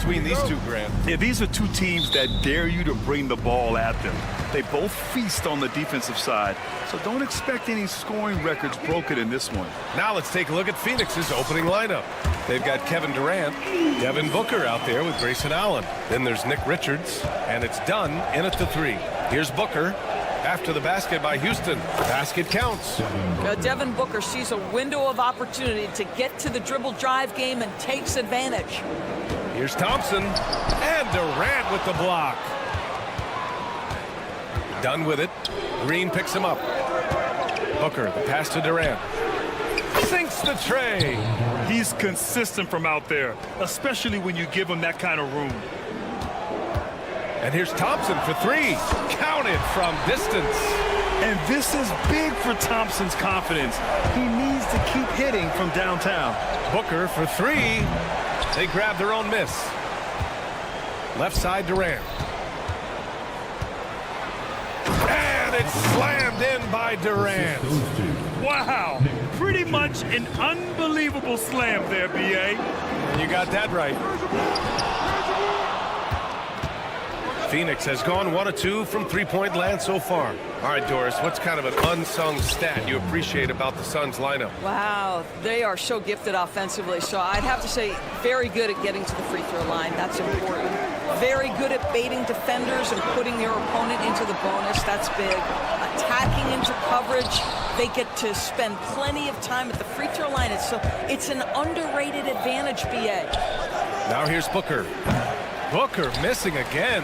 between these two, Grant. Yeah, these are two teams that dare you to bring the ball at them. They both feast on the defensive side, so don't expect any scoring records broken in this one. Now let's take a look at Phoenix's opening lineup. They've got Kevin Durant, Devin Booker out there with Grayson Allen. Then there's Nick Richards, and it's Dunn in at the 3. Here's Booker. After the basket by Houston. Basket counts. Devin Booker sees a window of opportunity to get to the dribble drive game and takes advantage. Here's Thompson. And Durant with the block. Done with it. Green picks him up. Booker, the pass to Durant. Sinks the tray. He's consistent from out there, especially when you give him that kind of room. And here's Thompson for 3. Counted from distance. And this is big for Thompson's confidence. He needs to keep hitting from downtown. Booker for 3. They grab their own miss. Left side Durant. And it's slammed in by Durant. Wow, pretty much an unbelievable slam there, B.A. And you got that right. Phoenix has gone 1 of 2 from three-point land so far. All right, Doris, what's kind of an unsung stat you appreciate about the Suns lineup? Wow, they are so gifted offensively. So I'd have to say very good at getting to the free throw line. That's important. Very good at baiting defenders and putting their opponent into the bonus. That's big. Attacking into coverage. They get to spend plenty of time at the free throw line. It's an underrated advantage, B.A. Now here's Booker. Booker missing again.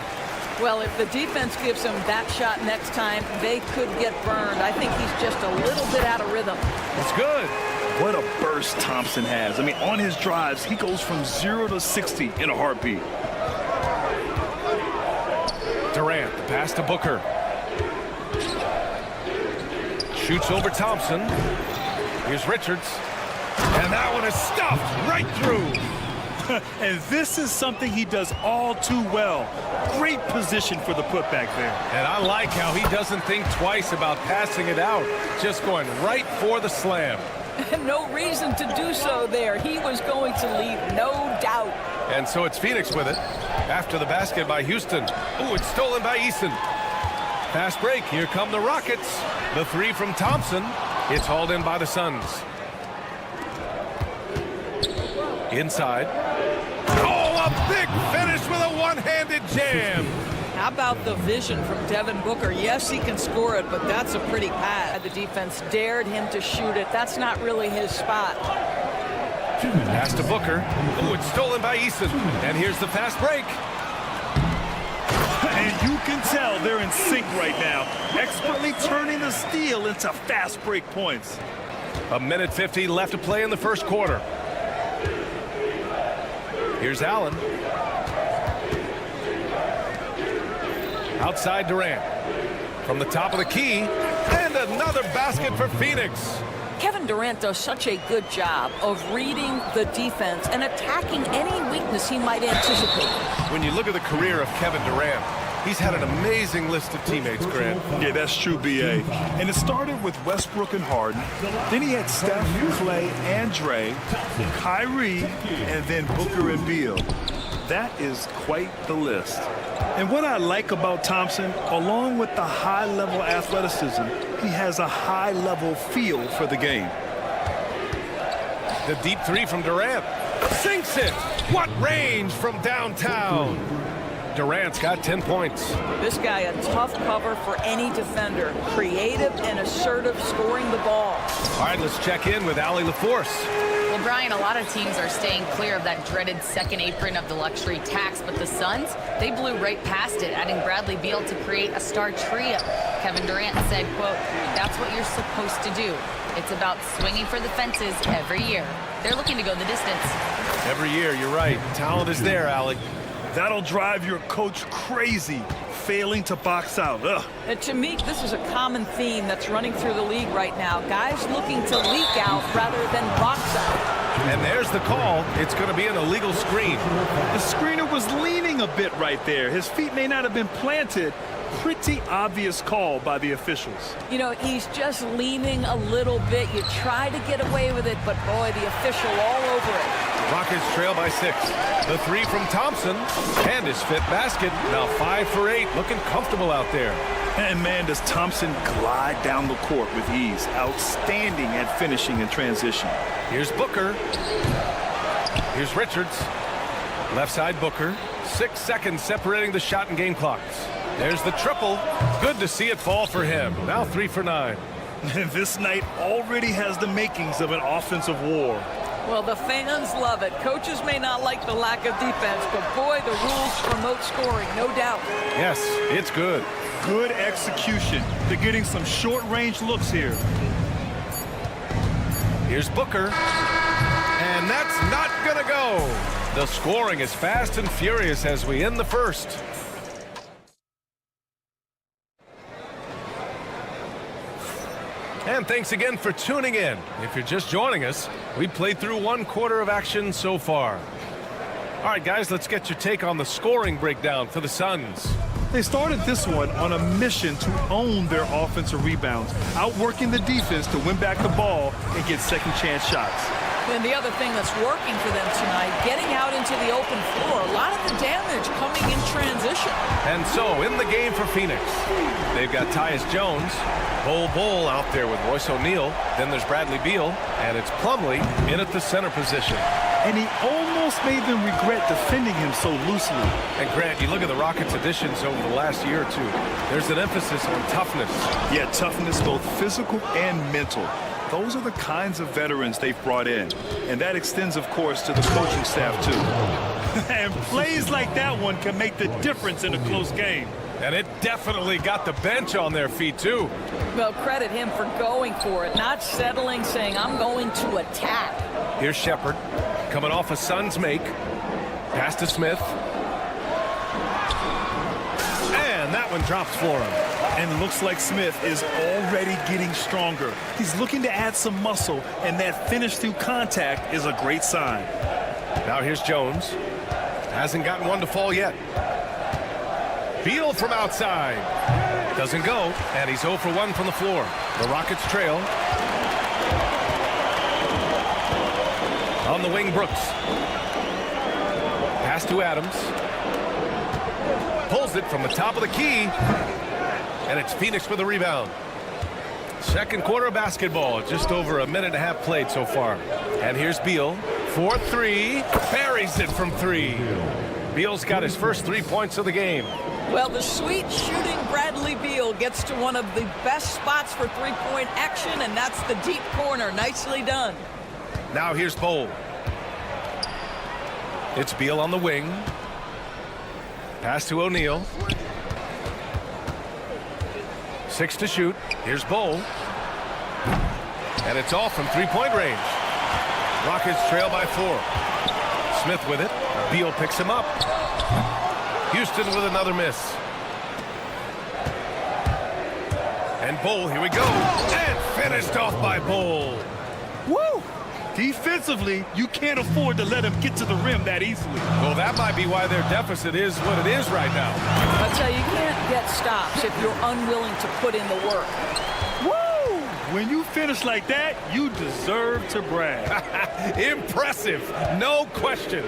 Well, if the defense gives him that shot next time, they could get burned. I think he's just a little bit out of rhythm. It's good. What a burst Thompson has. I mean, on his drives, he goes from 0 to 60 in a heartbeat. Durant, the pass to Booker. Shoots over Thompson. Here's Richards. And that one is stuffed right through. And this is something he does all too well. Great position for the putback there. And I like how he doesn't think twice about passing it out. Just going right for the slam. No reason to do so there. He was going to leave, no doubt. And so it's Phoenix with it. After the basket by Houston. Ooh, it's stolen by Eason. Fast break. Here come the Rockets. The 3 from Thompson. It's hauled in by the Suns. Inside. Oh, a big finish with a one-handed jam. How about the vision from Devin Booker? Yes, he can score it, but that's a pretty pass. The defense dared him to shoot it. That's not really his spot. Pass to Booker. Oh, it's stolen by Eason. And here's the fast break. And you can tell they're in sync right now, expertly turning the steal into fast break points. 1:50 left to play in the first quarter. Here's Allen. Outside Durant. From the top of the key. And another basket for Phoenix. Kevin Durant does such a good job of reading the defense and attacking any weakness he might anticipate. When you look at the career of Kevin Durant, he's had an amazing list of teammates, Grant. Yeah, that's true, B.A. And it started with Westbrook and Harden. Then he had Steph, Clay, and Dre, Kyrie, and then Booker and Beal. That is quite the list. And what I like about Thompson, along with the high-level athleticism, he has a high-level feel for the game. The deep 3 from Durant. Sinks it. What range from downtown. Durant's got 10 points. This guy a tough cover for any defender. Creative and assertive scoring the ball. All right, let's check in with Allie LaForce. Well, Brian, a lot of teams are staying clear of that dreaded second apron of the luxury tax, but the Suns, they blew right past it, adding Bradley Beal to create a star trio. Kevin Durant said, quote, "That's what you're supposed to do. It's about swinging for the fences every year." They're looking to go the distance. Every year, you're right. Talent is there, Allie. That'll drive your coach crazy, failing to box out. Ugh. And to me, this is a common theme that's running through the league right now. Guys looking to leak out rather than box out. And there's the call. It's going to be an illegal screen. The screener was leaning a bit right there. His feet may not have been planted. Pretty obvious call by the officials. You know, he's just leaning a little bit. You try to get away with it, but boy, the official all over it. Rockets trail by 6. The three from Thompson, and his fifth basket. Now 5 for 8, looking comfortable out there. And man, does Thompson glide down the court with ease. Outstanding at finishing in transition. Here's Booker. Here's Richards. Left side Booker. 6 seconds separating the shot and game clocks. There's the triple. Good to see it fall for him. Now 3 for 9. This night already has the makings of an offensive war. Well, the fans love it. Coaches may not like the lack of defense, but boy, the rules promote scoring, no doubt. Yes, it's good. Good execution. They're getting some short-range looks here. Here's Booker. And that's not going to go. The scoring is fast and furious as we end the first. And thanks again for tuning in. If you're just joining us, we played through 1 quarter of action so far. All right, guys, let's get your take on the scoring breakdown for the Suns. They started this one on a mission to own their offensive rebounds, outworking the defense to win back the ball and get second-chance shots. And the other thing that's working for them tonight, getting out into the open floor, a lot of the damage coming in transition. And so, in the game for Phoenix, they've got Tyus Jones, Bull out there with Royce O'Neal. Then there's Bradley Beal, and it's Plumlee in at the center position. And he almost made them regret defending him so loosely. And Grant, you look at the Rockets' additions over the last year or two. There's an emphasis on toughness. Yeah, toughness, both physical and mental. Those are the kinds of veterans they've brought in. And that extends, of course, to the coaching staff, too. And plays like that one can make the difference in a close game. And it definitely got the bench on their feet, too. Well, credit him for going for it, not settling, saying, I'm going to attack. Here's Shepherd, coming off a Suns make. Pass to Smith. And that one drops for him. And looks like Smith is already getting stronger. He's looking to add some muscle, and that finish through contact is a great sign. Now here's Jones. Hasn't gotten one to fall yet. Beal from outside. Doesn't go, and he's 0 for 1 from the floor. The Rockets trail. On the wing, Brooks. Pass to Adams. Pulls it from the top of the key. And it's Phoenix with a rebound. Second quarter of basketball. Just over a minute and a half played so far. And here's Beal. 4-3. Buries it from 3. Beal's got his first 3 points of the game. Well, the sweet shooting Bradley Beal gets to one of the best spots for three-point action, and that's the deep corner. Nicely done. Now here's Bowl. It's Beal on the wing. Pass to O'Neal. 6 to shoot. Here's Bowl. And it's off from three-point range. Rockets trail by 4. Smith with it. Beal picks him up. Houston with another miss. And Bowl, here we go. And finished off by Bowl. Woo! Defensively, you can't afford to let him get to the rim that easily. Well, that might be why their deficit is what it is right now. I'll tell you, you can't get stops if you're unwilling to put in the work. Woo! When you finish like that, you deserve to brag. Impressive, no question.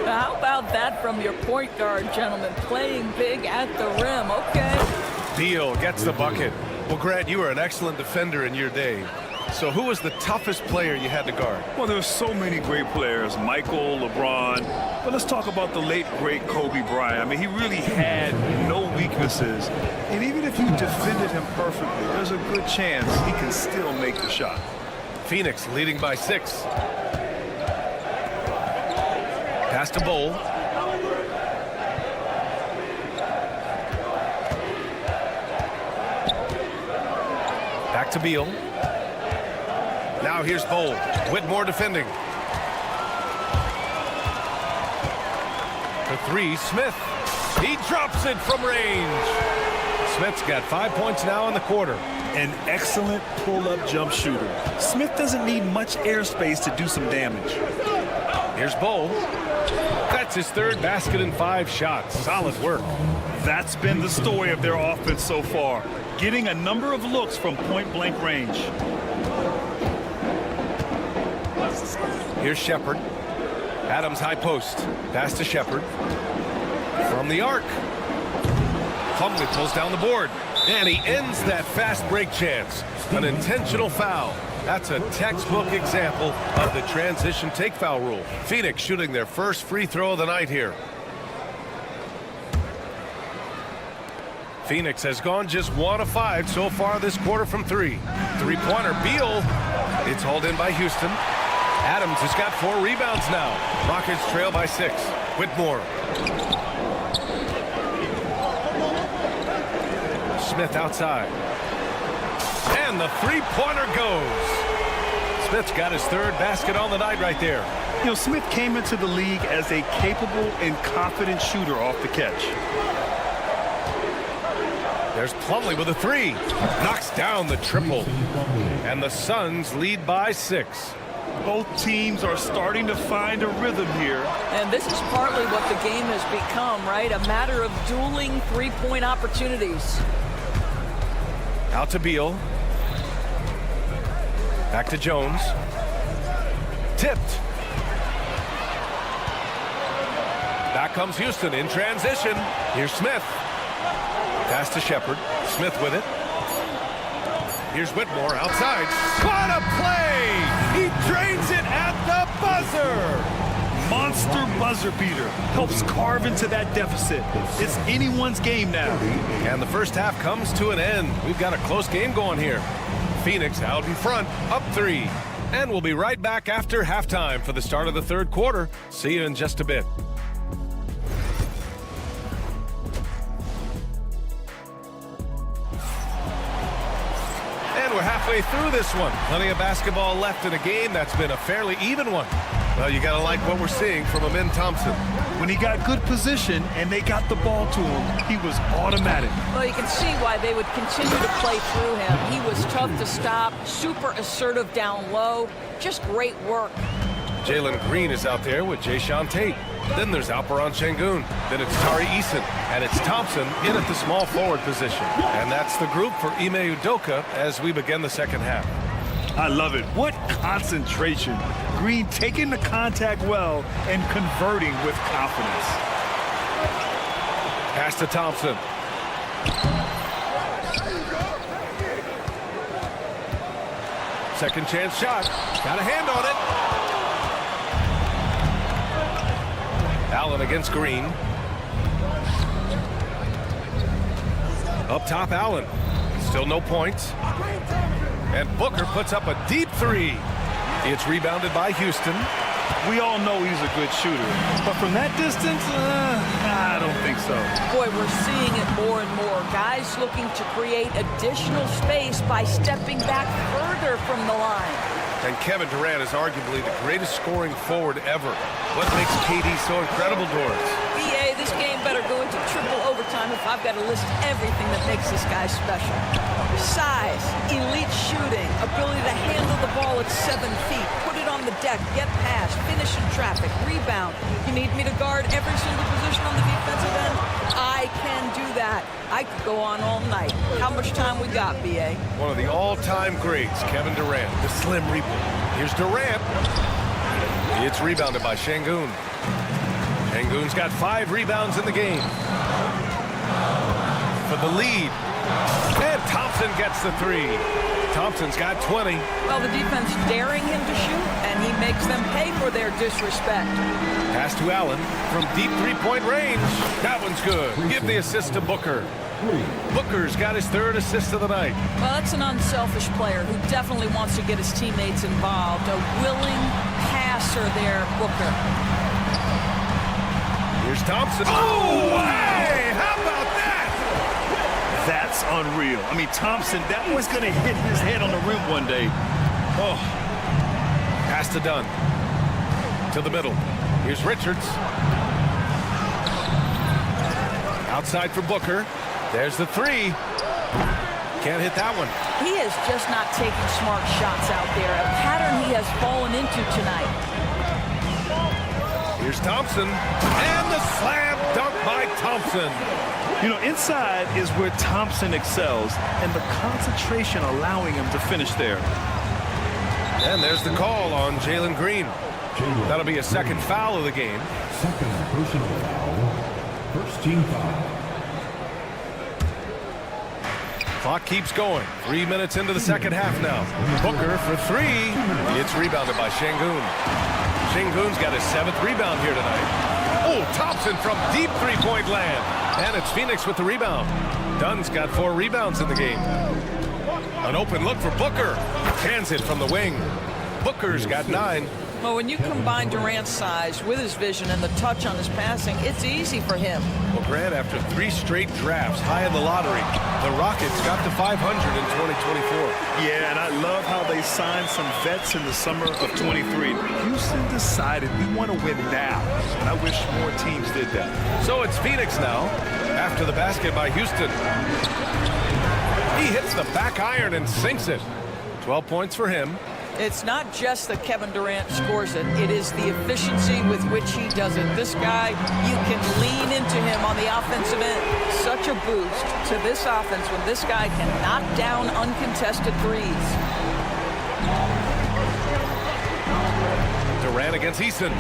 How about that from your point guard, gentlemen? Playing big at the rim, okay. Beal gets the bucket. Well, Grant, you were an excellent defender in your day. So who was the toughest player you had to guard? Well, there's so many great players, Michael, LeBron. But let's talk about the late, great Kobe Bryant. I mean, he really had no weaknesses. And even if you defended him perfectly, there's a good chance he can still make the shot. Phoenix leading by 6. Pass to Bowl. Back to Beal. Now here's Bowl. Whitmore defending. For 3, Smith. He drops it from range. Smith's got 5 points now in the quarter. An excellent pull-up jump shooter. Smith doesn't need much airspace to do some damage. Here's Bowl. That's his 3rd basket in 5 shots. Solid work. That's been the story of their offense so far, getting a number of looks from point-blank range. Here's Shepherd. Adams high post. Pass to Shepard. From the arc. Plumlee pulls down the board. And he ends that fast break chance. An intentional foul. That's a textbook example of the transition take foul rule. Phoenix shooting their first free throw of the night here. Phoenix has gone just 1 of 5 so far this quarter from 3. Three-pointer, Beal. It's hauled in by Houston. Adams has got 4 rebounds now. Rockets trail by 6. Whitmore. Smith outside. And the three-pointer goes. Smith's got his 3rd basket on the night right there. You know, Smith came into the league as a capable and confident shooter off the catch. There's Plumlee with a 3. Knocks down the triple. And the Suns lead by 6. Both teams are starting to find a rhythm here. And this is partly what the game has become, right? A matter of dueling three-point opportunities. Out to Beal. Back to Jones. Tipped. Back comes Houston in transition. Here's Smith. Pass to Shepard. Smith with it. Here's Whitmore outside. What a play! He drains it at the buzzer! Monster buzzer beater. Helps carve into that deficit. It's anyone's game now. And the first half comes to an end. We've got a close game going here. Phoenix out in front, up 3. And we'll be right back after halftime for the start of the 3rd quarter. See you in just a bit. We're halfway through this one. Plenty of basketball left in a game that's been a fairly even one. Well, you got to like what we're seeing from Amin Thompson. When he got good position and they got the ball to him, he was automatic. Well, you can see why they would continue to play through him. He was tough to stop, super assertive down low. Just great work. Jalen Green is out there with Jayshawn Tate. Then there's Alperon Şengün. Then it's Tari Eason. And it's Thompson in at the small forward position. And that's the group for Ime Udoka as we begin the second half. I love it. What concentration. Green taking the contact well and converting with confidence. Pass to Thompson. Second chance shot. Got a hand on it. Allen against Green. Up top, Allen. Still no points. And Booker puts up a deep 3. It's rebounded by Houston. We all know he's a good shooter. But from that distance, I don't think so. Boy, we're seeing it more and more. Guys looking to create additional space by stepping back further from the line. And Kevin Durant is arguably the greatest scoring forward ever. What makes KD so incredible, Doris? BA, this game better go into triple overtime if I've got to list everything that makes this guy special. Size, elite shooting, ability to handle the ball at 7 feet, put it on the deck, get past, finish in traffic, rebound. You need me to guard every single position on the defensive end? I can do that. I could go on all night. How much time we got, BA? One of the all-time greats, Kevin Durant, the Slim Reaper. Here's Durant. It's rebounded by Şengün. Şengün's got 5 rebounds in the game. For the lead. And Thompson gets the 3. Thompson's got 20. Well, the defense daring him to shoot, and he makes them pay for their disrespect. Pass to Allen from deep three-point range. That one's good. Give the assist to Booker. Booker's got his 3rd assist of the night. Well, that's an unselfish player who definitely wants to get his teammates involved. A willing passer there, Booker. Here's Thompson. Oh, hey! How about that? That's unreal. I mean, Thompson, that was going to hit his head on the rim one day. Oh. Pass to Dunn. To the middle. Here's Richards. Outside for Booker. There's the 3. Can't hit that one. He is just not taking smart shots out there, a pattern he has fallen into tonight. Here's Thompson. And the slam dunk by Thompson. You know, inside is where Thompson excels, and the concentration allowing him to finish there. And there's the call on Jalen Green. That'll be a second foul of the game. Second personal foul. First team foul. Clock keeps going. 3 minutes into the second half now. Booker for three. It's rebounded by Şengün. Şengün's got his 7th rebound here tonight. Oh, Thompson from deep three-point land. And it's Phoenix with the rebound. Dunn's got 4 rebounds in the game. An open look for Booker. Hands it from the wing. Booker's got 9. Well, when you combine Durant's size with his vision and the touch on his passing, it's easy for him. Well, Grant, after 3 straight drafts high in the lottery, the Rockets got to 500 in 2024. Yeah, and I love how they signed some vets in the summer of 23. Houston decided we want to win now, and I wish more teams did that. So it's Phoenix now, after the basket by Houston. He hits the back iron and sinks it. 12 points for him. It's not just that Kevin Durant scores it. It is the efficiency with which he does it. This guy, you can lean into him on the offensive end. Such a boost to this offense when this guy can knock down uncontested threes. Durant against Eason.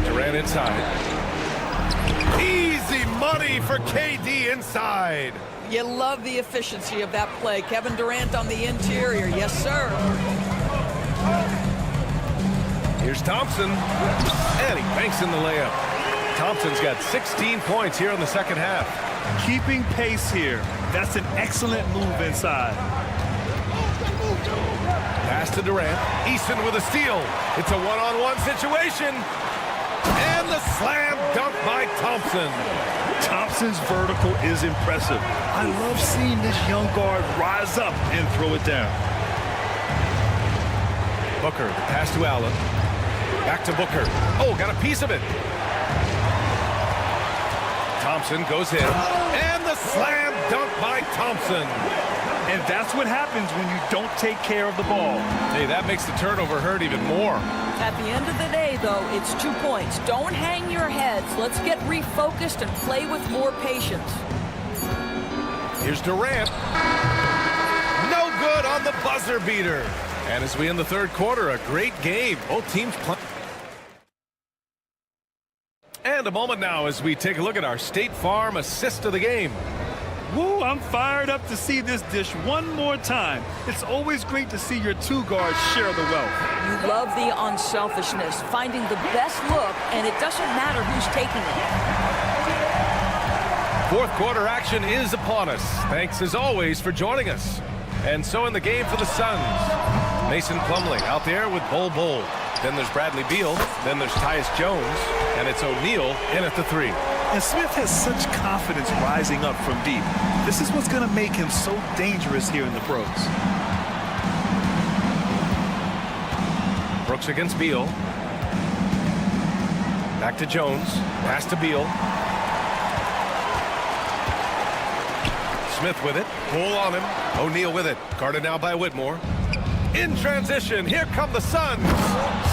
Durant inside. Easy money for KD inside. You love the efficiency of that play. Kevin Durant on the interior. Yes, sir. Here's Thompson. And he banks in the layup. Thompson's got 16 points here in the second half. Keeping pace here. That's an excellent move inside. Pass to Durant. Eason with a steal. It's a one-on-one situation. And the slam dunk by Thompson. Thompson's vertical is impressive. I love seeing this young guard rise up and throw it down. Booker, the pass to Allen. Back to Booker. Oh, got a piece of it. Thompson goes in. And the slam dunk by Thompson. And that's what happens when you don't take care of the ball. Hey, that makes the turnover hurt even more. At the end of the day, though, it's 2 points. Don't hang your heads. Let's get refocused and play with more patience. Here's Durant. No good on the buzzer beater. And as we end the third quarter, a great game. Both teams play. And a moment now as we take a look at our State Farm assist of the game. Woo, I'm fired up to see this dish one more time. It's always great to see your 2 guards share the wealth. You love the unselfishness, finding the best look, and it doesn't matter who's taking it. Fourth quarter action is upon us. Thanks as always for joining us. And so in the game for the Suns, Mason Plumlee out there with Bol. Then there's Bradley Beal. Then there's Tyus Jones. And it's O'Neal in at the 3. And Smith has such confidence rising up from deep. This is what's going to make him so dangerous here in the pros. Brooks against Beal. Back to Jones. Pass to Beal. Smith with it. Pull on him. O'Neal with it. Guarded now by Whitmore. In transition, here come the Suns.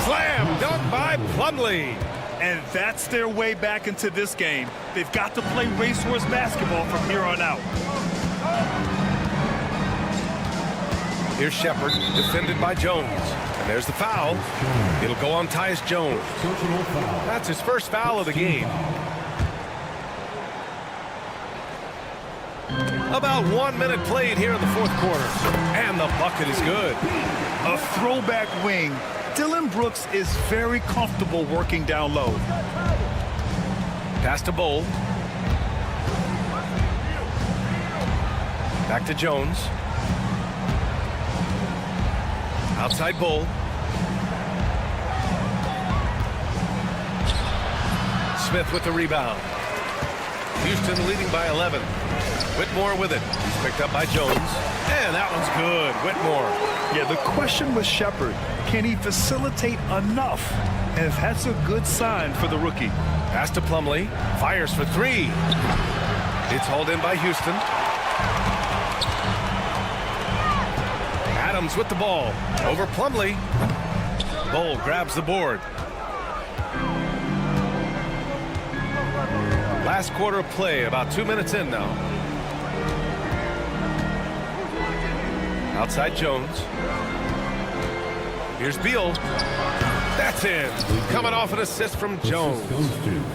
Slam dunk by Plumlee. And that's their way back into this game. They've got to play racehorse basketball from here on out. Here's Shepard, defended by Jones. And there's the foul. It'll go on Tyus Jones. That's his first foul of the game. About 1 minute played here in the fourth quarter. And the bucket is good. A throwback wing. Dylan Brooks is very comfortable working down low. Pass to Bol. Back to Jones. Outside Bol. Smith with the rebound. Houston leading by 11. Whitmore with it. He's picked up by Jones. And that one's good. Whitmore. Yeah, the question was Shepard. Can he facilitate enough? And that's a good sign for the rookie. Pass to Plumlee. Fires for 3. It's hauled in by Houston. Adams with the ball. Over Plumlee. Bol grabs the board. Last quarter of play, about 2 minutes in now. Outside Jones. Here's Beal. That's in. Coming off an assist from Jones.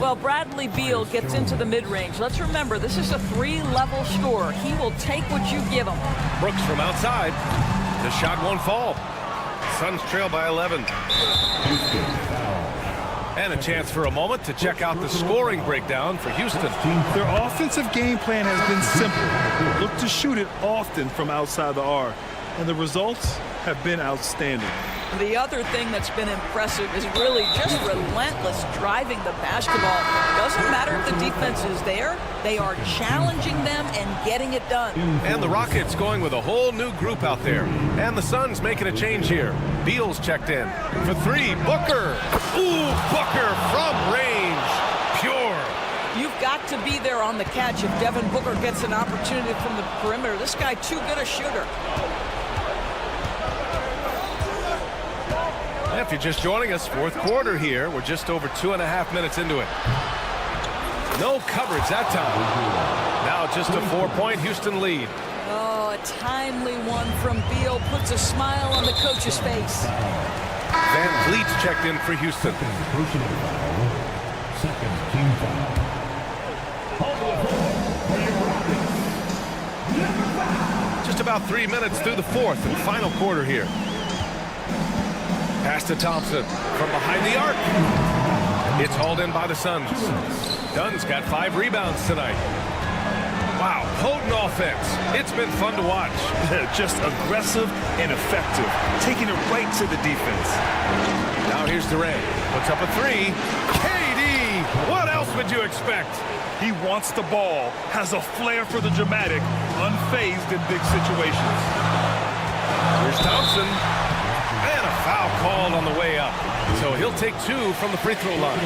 Well, Bradley Beal gets into the mid-range. Let's remember, this is a 3-level scorer. He will take what you give him. Brooks from outside. The shot won't fall. Suns trail by 11. And a chance for a moment to check out the scoring breakdown for Houston. Their offensive game plan has been simple. Look to shoot it often from outside the arc. And the results have been outstanding. The other thing that's been impressive is really just relentless driving the basketball. Doesn't matter if the defense is there, they are challenging them and getting it done. And the Rockets going with a whole new group out there. And the Suns making a change here. Beal's checked in. For three, Booker. Ooh, Booker from range. Pure. You've got to be there on the catch if Devin Booker gets an opportunity from the perimeter. This guy too good a shooter. If you're just joining us, fourth quarter here. We're just over 2.5 minutes into it. No coverage that time. Now just a 4-point Houston lead. Oh, a timely one from Beal puts a smile on the coach's face. Van Vliet's checked in for Houston. Personal foul. Second team foul. Just about 3 minutes through the fourth and final quarter here. Pass to Thompson from behind the arc. It's hauled in by the Suns. Dunn's got 5 rebounds tonight. Wow, potent offense. It's been fun to watch. Just aggressive and effective, taking it right to the defense. Now here's Durant. Puts up a 3. KD! What else would you expect? He wants the ball, has a flair for the dramatic, unfazed in big situations. Here's Thompson. And a foul called on the way up. So he'll take 2 from the free throw line.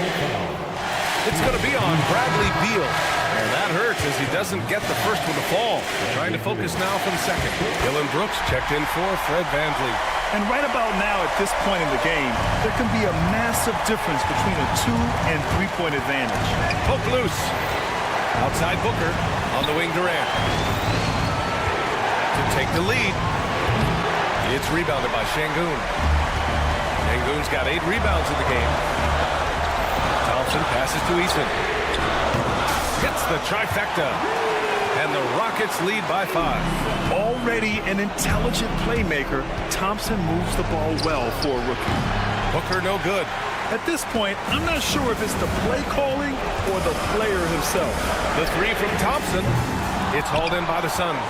It's going to be on Bradley Beal. And that hurts as he doesn't get the first one to fall. They're trying to focus now from second. Dylan Brooks checked in for Fred VanVleet. And right about now at this point in the game, there can be a massive difference between a 2- and 3-point advantage. Poke loose. Outside Booker. On the wing Durant. To take the lead. It's rebounded by Şengün. Şengün's got 8 rebounds in the game. Thompson passes to Eason. Hits the trifecta. And the Rockets lead by 5. Already an intelligent playmaker, Thompson moves the ball well for a rookie. Booker no good. At this point, I'm not sure if it's the play calling or the player himself. The 3 from Thompson. It's hauled in by the Suns.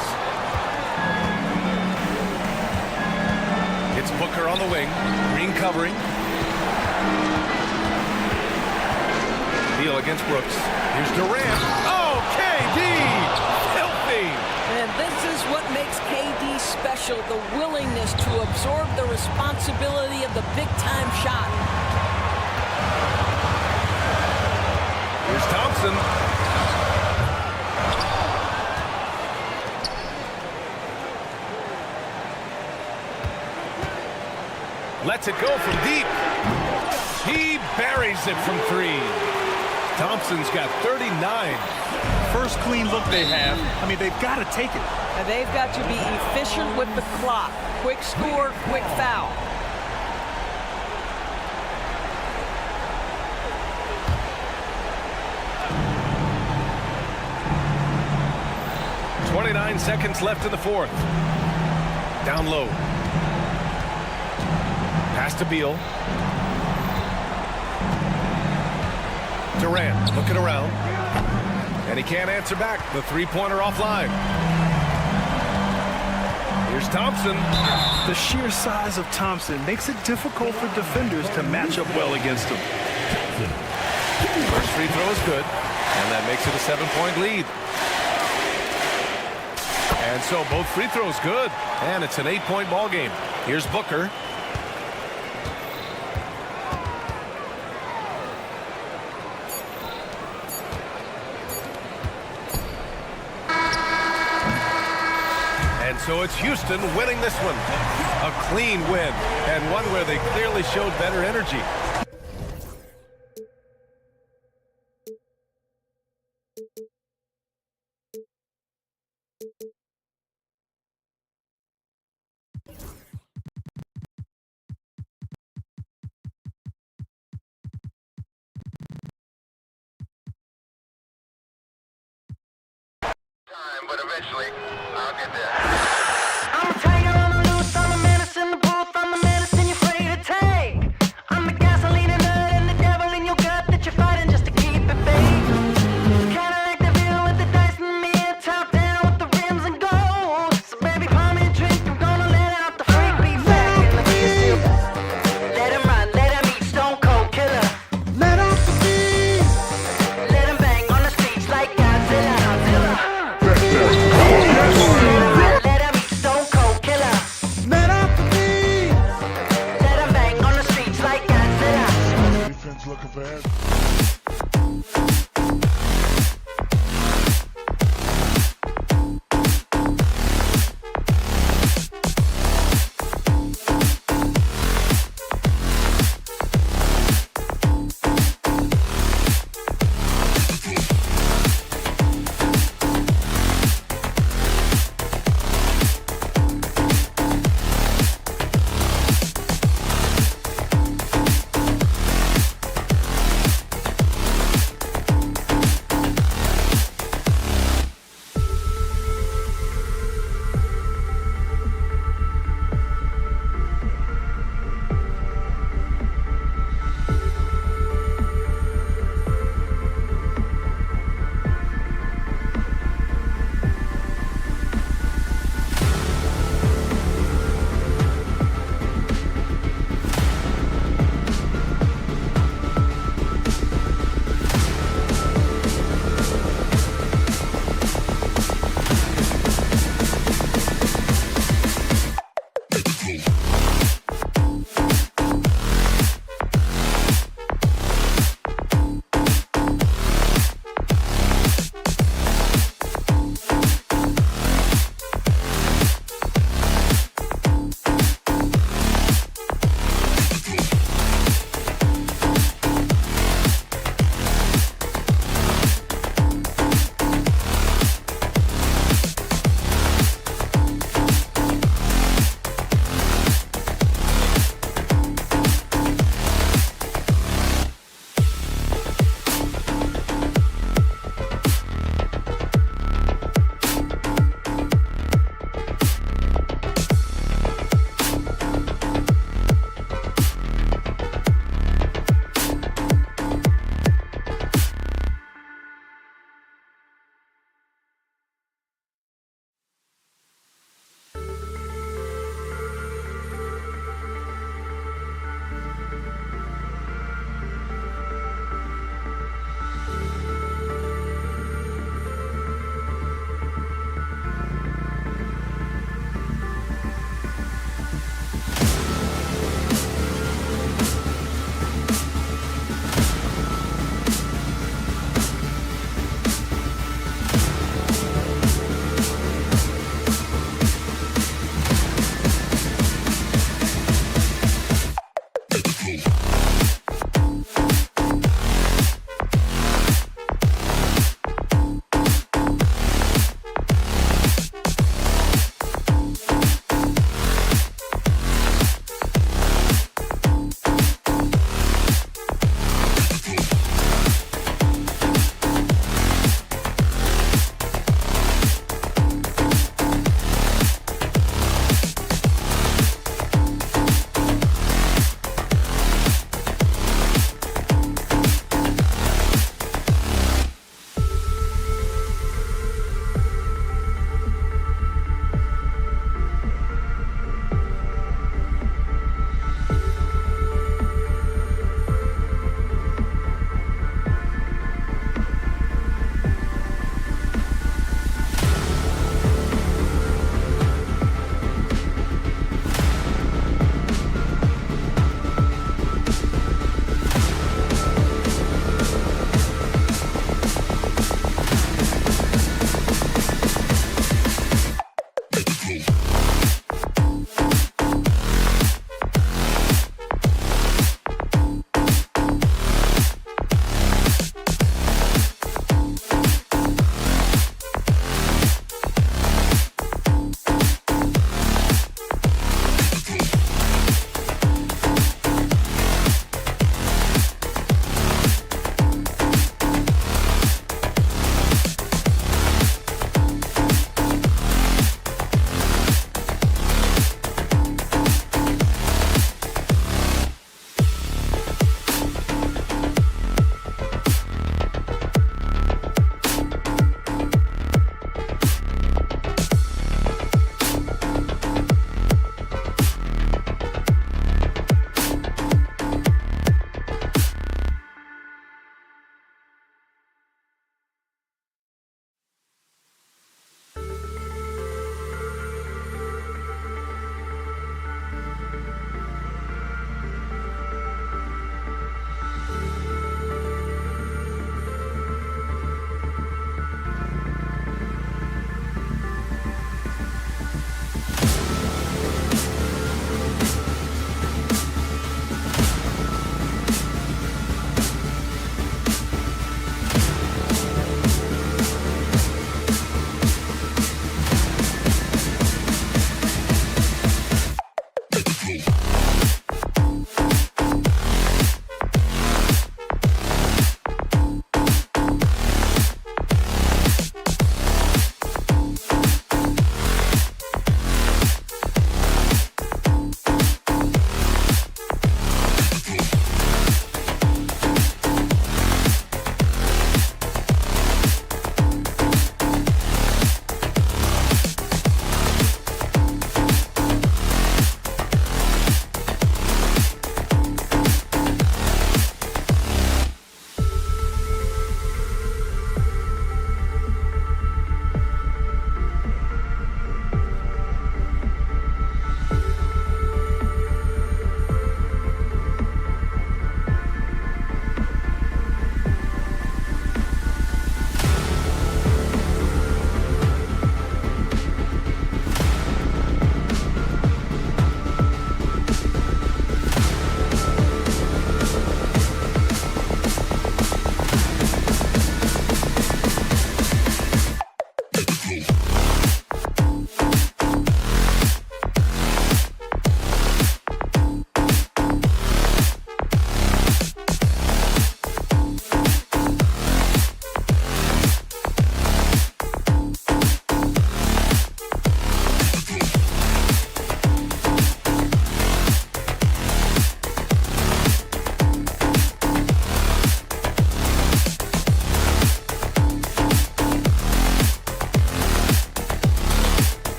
It's Booker on the wing. Green covering. Beal against Brooks. Here's Durant. Oh, KD! Filthy! And this is what makes KD special, the willingness to absorb the responsibility of the big-time shot. Here's Thompson. Lets it go from deep. He buries it from 3. Thompson's got 39. First clean look they have. I mean, they've got to take it. And they've got to be efficient with the clock. Quick score, quick foul. .29 seconds left in the fourth. Down low. Pass to Beal. Durant looking around. And he can't answer back. The 3-pointer offline. Here's Thompson. The sheer size of Thompson makes it difficult for defenders to match up well against him. First free throw is good. And that makes it a 7-point lead. And so both free throws good. And it's an 8-point ball game. Here's Booker. And so it's Houston winning this one. A clean win, and one where they clearly showed better energy. time, but eventually I'll get there. I'm a tiger on the loose, I'm a menace in the booth, I'm the medicine you're afraid to take. I'm the gasoline and nut and the devil in your gut that you're fighting just to keep it fake. Kinda like the view with the dice and me, top down with the rims and gold. So baby, pour me a drink, I'm gonna let out the freak beat back in the kiss. Let him run, let him eat, stone cold killer. Let off the beat. Let him bang on the streets like Godzilla. Let him eat, stone cold killer. Let off the beat. Let him bang on the streets like Godzilla. Defense looking bad.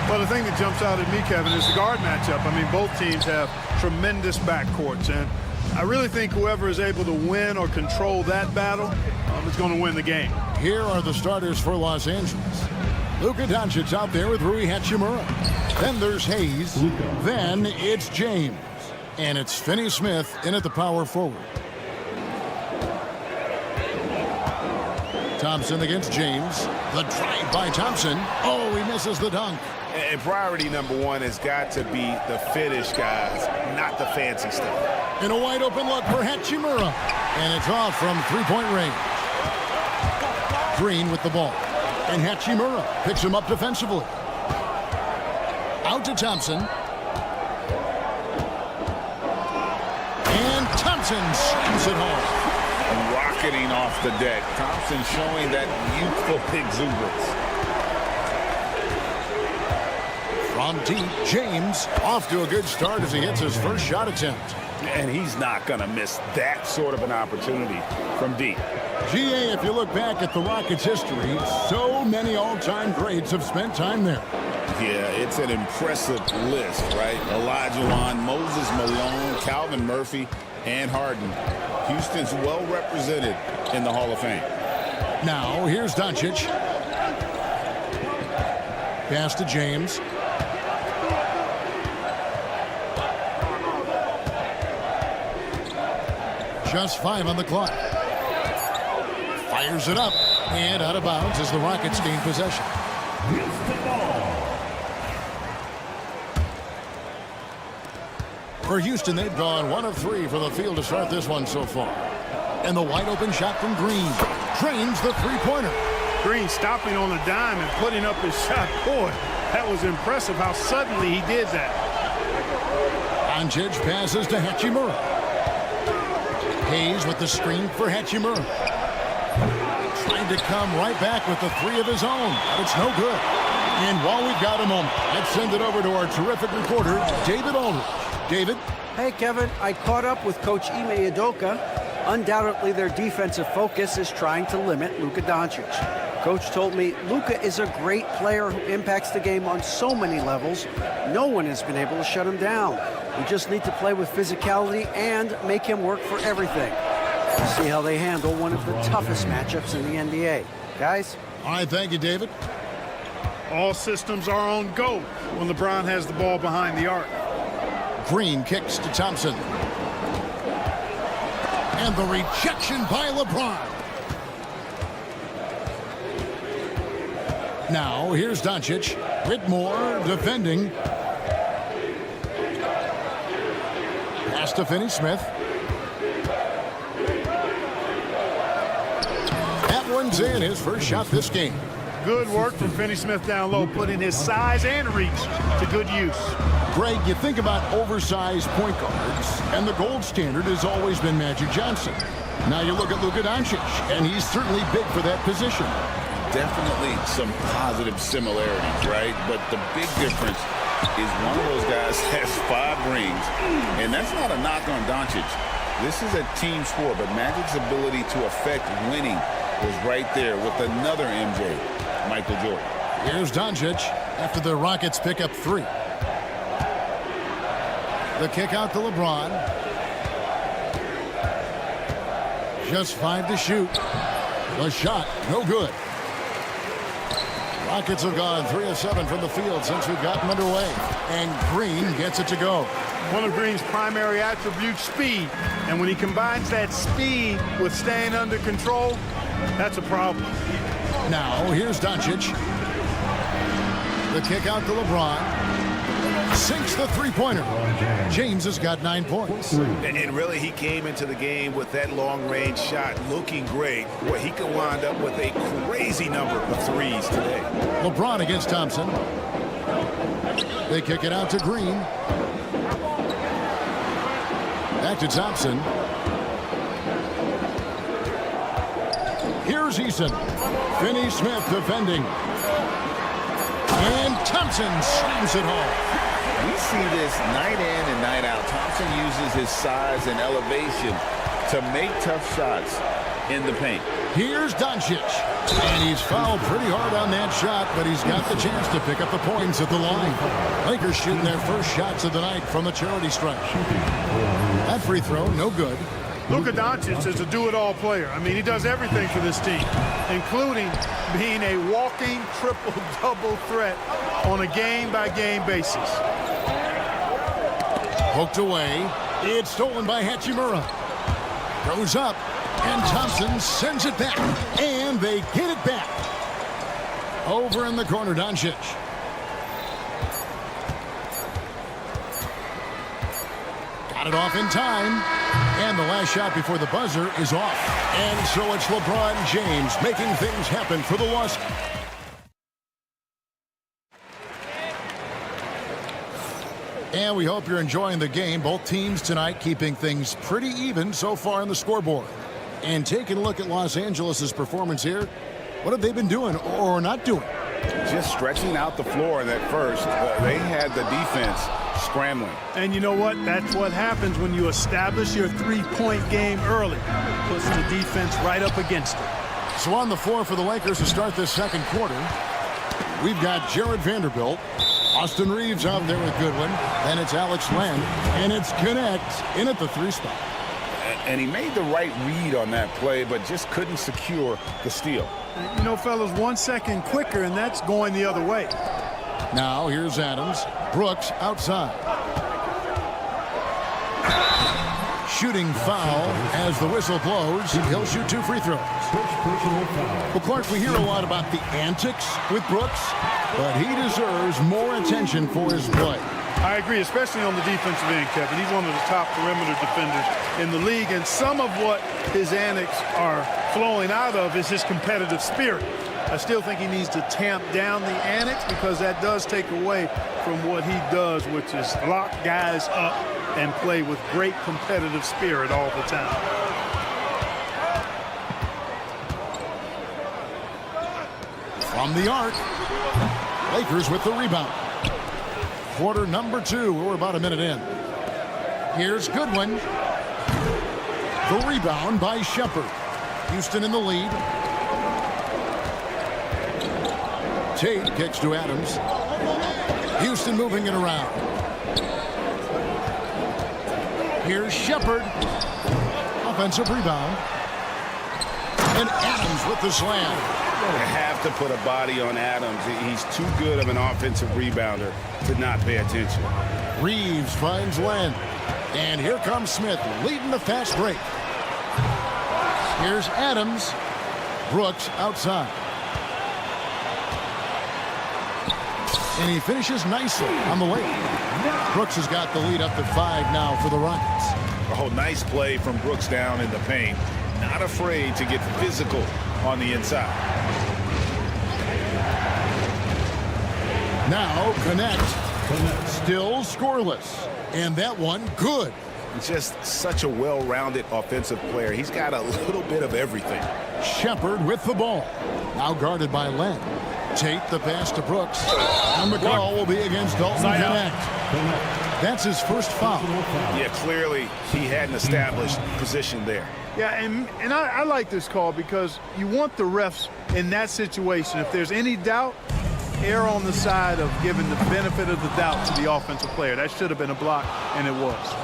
Well, the thing that jumps out at me, Kevin, is the guard matchup. I mean, both teams have tremendous backcourts, and I really think whoever is able to win or control that battle is going to win the game. Here are the starters for Los Angeles. Luka Doncic out there with Rui Hachimura. Then there's Hayes. Then it's James. And it's Finney-Smith in at the power forward. Thompson against James. The drive by Thompson. Oh, he misses the dunk. And priority number one has got to be the finish, guys, not the fancy stuff. In a wide open look for Hachimura. And it's off from three-point range. Green with the ball. And Hachimura picks him up defensively. Out to Thompson. And Thompson slams it home. Rocketing off the deck. Thompson showing that youthful exuberance. From deep, James off to a good start as he hits his first shot attempt. And he's not going to miss that sort of an opportunity from deep. GA, if you look back at the Rockets' history, so many all-time greats have spent time there. Yeah, it's an impressive list, right? Elijah Wan, Moses Malone, Calvin Murphy, and Harden. Houston's well represented in the Hall of Fame. Now, here's Doncic. Pass to James. Just 5 on the clock. Fires it up and out of bounds as the Rockets gain possession. For Houston, they've gone 1 of 3 from the field to start this one so far. And the wide open shot from Green drains the three-pointer. Green stopping on a dime and putting up his shot. Boy, that was impressive how suddenly he did that. Doncic passes to Hachimura. Hayes with the screen for Hachimura. Trying to come right back with the 3 of his own, but it's no good. And while we've got a moment, let's send it over to our terrific reporter, David Aldridge. David? Hey, Kevin. I caught up with Coach Ime Udoka. Undoubtedly, their defensive focus is trying to limit Luka Doncic. Coach told me Luka is a great player who impacts the game on so many levels. No one has been able to shut him down. We just need to play with physicality and make him work for everything. We'll see how they handle one of the toughest matchups in the NBA. Guys? All right, thank you, David. All systems are on go when LeBron has the ball behind the arc. Green kicks to Thompson. And the rejection by LeBron. Now, here's Doncic. Whitmore defending. Pass to Finney-Smith. That one's in, his first shot this game. Good work from Finney-Smith down low, putting his size and reach to good use. Greg, you think about oversized point guards, and the gold standard has always been Magic Johnson. Now you look at Luka Doncic, and he's certainly big for that position. Definitely some positive similarities, right? But the big difference is one of those guys has 5 rings, and that's not a knock on Doncic. This is a team sport, but Magic's ability to affect winning was right there with another MJ, Michael Jordan. Here's Doncic after the Rockets pick up 3. The kick out to LeBron. Just 5 to shoot. The shot, no good. Rockets have gone 3 of 7 from the field since we've gotten underway. And Green gets it to go. One of Green's primary attributes, speed. And when he combines that speed with staying under control, that's a problem. Now, here's Doncic. The kick out to LeBron. Sinks the three-pointer. James has got 9 points. And really, he came into the game with that long-range shot looking great. Boy, he could wind up with a crazy number of threes today. LeBron against Thompson. They kick it out to Green. Back to Thompson. Here's Eason. Finney-Smith defending. And Thompson slams it home. We see this night in and night out. Thompson uses his size and elevation to make tough shots in the paint. Here's Doncic. And he's fouled pretty hard on that shot, but he's got the chance to pick up the points at the line. Lakers shooting their first shots of the night from the charity stripe. That free throw, no good. Luka Doncic is a do-it-all player. I mean, he does everything for this team, including being a walking triple-double threat on a game-by-game basis. Poked away. It's stolen by Hachimura. Goes up, and Thompson sends it back. And they get it back. Over in the corner, Doncic. Got it off in time. And the last shot before the buzzer is off. And so it's LeBron James making things happen for the Lost. And we hope you're enjoying the game. Both teams tonight keeping things pretty even so far on the scoreboard. And taking a look at Los Angeles' performance here. What have they been doing or not doing? Just stretching out the floor in that first. They had the defense scrambling. And you know what? That's what happens when you establish your three-point game early. Puts the defense right up against it. So on the floor for the Lakers to start this second quarter, we've got Jared Vanderbilt. Austin Reeves out there with Goodwin. Then it's Alex Len. And it's Connect in at the 3 spot. And he made the right read on that play, but just couldn't secure the steal. You know, fellas, 1 second quicker, and that's going the other way. Now here's Adams. Brooks outside. Shooting foul as the whistle blows. He'll shoot 2 free throws. Well, Clark, we hear a lot about the antics with Brooks, but he deserves more attention for his play. I agree, especially on the defensive end, Kevin. He's one of the top perimeter defenders in the league, and some of what his antics are flowing out of is his competitive spirit. I still think he needs to tamp down the antics because that does take away from what he does, which is lock guys up and play with great competitive spirit all the time. From the arc, Lakers with the rebound. Quarter number 2. We're about a minute in. Here's Goodwin. The rebound by Shepard. Houston in the lead. Tate kicks to Adams. Houston moving it around. Here's Shepard. Offensive rebound. And Adams with the slam. You have to put a body on Adams. He's too good of an offensive rebounder to not pay attention. Reeves finds Len. And here comes Smith leading the fast break. Here's Adams. Brooks outside. And he finishes nicely on the lay. Brooks has got the lead up to 5 now for the Rockets. Oh, nice play from Brooks down in the paint. Not afraid to get physical on the inside. Now connect. Still scoreless. And that one good. Just such a well-rounded offensive player. He's got a little bit of everything. Shepard with the ball. Now guarded by Len. Tate the pass to Brooks. And the call will be against Dalton Connect. That's his first foul. Yeah, clearly he had an established position there. Yeah, and I like this call because you want the refs in that situation. If there's any doubt, err on the side of giving the benefit of the doubt to the offensive player. That should have been a block, and it was.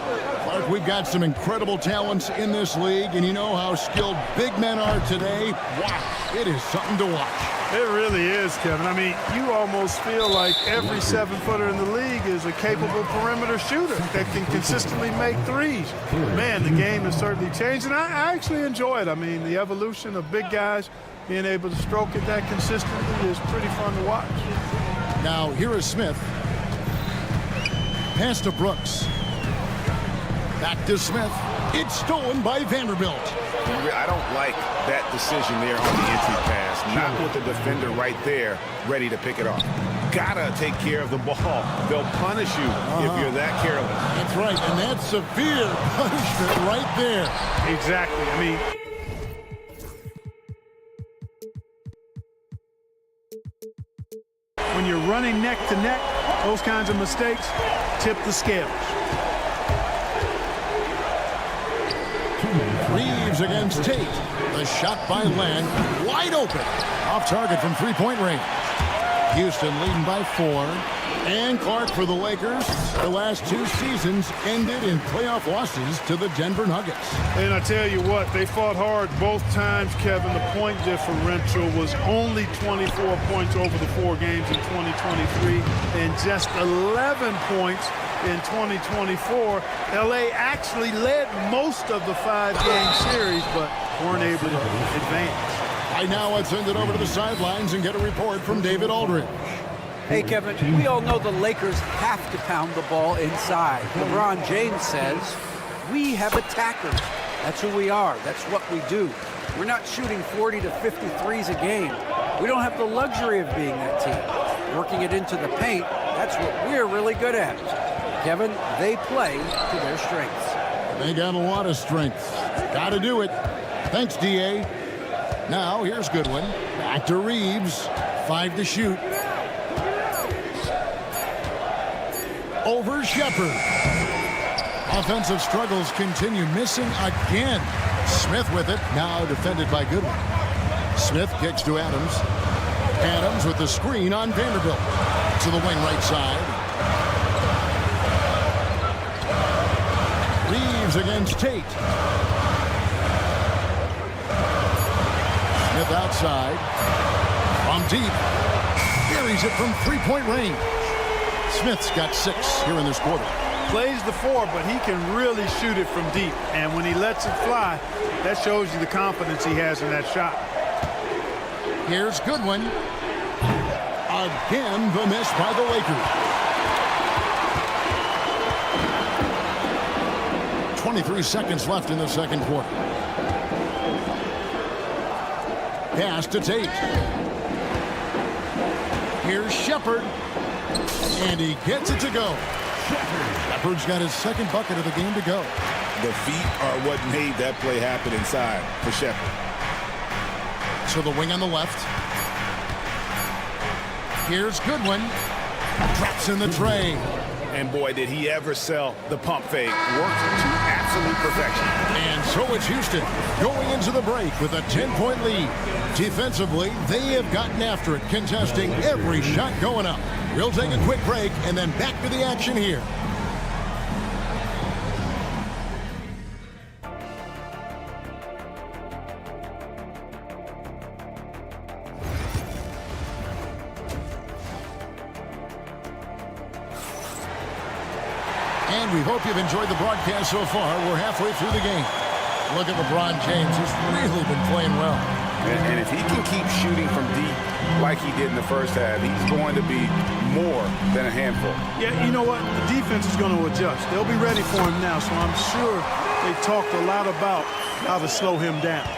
Clark, we've got some incredible talents in this league, and you know how skilled big men are today. Wow, it is something to watch. It really is, Kevin. I mean, you almost feel like every 7-footer in the league is a capable perimeter shooter that can consistently make threes. Man, the game has certainly changed, and I actually enjoy it. I mean, the evolution of big guys being able to stroke it that consistently is pretty fun to watch. Now, here is Smith. Pass to Brooks. Back to Smith. It's stolen by Vanderbilt. I don't like that decision there on the entry pass. Not with the defender right there ready to pick it off. Gotta take care of the ball. They'll punish you if you're that careless. That's right, and that's severe punishment right there. Exactly. I mean, when you're running neck to neck, those kinds of mistakes tip the scales. Reeves against Tate. The shot by Len, wide open. Off target from three-point range. Houston leading by 4. And Clark for the Lakers. The last 2 seasons ended in playoff losses to the Denver Nuggets. And I tell you what, they fought hard both times, Kevin. The point differential was only 24 points over the 4 games in 2023 and just 11 points in 2024. LA actually led most of the 5-game series, but weren't able to advance. Right now, let's send it over to the sidelines and get a report from David Aldridge. Hey, Kevin, we all know the Lakers have to pound the ball inside. LeBron James says, we have attackers. That's who we are. That's what we do. We're not shooting 40 to 50 threes a game. We don't have the luxury of being that team. Working it into the paint, that's what we're really good at. Kevin, they play to their strengths. They got a lot of strengths. Got to do it. Thanks, D.A. Now, here's Goodwin. Back to Reeves. 5 to shoot. Over Shepard. Offensive struggles continue. Missing again. Smith with it. Now defended by Goodwin. Smith kicks to Adams. Adams with the screen on Vanderbilt. To the wing right side. Reeves against Tate. Smith outside. From deep. Carries it from three-point range. Smith's got 6 here in this quarter. Plays the 4, but he can really shoot it from deep. And when he lets it fly, that shows you the confidence he has in that shot. Here's Goodwin. Again, the miss by the Lakers. 23 seconds left in the second quarter. Pass to Tate. Here's Shepard. And he gets it to go. Shepard's got his second bucket of the game to go. The feet are what made that play happen inside for Shepard. To the wing on the left. Here's Goodwin. Drops in the tray. And boy, did he ever sell the pump fake. Worked to absolute perfection. And so it's Houston going into the break with a 10-point lead. Defensively, they have gotten after it, contesting every shot going up. We'll take a quick break and then back to the action here. And we hope you've enjoyed the broadcast so far. We're halfway through the game. Look at LeBron James. He's really been playing well. And if he can keep shooting from deep like he did in the first half, he's going to be more than a handful. Yeah, you know what? The defense is going to adjust. They'll be ready for him now, so I'm sure they talked a lot about how to slow him down.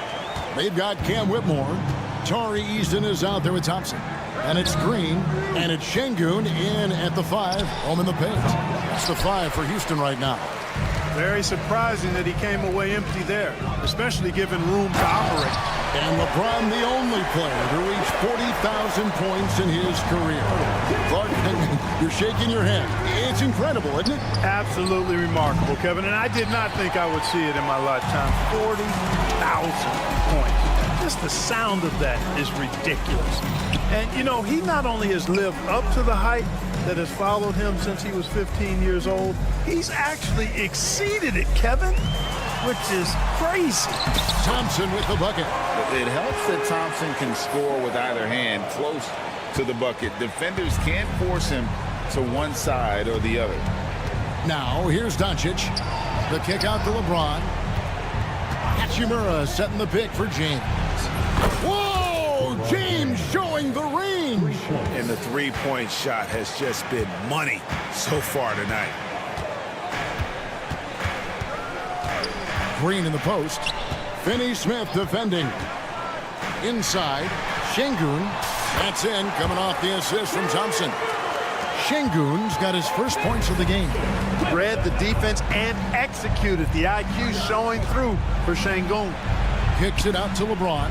They've got Cam Whitmore. Tari Easton is out there with Thompson. And it's Green, and it's Şengün in at the 5, home in the paint. That's the 5 for Houston right now. Very surprising that he came away empty there, especially given room to operate. And LeBron, the only player to reach 40,000 points in his career. Clark, you're shaking your head. It's incredible, isn't it? Absolutely remarkable, Kevin, and I did not think I would see it in my lifetime. 40,000 points. Just the sound of that is ridiculous. And, you know, he not only has lived up to the hype that has followed him since he was 15 years old, he's actually exceeded it, Kevin, which is crazy. Thompson with the bucket. It helps that Thompson can score with either hand close to the bucket. Defenders can't force him to one side or the other. Now, here's Doncic. The kick out to LeBron. Hachimura setting the pick for James. Whoa! James showing the range. And the three-point shot has just been money so far tonight. Green in the post. Finney-Smith defending. Inside. Şengün. That's in, coming off the assist from Thompson. Şengün's got his first points of the game. Read the defense and executed. The IQ showing through for Şengün. Kicks it out to LeBron.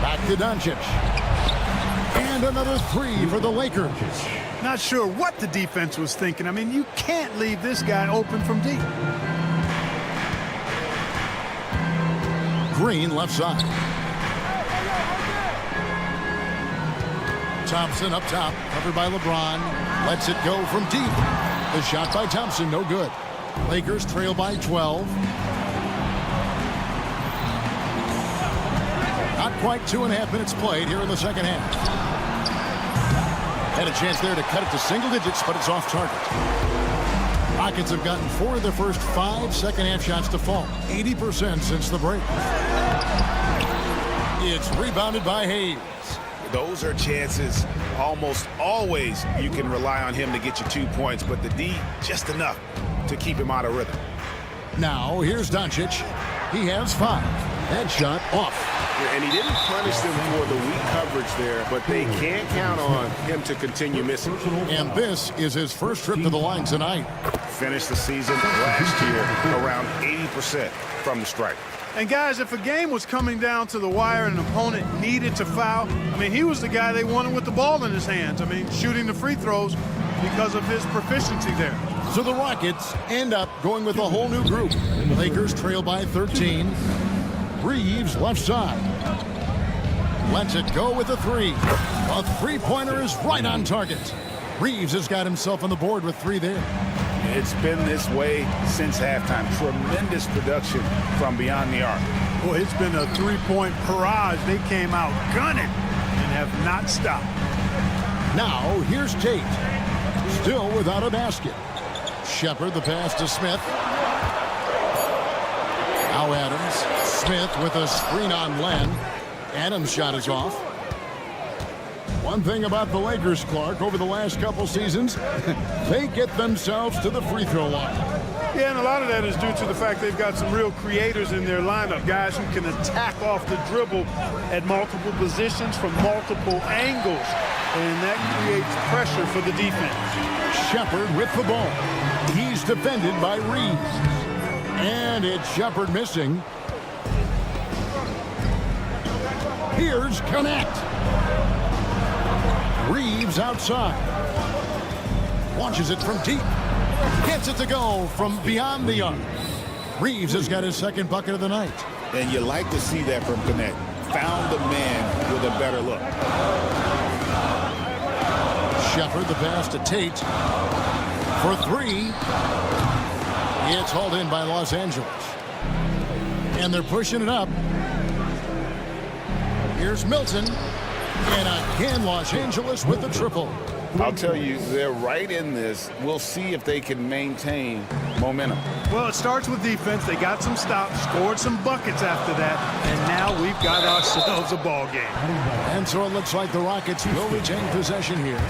Back to Doncic. And another 3 for the Lakers. Not sure what the defense was thinking. I mean, you can't leave this guy open from deep. Green left side. Thompson up top, covered by LeBron. Lets it go from deep. The shot by Thompson, no good. Lakers trail by 12. Not quite 2.5 minutes played here in the second half. Had a chance there to cut it to single digits, but it's off target. Rockets have gotten 4 of their first 5 second-half shots to fall. 80% since the break. It's rebounded by Hayes. Those are chances almost always you can rely on him to get you 2 points, but the D just enough to keep him out of rhythm. Now here's Doncic. He has 5. Headshot off. And he didn't punish them for the weak coverage there, but they can't count on him to continue missing. And this is his first trip to the line tonight. Finished the season last year around 80% from the stripe. And guys, if a game was coming down to the wire and an opponent needed to foul, I mean, he was the guy they wanted with the ball in his hands. I mean, shooting the free throws because of his proficiency there. So the Rockets end up going with a whole new group. Lakers trail by 13. Reeves left side. Lets it go with a 3. A three-pointer is right on target. Reeves has got himself on the board with 3 there. It's been this way since halftime. Tremendous production from beyond the arc. Boy, it's been a three-point barrage. They came out gunning and have not stopped. Now here's Tate. Still without a basket. Shepard the pass to Smith. Now Adams. Smith with a screen on Len. Adams' shot is off. One thing about the Lakers, Clark, over the last couple seasons, they get themselves to the free throw line. Yeah, and a lot of that is due to the fact they've got some real creators in their lineup, guys who can attack off the dribble at multiple positions from multiple angles, and that creates pressure for the defense. Shepard with the ball. He's defended by Reeves. And it's Shepard missing. Here's Connect. Reeves outside. Launches it from deep. Gets it to go from beyond the arc. Reeves has got his second bucket of the night. And you like to see that from Connect. Found the man with a better look. Shepard the pass to Tate. For 3. It's hauled in by Los Angeles. And they're pushing it up. Here's Milton. And again, Los Angeles with the triple. I'll tell you, they're right in this. We'll see if they can maintain momentum. Well, it starts with defense. They got some stops, scored some buckets after that, and now we've got ourselves a ball game. And so it looks like the Rockets will retain possession here.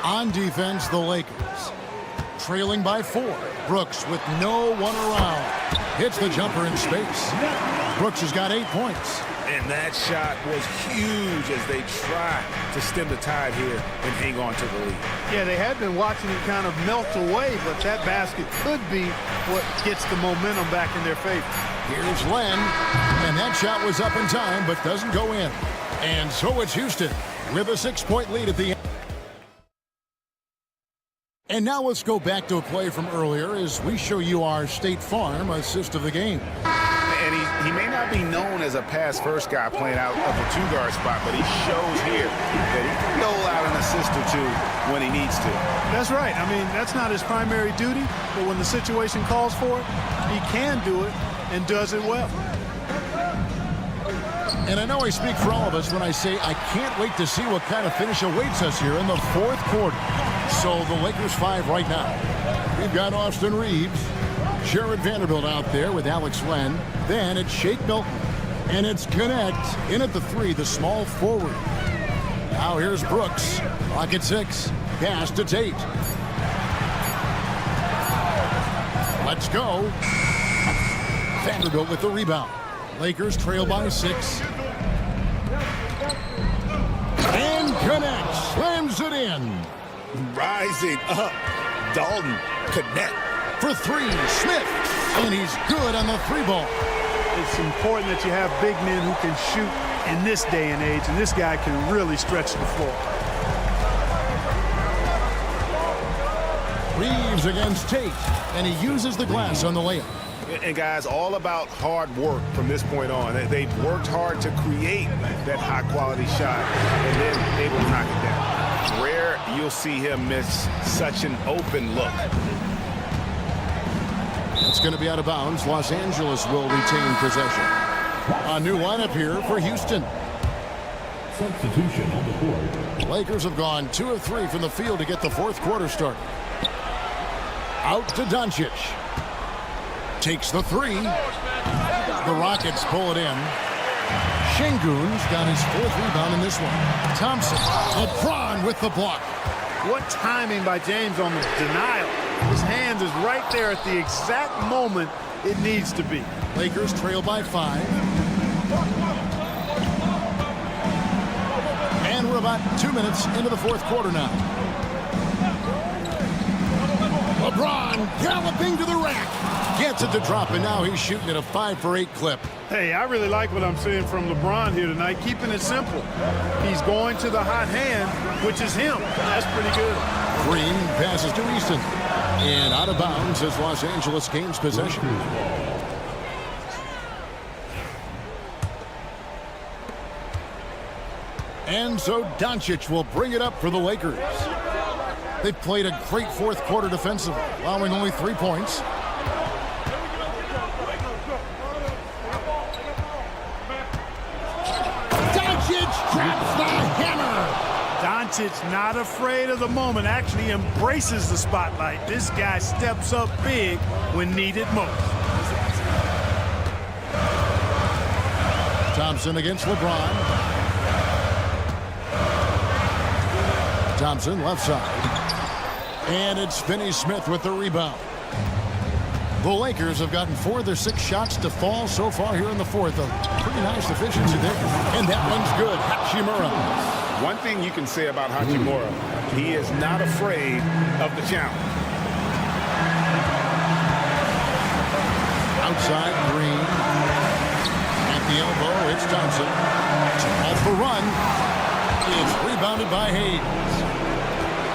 On defense, the Lakers. Trailing by 4. Brooks with no one around. Hits the jumper in space. Brooks has got 8 points. And that shot was huge as they try to stem the tide here and hang on to the lead. Yeah, they had been watching it kind of melt away, but that basket could be what gets the momentum back in their favor. Here's Len, and that shot was up in time, but doesn't go in. And so it's Houston with a 6-point lead at the end. And now let's go back to a play from earlier as we show you our State Farm assist of the game. And he may not be known as a pass-first guy playing out of the 2-guard spot, but he shows here that he can dole out an assist or 2 when he needs to. That's right. I mean, that's not his primary duty, but when the situation calls for it, he can do it and does it well. And I know I speak for all of us when I say I can't wait to see what kind of finish awaits us here in the 4th quarter. So the Lakers 5 right now. We've got Austin Reeves, Jared Vanderbilt out there with Alex Len. Then it's Shake Milton. And it's Connect in at the 3, the small forward. Now here's Brooks. Rocket 6. Pass to Tate. Let's go. Vanderbilt with the rebound. Lakers trail by 6. And Connect slams it in. Rising up, Dalton, Connect. For 3, Smith. And he's good on the 3-ball. It's important that you have big men who can shoot in this day and age, and this guy can really stretch the floor. Reeves against Tate, and he uses the glass on the layup. And guys, all about hard work from this point on. They've worked hard to create that high-quality shot and then able to knock it down. Rare you'll see him miss such an open look. It's going to be out of bounds. Los Angeles will retain possession. A new lineup here for Houston. Substitution on the board. Lakers have gone 2 of 3 from the field to get the 4th quarter started. Out to Doncic. Takes the 3. The Rockets pull it in. Şengün's got his 4th rebound in this one. Thompson. LeBron with the block. What timing by James on the denial. His hand is right there at the exact moment it needs to be. Lakers trail by 5. And we're about 2 minutes into the 4th quarter now. LeBron galloping to the rack. Gets it to drop, and now he's shooting at a 5 for 8 clip. Hey, I really like what I'm seeing from LeBron here tonight, keeping it simple. He's going to the hot hand, which is him. That's pretty good. Green passes to Easton. And out of bounds as Los Angeles gains possession. And so Doncic will bring it up for the Lakers. They've played a great 4th quarter defensively, allowing only 3 points. Doncic drops the hammer. Doncic not afraid of the moment, actually embraces the spotlight. This guy steps up big when needed most. Thompson against LeBron. Thompson left side. And it's Finney-Smith with the rebound. The Lakers have gotten 4 of their 6 shots to fall so far here in the 4th. A pretty nice efficiency there. And that one's good. Hachimura. One thing you can say about Hachimura, he is not afraid of the challenge. Outside, Green. At the elbow, it's Thompson. Off the run. It's rebounded by Hayes.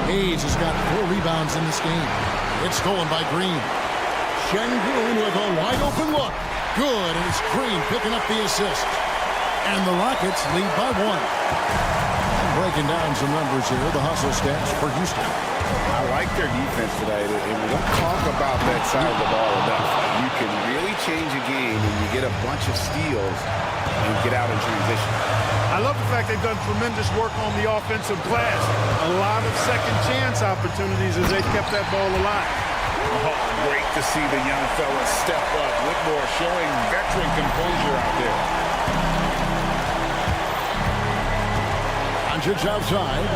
Hayes has got 4 rebounds in this game. It's stolen by Green. Şengün with a wide open look. Good, and it's Green picking up the assist. And the Rockets lead by 1. Breaking down some numbers here, the hustle stats for Houston. I like their defense today, and we don't talk about that side of the ball enough. You can really change a game when you get a bunch of steals and get out in transition. I love the fact they've done tremendous work on the offensive glass. A lot of second chance opportunities as they've kept that ball alive. Oh, great to see the young fella step up. Whitmore showing veteran composure out there. Doncic outside.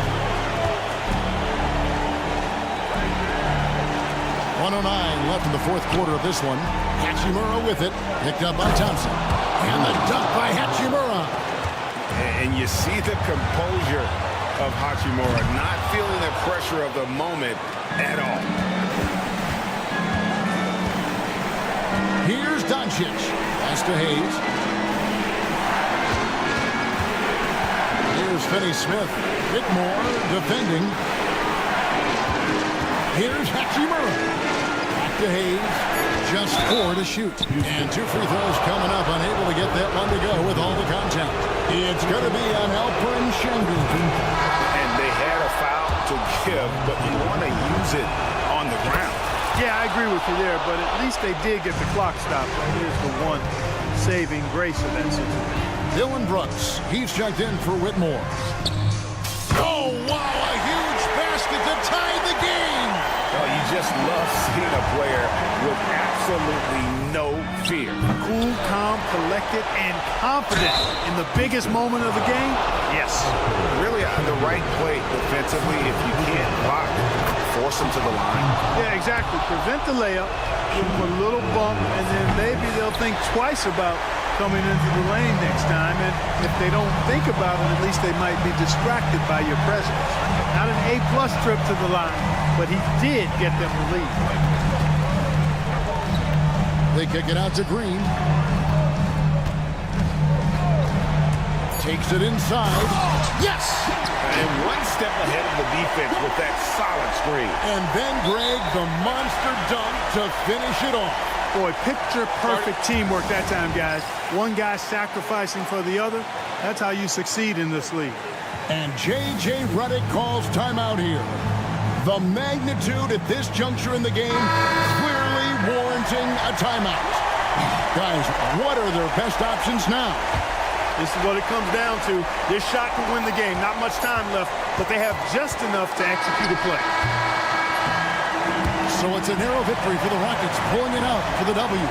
1:09 left in the fourth quarter of this one. Hachimura with it. Picked up by Thompson. And the dunk by Hachimura. And you see the composure of Hachimura, not feeling the pressure of the moment at all. Here's Doncic. Pass to Hayes. Here's Finney-Smith. Whitmore defending. Here's Hachimura. Back to Hayes. Just 4 to shoot. And 2 free throws coming up. Unable to get that one to go with all the contact. It's going to be on Alperen Sengun. And they had a foul to give, but you want to use it on the ground. Yeah, I agree with you there, but at least they did get the clock stopped. That is the one saving grace of that situation. Dylan Brooks. He's checked in for Whitmore. Oh, wow, a huge basket to tie the game. Well, you just love seeing a player with absolutely no fear. Cool, calm, collected, and confident in the biggest moment of the game. Yes. Really the right play defensively. If you can't block, force them to the line. Yeah, exactly. Prevent the layup, give them a little bump, and then maybe they'll think twice about coming into the lane next time. And if they don't think about it, at least they might be distracted by your presence. Not an A-plus trip to the line, but he did get them the lead. They kick it out to Green. Takes it inside. Yes! And one step ahead of the defense with that solid screen. And then Greg, the monster dunk to finish it off. Boy, picture-perfect teamwork that time, guys. One guy sacrificing for the other. That's how you succeed in this league. And J.J. Redick calls timeout here. The magnitude at this juncture in the game clearly warranting a timeout. Guys, what are their best options now? This is what it comes down to. This shot could win the game. Not much time left, but they have just enough to execute a play. So it's a narrow victory for the Rockets, pulling it out for the W.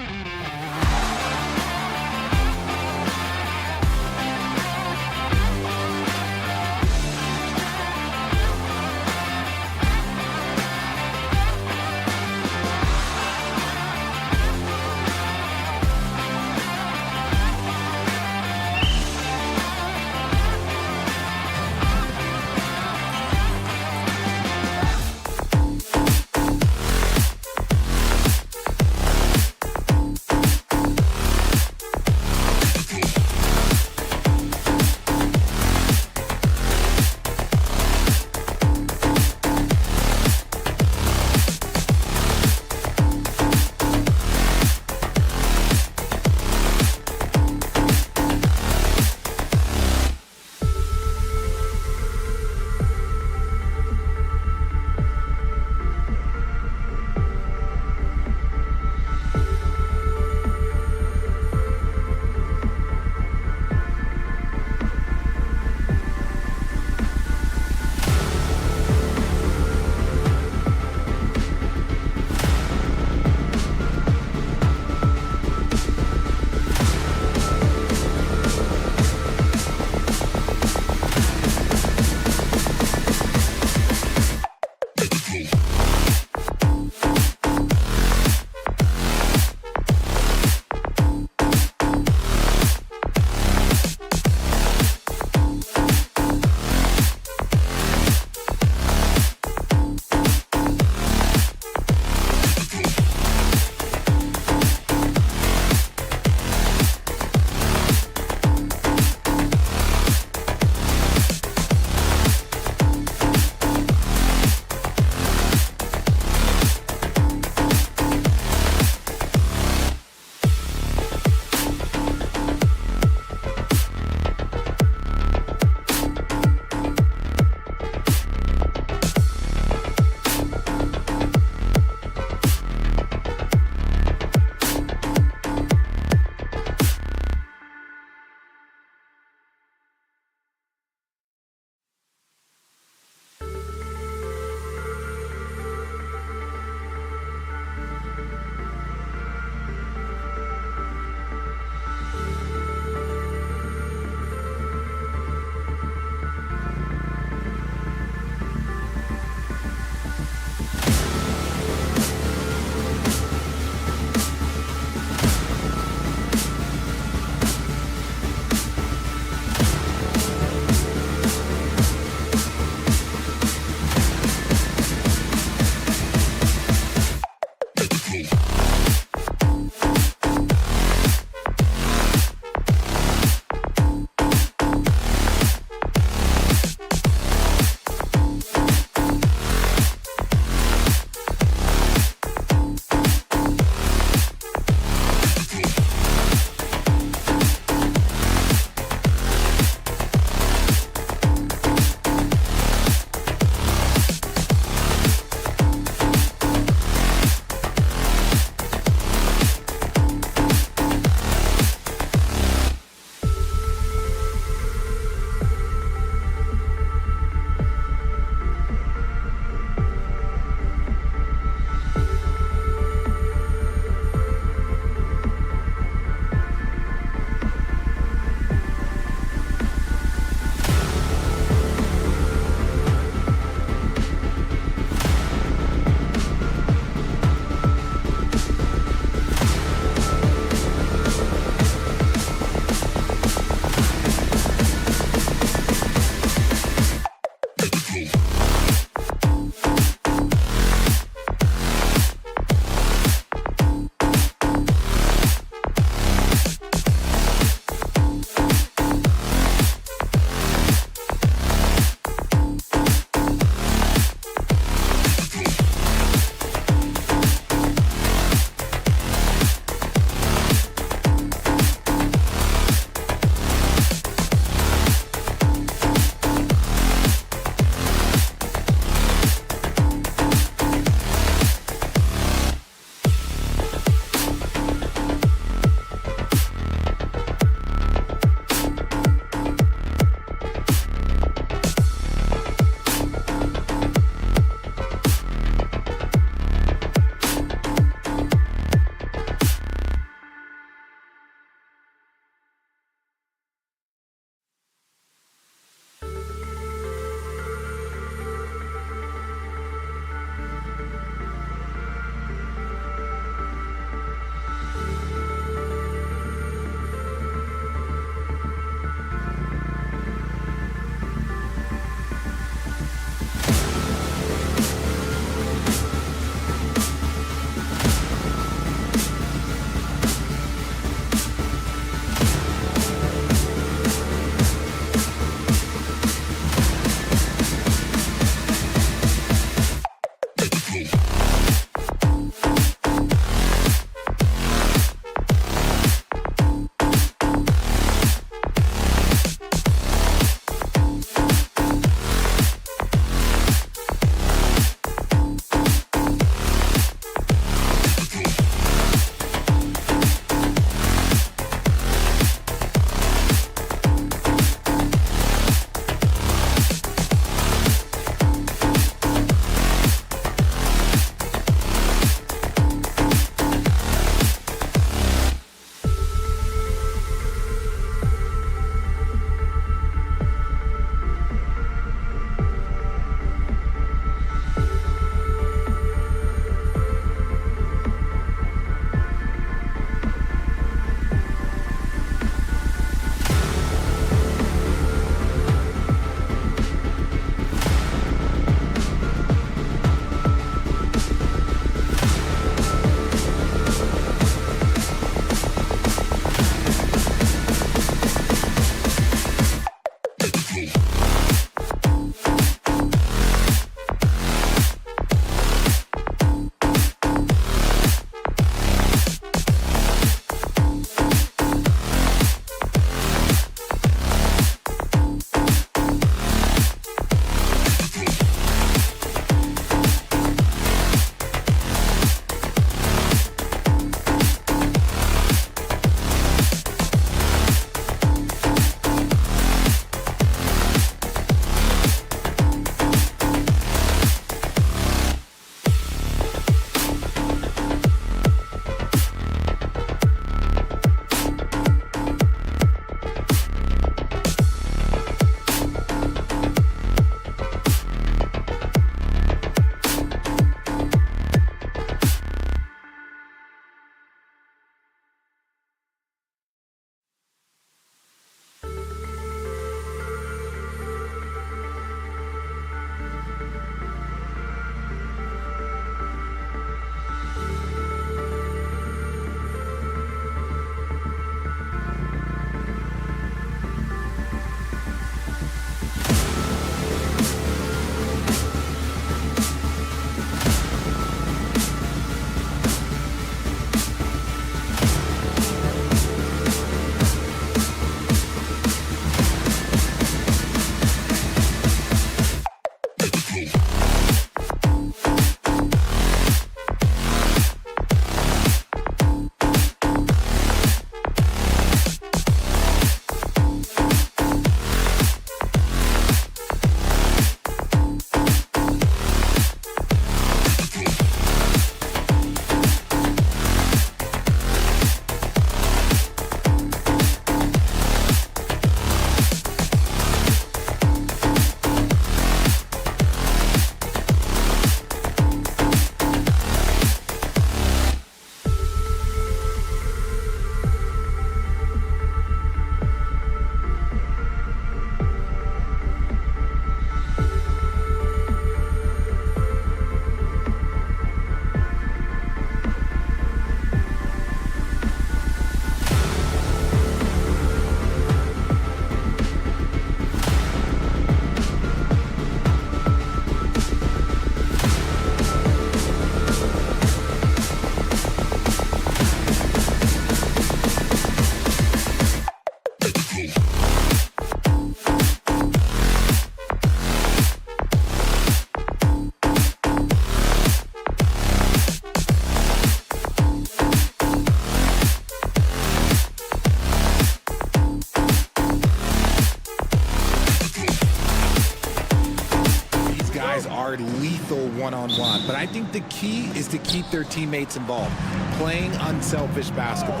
guys are lethal one-on-one, but I think the key is to keep their teammates involved, playing unselfish basketball.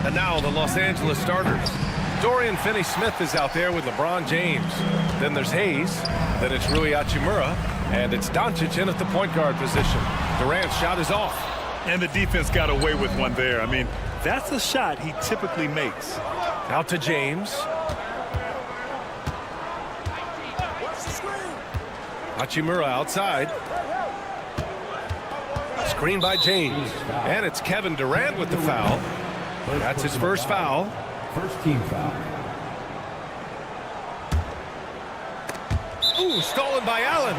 And now the Los Angeles starters. Dorian Finney-Smith is out there with LeBron James. Then there's Hayes. Then it's Rui Hachimura. And it's Doncic in at the point guard position. Durant's shot is off. And the defense got away with one there. I mean, that's a shot he typically makes. Out to James. Hachimura outside. Screen by James. And it's Kevin Durant with the foul. That's his first foul. First team foul. Ooh, stolen by Allen.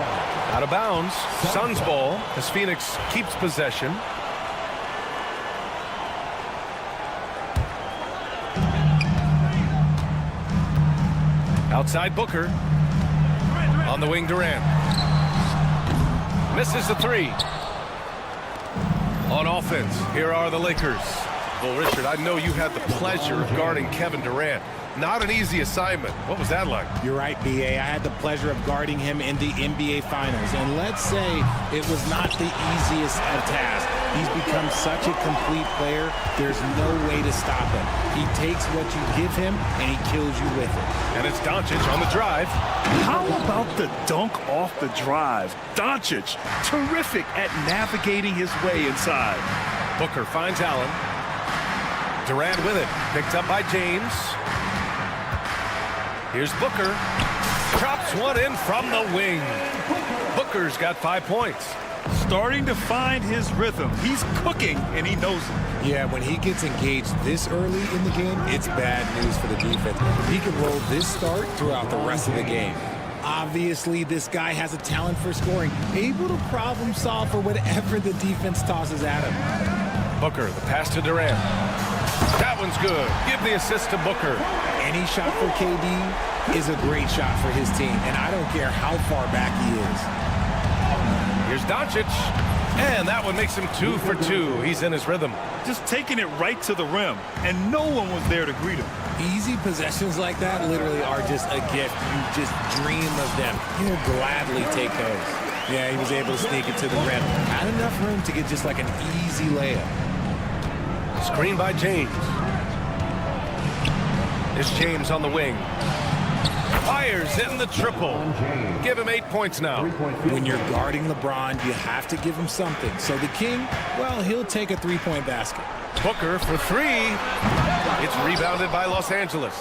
Out of bounds. Suns ball as Phoenix keeps possession. Outside Booker. On the wing, Durant. Misses the three. On offense, here are the Lakers. Well, Richard, I know you had the pleasure of guarding Kevin Durant. Not an easy assignment. What was that like? You're right, B.A. I had the pleasure of guarding him in the NBA Finals. And let's say it was not the easiest of tasks. He's become such a complete player, there's no way to stop him. He takes what you give him, and he kills you with it. And it's Doncic on the drive. How about the dunk off the drive? Doncic, terrific at navigating his way inside. Booker finds Allen. Durant with it. Picked up by James. Here's Booker. Drops one in from the wing. Booker's got 5 points. Starting to find his rhythm. He's cooking, and he knows it. Yeah, when he gets engaged this early in the game, it's bad news for the defense. He can roll this start throughout the rest of the game. Obviously, this guy has a talent for scoring, able to problem solve for whatever the defense tosses at him. Booker, the pass to Durant. That one's good. Give the assist to Booker. Any shot for KD is a great shot for his team, and I don't care how far back he is. Here's Doncic, and that one makes him 2 for 2. He's in his rhythm. Just taking it right to the rim, and no one was there to greet him. Easy possessions like that literally are just a gift. You just dream of them. He'll gladly take those. Yeah, he was able to sneak it to the rim. Had enough room to get just like an easy layup. Screen by James. It's James on the wing. Fires in the triple. Give him 8 points now. When you're guarding LeBron, you have to give him something. So the King, well, he'll take a three-point basket. Booker for three. It's rebounded by Los Angeles.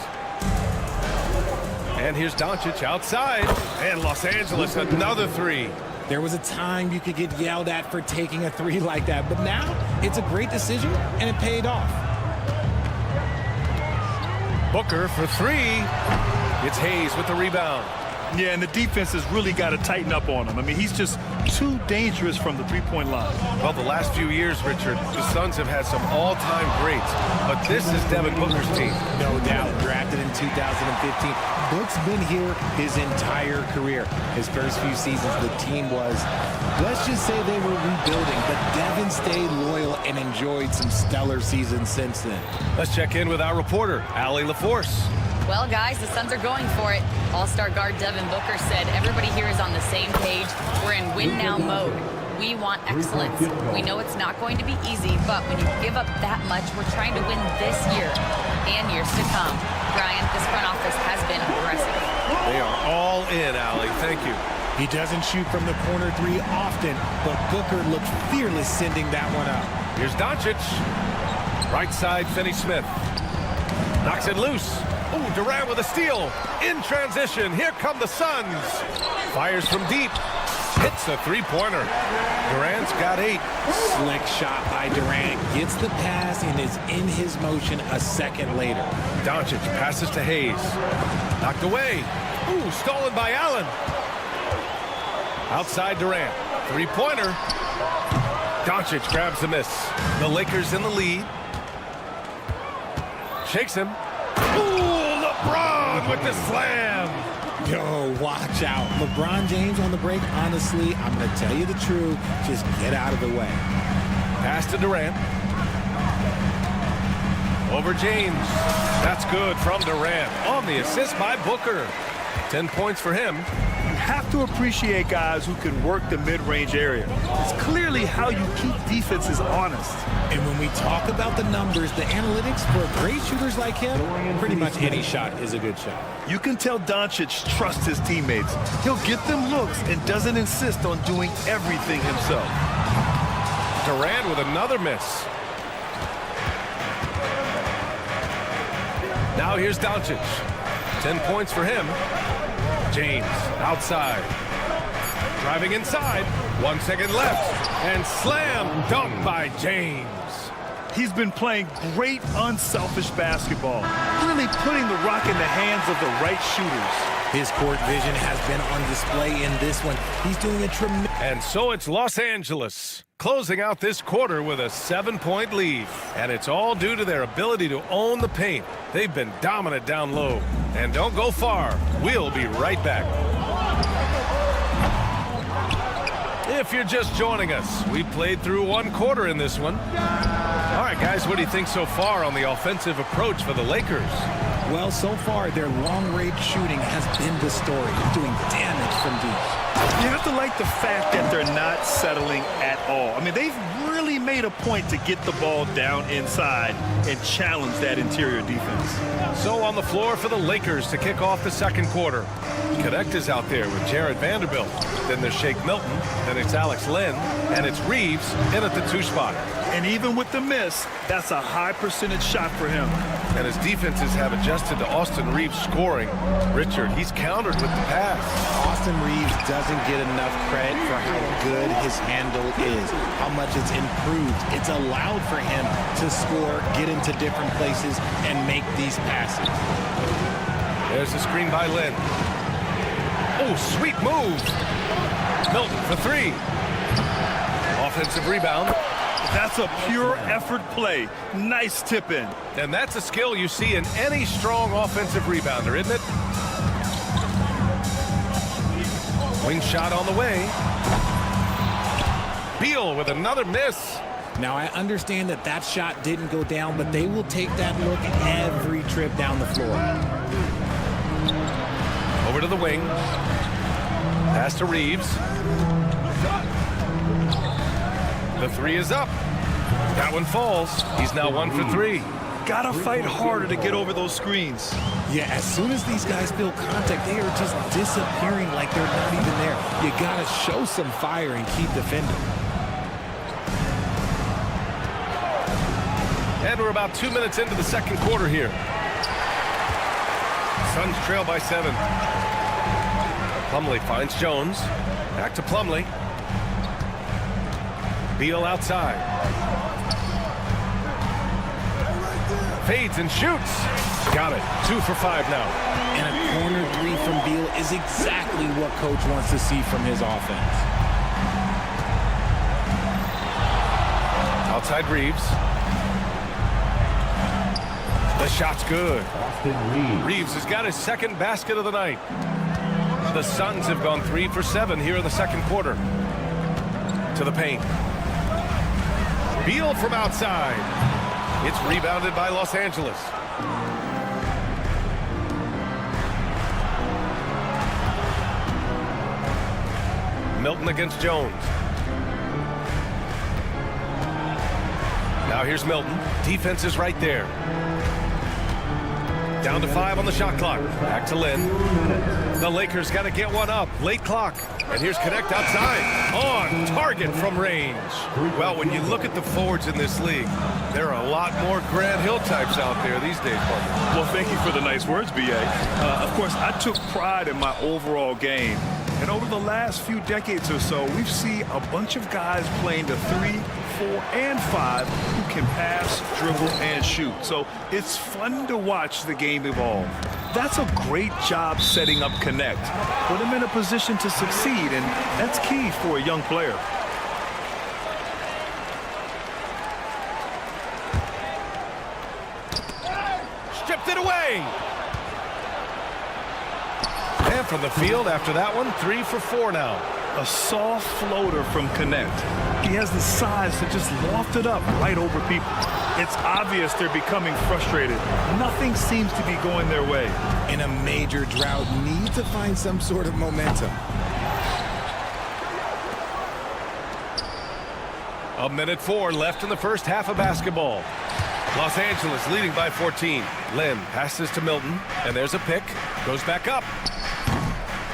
And here's Doncic outside. And Los Angeles another three. There was a time you could get yelled at for taking a three like that, but now it's a great decision, and it paid off. Booker for three. It's Hayes with the rebound. Yeah, and the defense has really got to tighten up on him. I mean, he's just too dangerous from the three-point line. Well, the last few years, Richard, the Suns have had some all-time greats, but this is Devin Booker's team. No doubt. Drafted in 2015. Book's been here his entire career. His first few seasons, the team was, let's just say they were rebuilding, but Devin stayed loyal and enjoyed some stellar seasons since then. Let's check in with our reporter, Allie LaForce. Well, guys, the Suns are going for it. All-star guard Devin Booker said everybody here is on the same page. We're in win-now mode. We want excellence. We know it's not going to be easy, but when you give up that much, we're trying to win this year and years to come. Brian, this front office has been aggressive. They are all in, Allie. Thank you. He doesn't shoot from the corner three often, but Booker looked fearless sending that one up. Here's Doncic. Right side, Finney-Smith. Knocks it loose. Oh, Durant with a steal. In transition, here come the Suns. Fires from deep. Hits the three-pointer. Durant's got 8. Slick shot by Durant. Gets the pass and is in his motion a second later. Doncic passes to Hayes. Knocked away. Ooh, stolen by Allen. Outside Durant. Three-pointer. Doncic grabs the miss. The Lakers in the lead. Shakes him. Ooh, LeBron with the slam. Yo, watch out. LeBron James on the break, honestly, I'm going to tell you the truth. Just get out of the way. Pass to Durant. Over James. That's good from Durant. On the assist by Booker. 10 points for him. have to appreciate guys who can work the mid-range area. It's clearly how you keep defenses honest. And when we talk about the numbers, the analytics for great shooters like him, pretty much any shot is a good shot. You can tell Doncic trusts his teammates. He'll get them looks and doesn't insist on doing everything himself. Durant with another miss. Now here's Doncic. 10 points for him. James outside. Driving inside. 1 second left. And slam dunk by James. He's been playing great unselfish basketball, really putting the rock in the hands of the right shooters. His court vision has been on display in this one. He's doing a tremendous... And so it's Los Angeles closing out this quarter with a 7-point lead. And it's all due to their ability to own the paint. They've been dominant down low. And don't go far. We'll be right back. If you're just joining us, we played through 1 quarter in this one. All right, guys, what do you think so far on the offensive approach for the Lakers? Well, so far, their long-range shooting has been the story, doing damage from deep. You have to like the fact that they're not settling at all. I mean, they've really made a point to get the ball down inside and challenge that interior defense. So on the floor for the Lakers to kick off the second quarter. Connect is out there with Jared Vanderbilt. Then there's Shake Milton. Then it's Alex Len. And it's Reeves in at the 2 spot. And even with the miss, that's a high percentage shot for him. And his defenses have adjusted to Austin Reeves scoring. Richard, he's countered with the pass. Austin Reeves doesn't get enough credit for how good his handle is, how much it's improved. It's allowed for him to score, get into different places, and make these passes. There's the screen by Lynn. Oh, sweet move. Milton for 3. Offensive rebound. That's a pure effort play. Nice tip in. And that's a skill you see in any strong offensive rebounder, isn't it? Wing shot on the way. Beal with another miss. Now, I understand that that shot didn't go down, but they will take that look every trip down the floor. Over to the wing. Pass to Reeves. The 3 is up. That one falls. He's now 1 for 3. Gotta fight harder to get over those screens. Yeah, as soon as these guys feel contact, they are just disappearing like they're not even there. You gotta show some fire and keep defending. And we're about 2 minutes into the second quarter here. Suns trail by 7. Plumlee finds Jones. Back to Plumlee. Beal outside. Fades and shoots. Got it. 2 for 5 now. And a corner 3 from Beal is exactly what coach wants to see from his offense. Outside Reeves. The shot's good. Reeves has got his second basket of the night. The Suns have gone 3 for 7 here in the second quarter. To the paint. Beal from outside. It's rebounded by Los Angeles. Milton against Jones. Now here's Milton. Defense is right there. Down to 5 on the shot clock. Back to Lynn. The Lakers got to get one up. Late clock. And here's Connect outside. On target from range. Well, when you look at the forwards in this league, there are a lot more Grant Hill types out there these days, partner. Well, thank you for the nice words, B.A. Of course, I took pride in my overall game. And over the last few decades or so, we've seen a bunch of guys playing the 3, 4, and 5 who can pass, dribble, and shoot. So it's fun to watch the game evolve. That's a great job setting up Connect. Put him in a position to succeed, and that's key for a young player. Stripped it away. And from the field after that one, 3 for 4 now. A soft floater from Connect. He has the size to just loft it up right over people. It's obvious they're becoming frustrated. Nothing seems to be going their way. In a major drought, need to find some sort of momentum. A minute 4 left in the first half of basketball. Los Angeles leading by 14. Lynn passes to Milton, and there's a pick. Goes back up.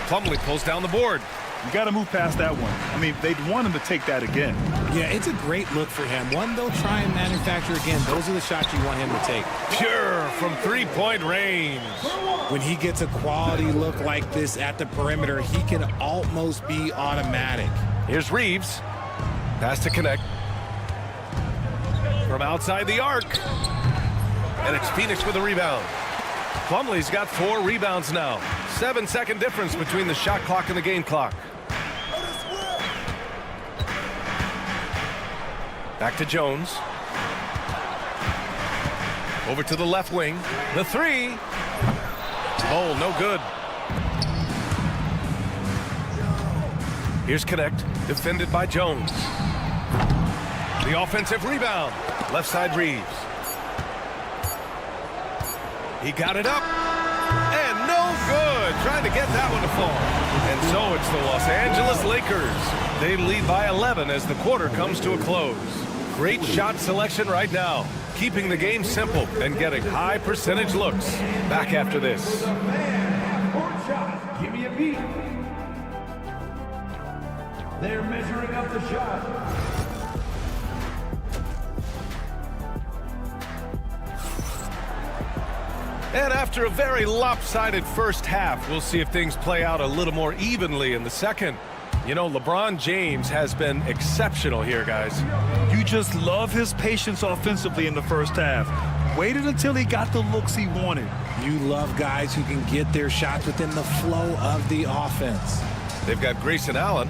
Plumlee pulls down the board. You got to move past that one. I mean, they'd want him to take that again. Yeah, it's a great look for him. One they'll try and manufacture again. Those are the shots you want him to take. Pure from three-point range. When he gets a quality look like this at the perimeter, he can almost be automatic. Here's Reeves. Pass to connect. From outside the arc. And it's Phoenix with a rebound. Plumlee's got 4 rebounds now. 7-second difference between the shot clock and the game clock. Back to Jones. Over to the left wing. The 3. Oh, no good. Here's Connect. Defended by Jones. The offensive rebound. Left side Reeves. He got it up. And no good. Trying to get that one to fall. And so it's the Los Angeles Lakers. They lead by 11 as the quarter comes to a close. Great shot selection right now. Keeping the game simple and getting high percentage looks. Back after this. Give me a beat. They're measuring up the shot. And after a very lopsided first half, we'll see if things play out a little more evenly in the second. You know, LeBron James has been exceptional here, guys. You just love his patience offensively in the first half. Waited until he got the looks he wanted. You love guys who can get their shots within the flow of the offense. They've got Grayson Allen.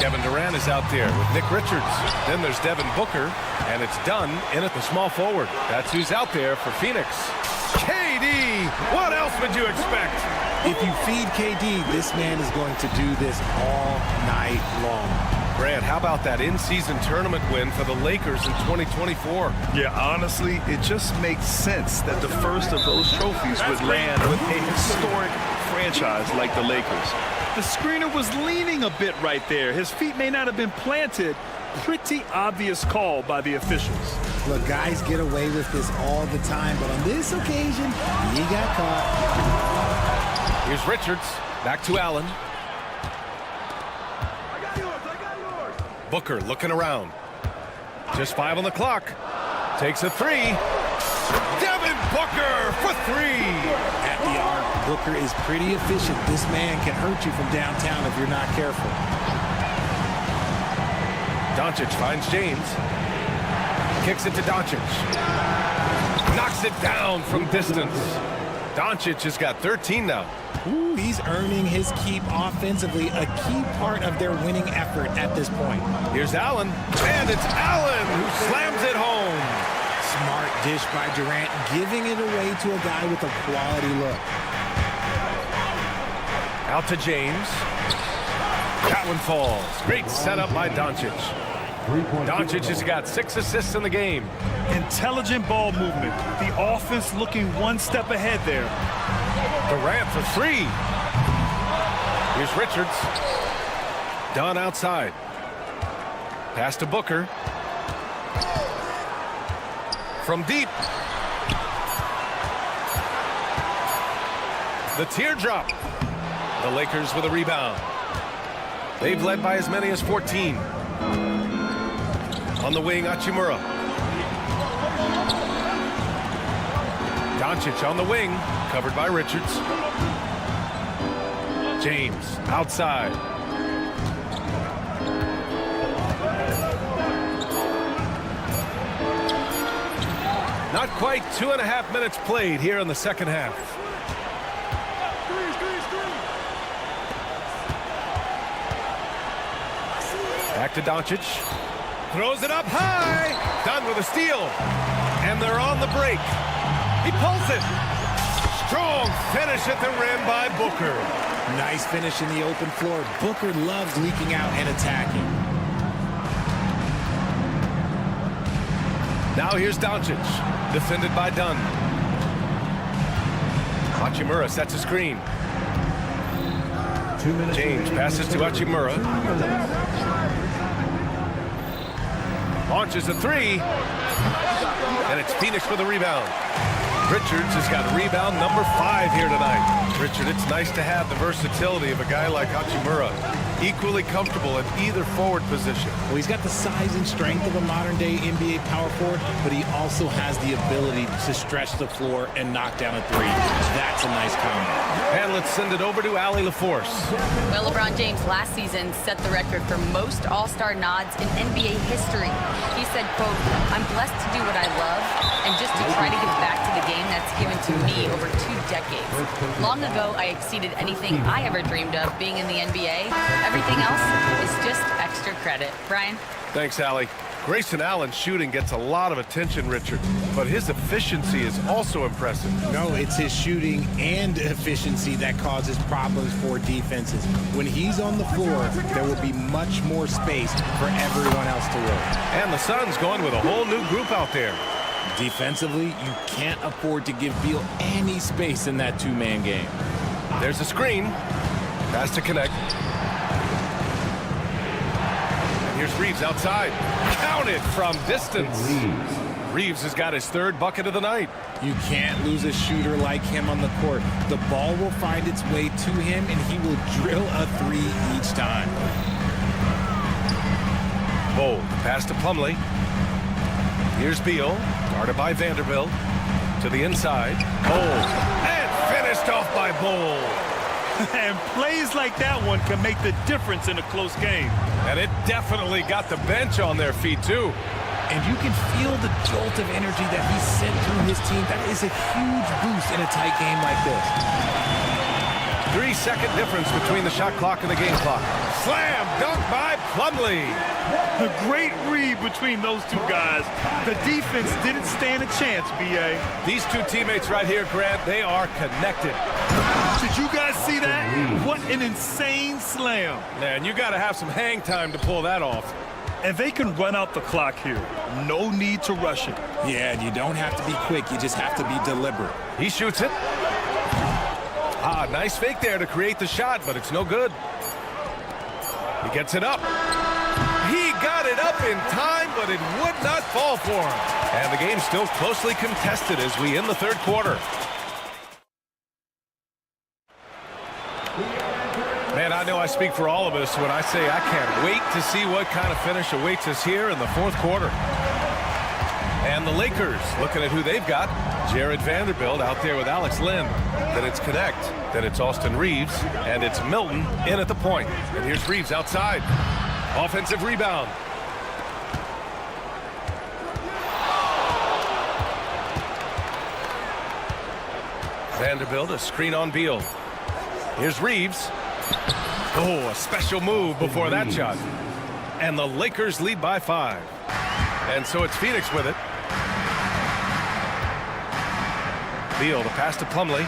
Kevin Durant is out there with Nick Richards. Then there's Devin Booker, and it's done in at the small forward. That's who's out there for Phoenix. KD! What else would you expect? If you feed KD, this man is going to do this all night long. Brad, how about that in-season tournament win for the Lakers in 2024? Yeah, honestly, it just makes sense that the first of those trophies would land with a historic franchise like the Lakers. The screener was leaning a bit right there. His feet may not have been planted. Pretty obvious call by the officials. Look, guys get away with this all the time, but on this occasion, he got caught. Here's Richards. Back to Allen. Booker looking around. Just 5 on the clock. Takes a 3. Devin Booker for 3. At the arc, Booker is pretty efficient. This man can hurt you from downtown if you're not careful. Doncic finds James. Kicks it to Doncic. Knocks it down from distance. Doncic has got 13 now. Ooh, he's earning his keep offensively, a key part of their winning effort at this point. Here's Allen, and it's Allen who slams it home. Smart dish by Durant, giving it away to a guy with a quality look. Out to James. That one falls. Great setup by Doncic. Doncic has got 6 assists in the game. Intelligent ball movement. The offense looking one step ahead there. Durant for 3. Here's Richards. Done outside. Pass to Booker. From deep. The teardrop. The Lakers with a rebound. They've led by as many as 14. On the wing, Hachimura. Doncic on the wing, covered by Richards. James outside. Not quite 2.5 minutes played here in the second half. Back to Doncic. Throws it up high. Done with a steal. And they're on the break. He pulls it. Strong finish at the rim by Booker. Nice finish in the open floor. Booker loves leaking out and attacking. Now here's Doncic, defended by Dunn. Hachimura sets a screen. James passes to Hachimura. Launches a three. And it's Phoenix with a rebound. Richards has got rebound number 5 here tonight. Richard, it's nice to have the versatility of a guy like Hachimura. Equally comfortable at either forward position. Well, he's got the size and strength of a modern-day NBA power forward, but he also has the ability to stretch the floor and knock down a three. That's a nice combo. And let's send it over to Allie LaForce. Well, LeBron James last season set the record for most All-Star nods in NBA history. He said, quote, "I'm blessed to do what I love and just to try to give back to the game that's given to me over 2 decades. Long ago, I exceeded anything I ever dreamed of being in the NBA. Everything else is just extra credit." Brian? Thanks, Allie. Grayson Allen's shooting gets a lot of attention, Richard, but his efficiency is also impressive. No, it's his shooting and efficiency that causes problems for defenses. When he's on the floor, there will be much more space for everyone else to work. And the Suns going with a whole new group out there. Defensively, you can't afford to give Beal any space in that two-man game. There's a screen. Pass to connect. And here's Reeves outside. Counted from distance. Reeves has got his 3rd bucket of the night. You can't lose a shooter like him on the court. The ball will find its way to him, and he will drill a three each time. Bold. Pass to Plumlee. Here's Beal. Guarded by Vanderbilt. To the inside. Bold. And finished off by Bold. And plays like that one can make the difference in a close game. And it definitely got the bench on their feet, too. And you can feel the jolt of energy that he sent through his team. That is a huge boost in a tight game like this. 3-second difference between the shot clock and the game clock. Slam dunk by Plumlee. A great read between those two guys. The defense didn't stand a chance, B.A. These two teammates right here, Grant, they are connected. Did you guys see that? What an insane slam. Man, you got to have some hang time to pull that off. And they can run out the clock here. No need to rush it. Yeah, and you don't have to be quick. You just have to be deliberate. He shoots it. Ah, nice fake there to create the shot, but it's no good. He gets it up. He got it up in time, but it would not fall for him. And the game's still closely contested as we end the 3rd quarter. Man, I know I speak for all of us when I say I can't wait to see what kind of finish awaits us here in the 4th quarter. And the Lakers, looking at who they've got. Jared Vanderbilt out there with Alex Len. Then it's Connect. Then it's Austin Reeves. And it's Milton in at the point. And here's Reeves outside. Offensive rebound. Vanderbilt, a screen on Beal. Here's Reeves. Oh, a special move before that shot. And the Lakers lead by 5. And so it's Phoenix with it. Beal, the pass to Plumlee.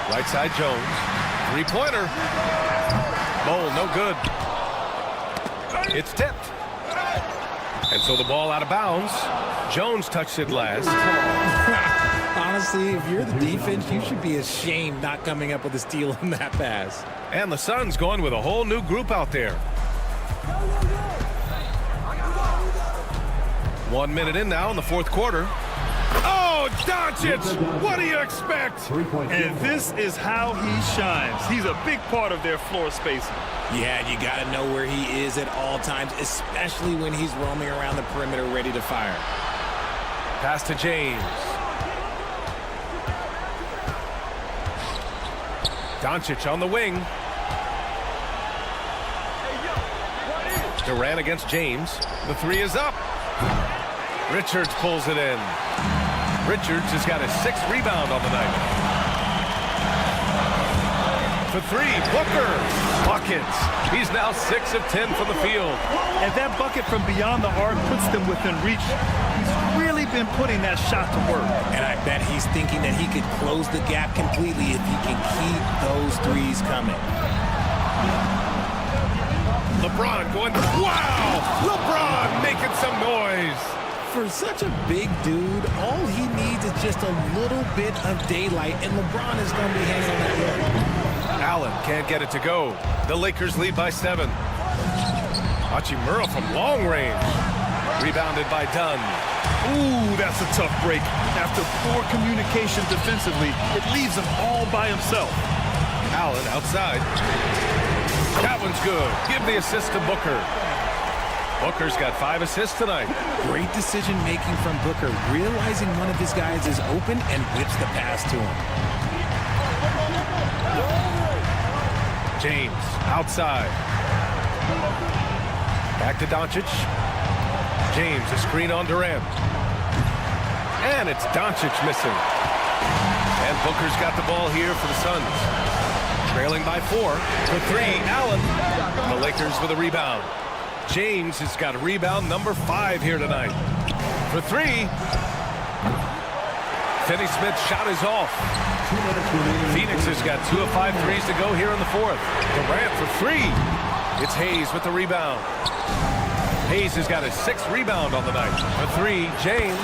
Right side Jones. 3-pointer. Bowl, no good. It's tipped. And so the ball out of bounds. Jones touched it last. Honestly, if you're the defense, you should be ashamed not coming up with a steal on that pass. And the Suns going with a whole new group out there. 1 minute in now in the 4th quarter. Oh, Doncic! What do you expect? And this is how he shines. He's a big part of their floor spacing. Yeah, and you got to know where he is at all times, especially when he's roaming around the perimeter ready to fire. Pass to James. Doncic on the wing. Durant against James. The 3 is up. Richards pulls it in. Richards has got his 6th rebound on the night. For 3, Booker. Buckets. He's now 6 of 10 from the field. And that bucket from beyond the arc puts them within reach. He's really been putting that shot to work. And I bet he's thinking that he could close the gap completely if he can keep those threes coming. LeBron going, wow! LeBron making some noise. For such a big dude, all he needs is just a little bit of daylight, and LeBron is going to be hanging on that rim. Allen can't get it to go. The Lakers lead by 7. Hachimura from long range. Rebounded by Dunn. Ooh, that's a tough break. After poor communication defensively, it leaves him all by himself. Allen outside. That one's good. Give the assist to Booker. Booker's got 5 assists tonight. Great decision-making from Booker, realizing one of his guys is open and whips the pass to him. James outside. Back to Doncic. James, a screen on Durant. And it's Doncic missing. And Booker's got the ball here for the Suns. Trailing by 4. For 3, Allen. The Lakers with a rebound. James has got a rebound number 5 here tonight. For 3. Finney-Smith's shot is off. Phoenix has got 2 of 5 threes to go here in the 4th. Durant for 3. It's Hayes with the rebound. Hayes has got a 6th rebound on the night. For 3, James.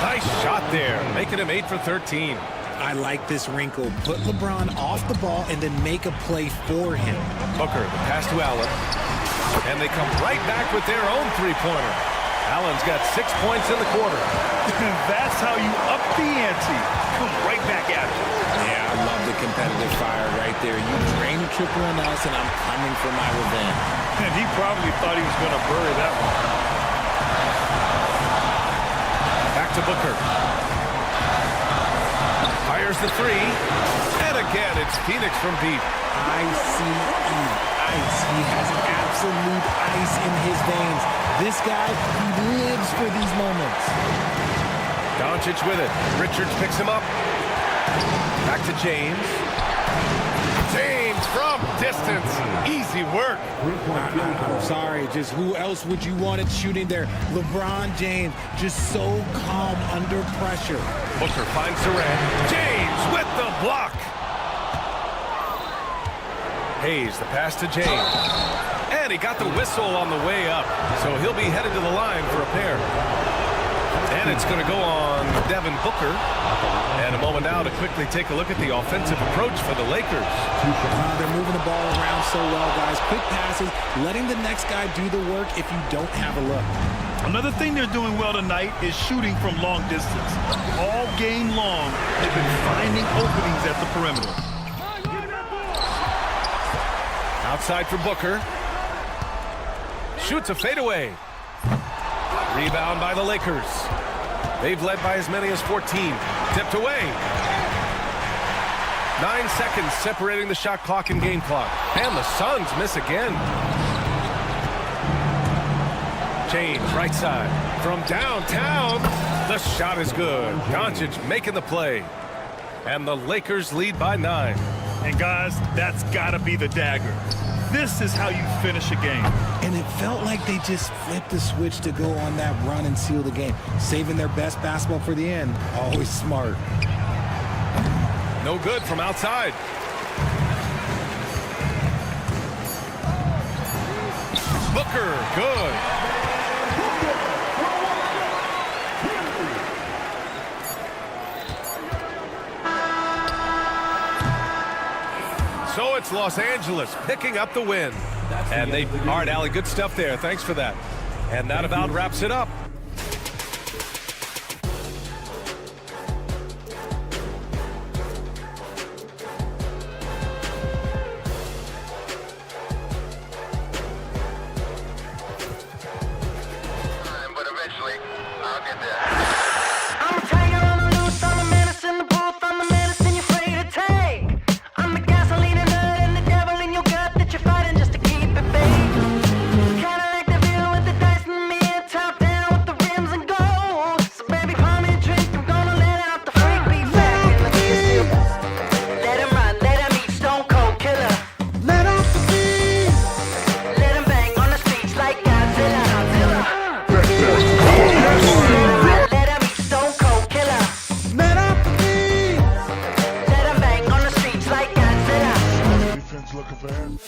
Nice shot there, making him 8 for 13. I like this wrinkle. Put LeBron off the ball and then make a play for him. Booker, the pass to Allen. And they come right back with their own three-pointer. Allen's got 6 points in the quarter. That's how you up the ante. Come right back at you. Yeah, I love the competitive fire right there. You drain a triple on us, and I'm coming for my revenge. And he probably thought he was going to bury that one. Back to Booker. Fires the 3. And again, it's Phoenix from deep. ICE. He has absolute ice in his veins. This guy, he lives for these moments. Doncic with it. Richards picks him up. Back to James. James from distance. Easy work. I'm sorry, just who else would you want it shooting there? LeBron James, just so calm under pressure. Booker finds Durant. James with the block. Hayes, the pass to James. And he got the whistle on the way up. So he'll be headed to the line for a pair. And it's going to go on Devin Booker. And a moment now to quickly take a look at the offensive approach for the Lakers. They're moving the ball around so well, guys. Quick passes, letting the next guy do the work if you don't have a look. Another thing they're doing well tonight is shooting from long distance. All game long, they've been finding openings at the perimeter. Outside for Booker. Shoots a fadeaway. Rebound by the Lakers. They've led by as many as 14. Tipped away. 9 seconds separating the shot clock and game clock. And the Suns miss again. James, right side. From downtown, the shot is good. Doncic making the play. And the Lakers lead by 9. And guys, that's got to be the dagger. This is how you finish a game. And it felt like they just flipped the switch to go on that run and seal the game. Saving their best basketball for the end. Always smart. No good from outside. Booker, good. So it's Los Angeles picking up the win. And they, all right, Allie, good stuff there. Thanks for that. And that about wraps it up. But eventually, I'll get there. I'm a tiger on the loose, I'm a menace in the booth, I'm the medicine you're afraid to take. I'm the gasoline and nut and the devil in your gut that you're fighting just to keep it baked. Kinda like the view with the dice and me, top down with the rims and gold. So baby, pour me a drink, I'm gonna let out the freak beat back. Let him run, let him eat, stone cold killer. Let off the beat. Let him bang on the streets like Godzilla. Let him eat, stone cold killer. Let off the beat. Let him bang on the streets like Godzilla. Defense looking for him.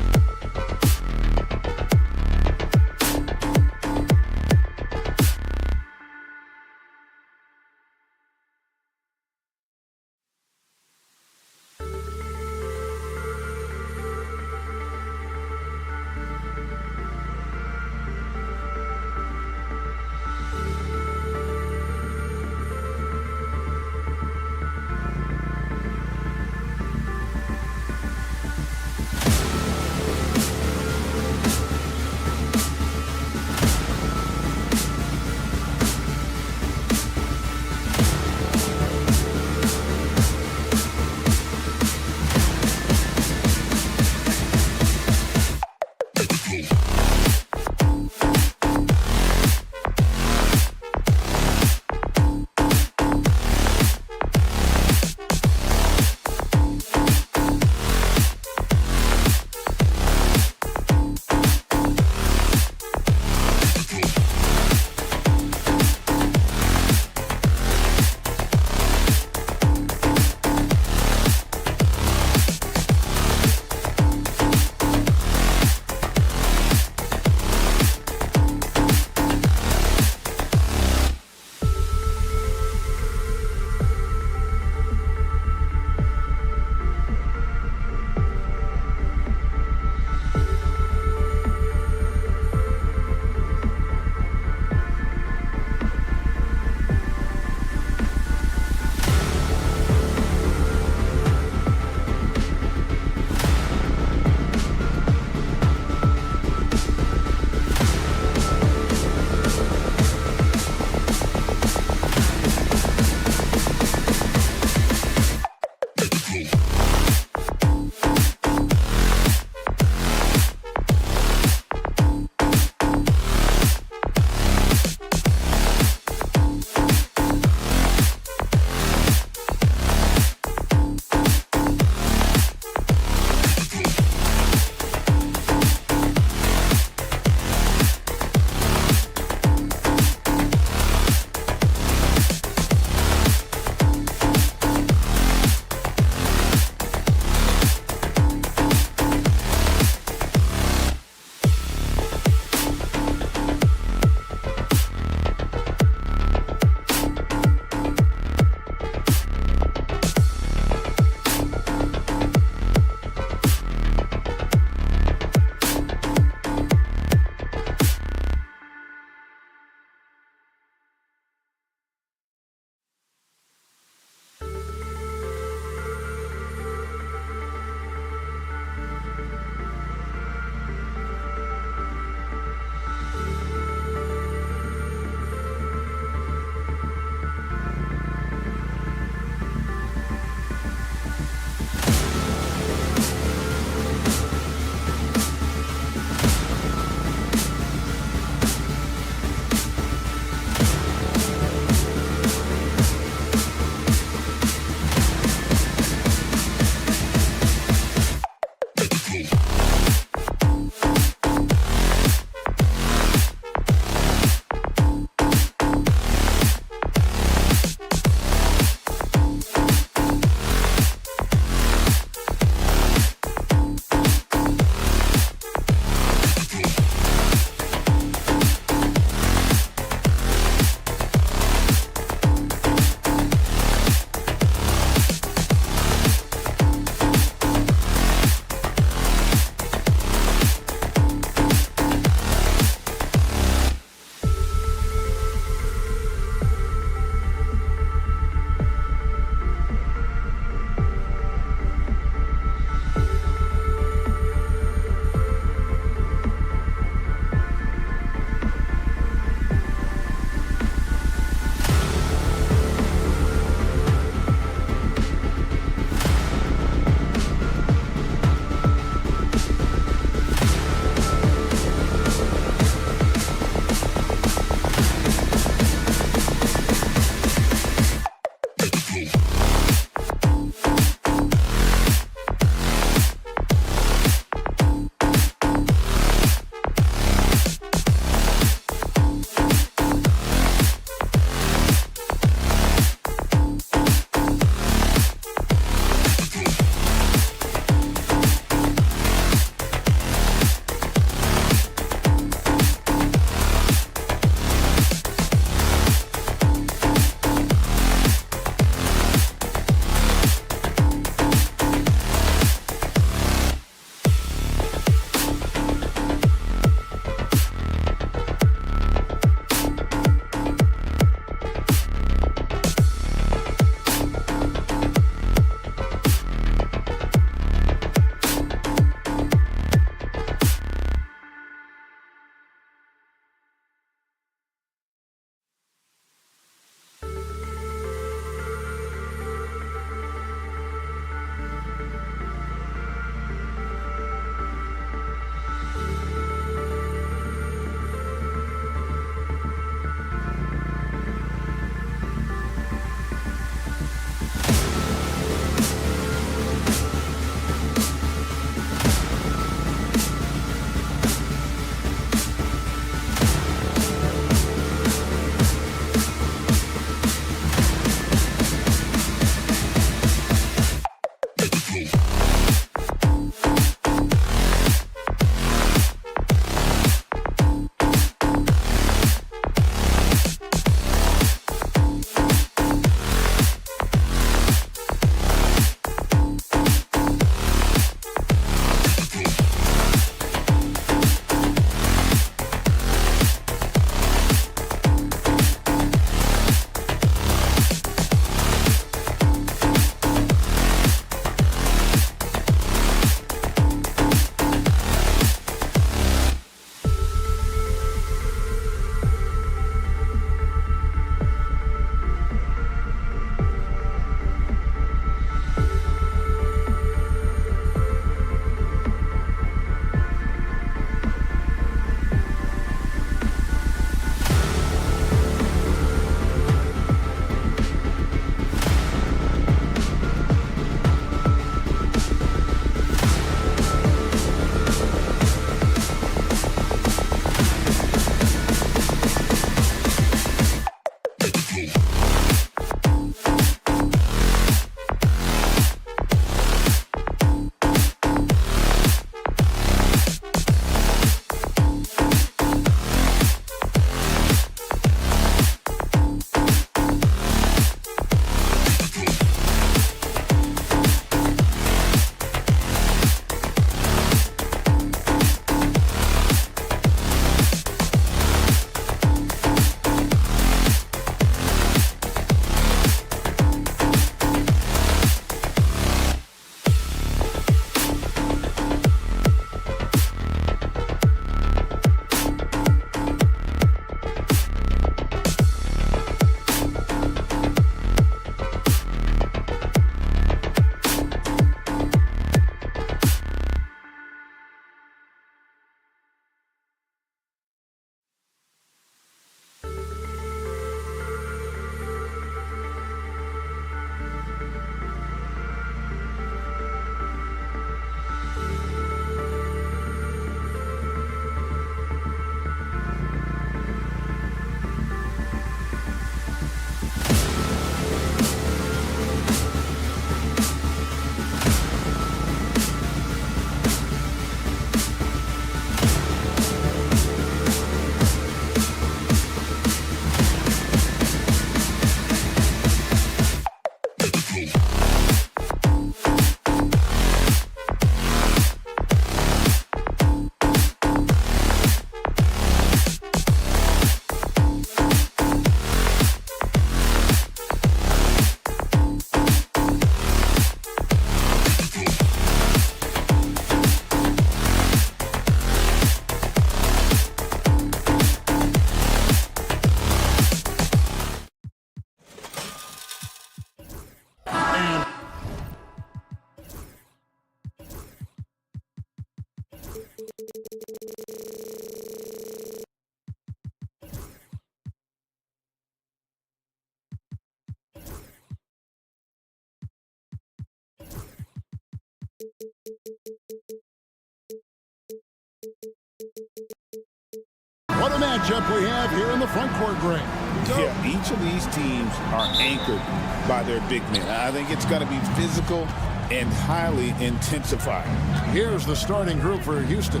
What a matchup we have here in the front court, Greg. Yeah, each of these teams are anchored by their big men. I think it's going to be physical and highly intensified. Here's the starting group for Houston.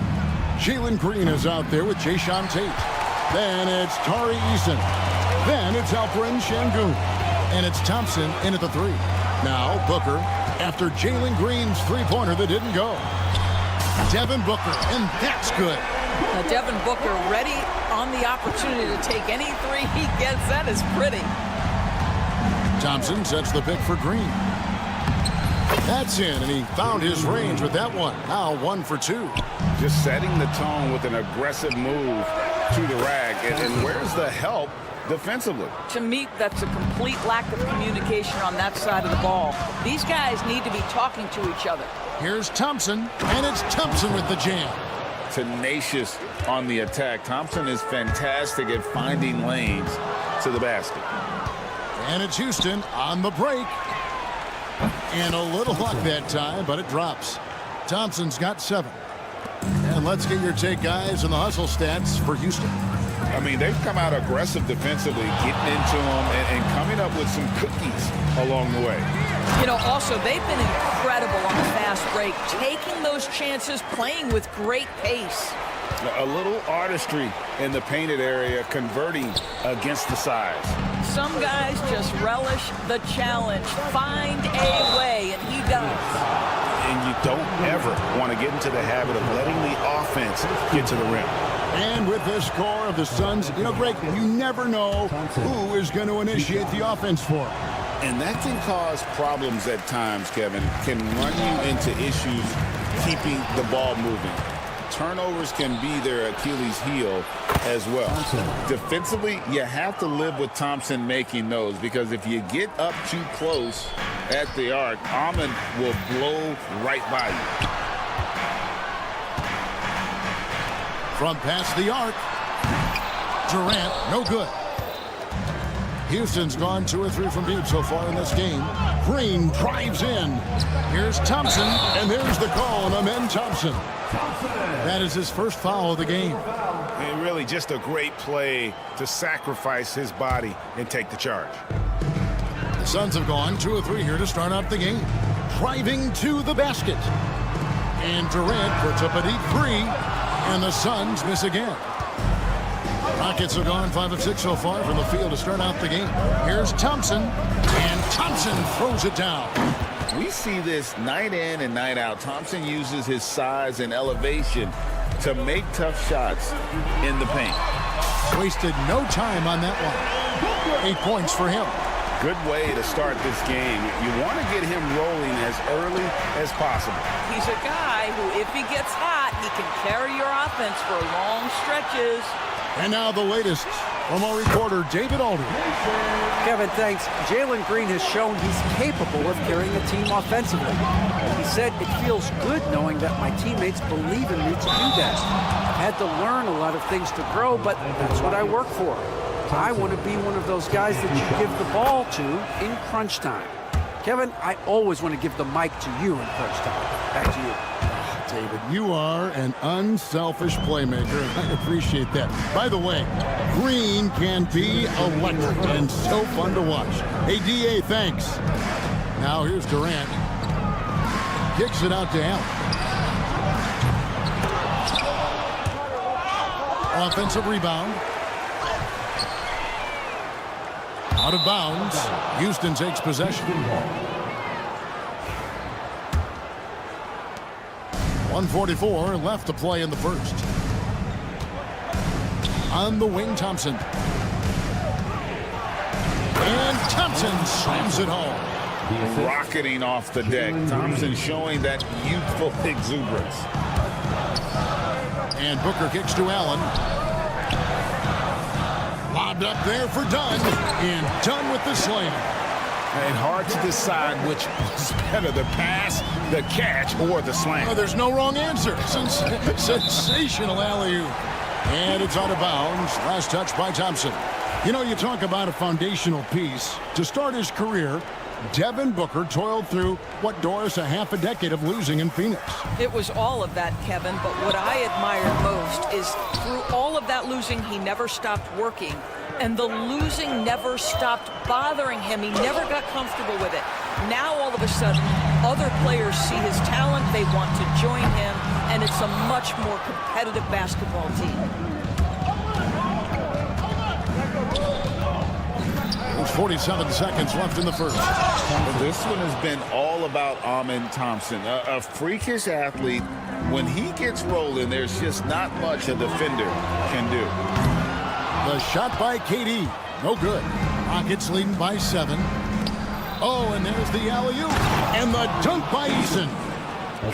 Jalen Green is out there with Jayshawn Tate. Then it's Tari Eason. Then it's Alperen Şengün. And it's Thompson in at the 3. Now Booker after Jalen Green's three-pointer that didn't go. Devin Booker, and that's good. Now Devin Booker ready on the opportunity to take any three he gets. That is pretty. Thompson sets the pick for Green. That's in, and he found his range with that one. Now 1 for 2. Just setting the tone with an aggressive move to the rack. And where's the help defensively? To me, that's a complete lack of communication on that side of the ball. These guys need to be talking to each other. Here's Thompson, and it's Thompson with the jam. Tenacious on the attack. Thompson is fantastic at finding lanes to the basket. And it's Houston on the break. And a little luck that time, but it drops. Thompson's got 7. And let's get your take, guys, on the hustle stats for Houston. I mean, they've come out aggressive defensively, getting into them and coming up with some cookies along the way. You know, also, they've been incredible on the fast break, taking those chances, playing with great pace. A little artistry in the painted area, converting against the size. Some guys just relish the challenge. Find a way, and he does. And you don't ever want to get into the habit of letting the offense get to the rim. And with this score of the Suns, you know, Greg, you never know who is going to initiate the offense for. And that can cause problems at times, Kevin. Can run you into issues keeping the ball moving. Turnovers can be their Achilles heel as well. Defensively, you have to live with Thompson making those, because if you get up too close at the arc, Ahmed will blow right by you. From past the arc, Durant, no good. Houston's gone 2 or 3 from deep so far in this game. Green drives in. Here's Thompson, and there's the call on Amen Thompson. That is his first foul of the game. And really just a great play to sacrifice his body and take the charge. The Suns have gone 2 or 3 here to start out the game. Driving to the basket. And Durant puts up a deep 3, and the Suns miss again. Rockets have gone 5 of 6 so far from the field to start out the game. Here's Thompson, and Thompson throws it down. We see this night in and night out. Thompson uses his size and elevation to make tough shots in the paint. Wasted no time on that one. 8 points for him. Good way to start this game. You want to get him rolling as early as possible. He's a guy who, if he gets hot, he can carry your offense for long stretches. And now the latest from our reporter, David Aldridge. Kevin, thanks. Jalen Green has shown he's capable of carrying a team offensively. He said, "It feels good knowing that my teammates believe in me to do that. I've had to learn a lot of things to grow, but that's what I work for. I want to be one of those guys that you give the ball to in crunch time." Kevin, I always want to give the mic to you in crunch time. Back to you. David, you are an unselfish playmaker, and I appreciate that. By the way, Green can be electric and so fun to watch. Hey, D.A., thanks. Now here's Durant. Kicks it out to Allen. Offensive rebound. Out of bounds. Houston takes possession. 1:44 left to play in the first. On the wing, Thompson. And Thompson slams it home. Rocketing off the deck. Thompson showing that youthful exuberance. And Booker kicks to Allen. Lobbed up there for Dunn. And Dunn with the slam. And hard to decide which was better, the pass, the catch, or the slam. Oh, there's no wrong answer. Sensational alley-oop. And it's out of bounds. Last touch by Thompson. You know, you talk about a foundational piece. To start his career, Devin Booker toiled through what Doris a half a decade of losing in Phoenix. It was all of that, Kevin, but what I admire most is through all of that losing, he never stopped working, and the losing never stopped bothering him. He never got comfortable with it. Now, all of a sudden, other players see his talent, they want to join him, and it's a much more competitive basketball team. There's 47 seconds left in the first. This one has been all about Amen Thompson, a freakish athlete. When he gets rolling, there's just not much a defender can do. The shot by KD, no good. Rockets leading by 7. Oh, and there's the alley-oop, and the dunk by Eason.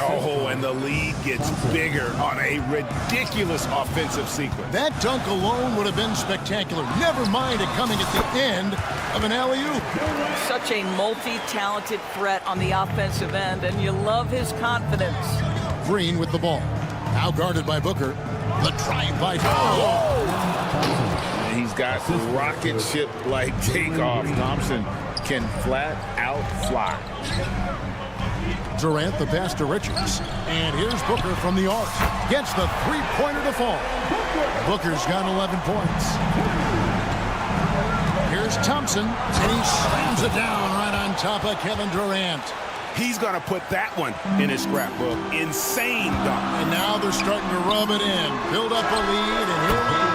Oh, and the lead gets bigger on a ridiculous offensive sequence. That dunk alone would have been spectacular. Never mind it coming at the end of an alley-oop. Such a multi-talented threat on the offensive end, and you love his confidence. Green with the ball. Now guarded by Booker. The drive by He's got rocket ship-like takeoff. Thompson can flat out fly. Durant the pass to Richards. And here's Booker from the arc. Gets the three-pointer to fall. Booker's got 11 points. Here's Thompson, and he slams it down right on top of Kevin Durant. He's going to put that one in his scrapbook. Insane dunk. And now they're starting to rub it in. Build up a lead, and here we go.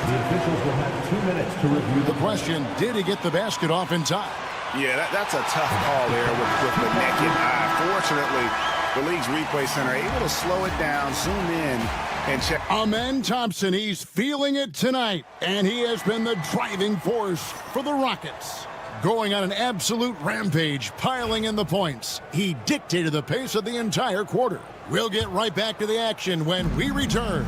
The officials will have 2 minutes to review the question, did he get the basket off in time? Yeah, that's a tough call there with the naked eye. Fortunately, the league's replay center able to slow it down, zoom in, and check. Amen Thompson, he's feeling it tonight, and he has been the driving force for the Rockets. Going on an absolute rampage, piling in the points. He dictated the pace of the entire quarter. We'll get right back to the action when we return.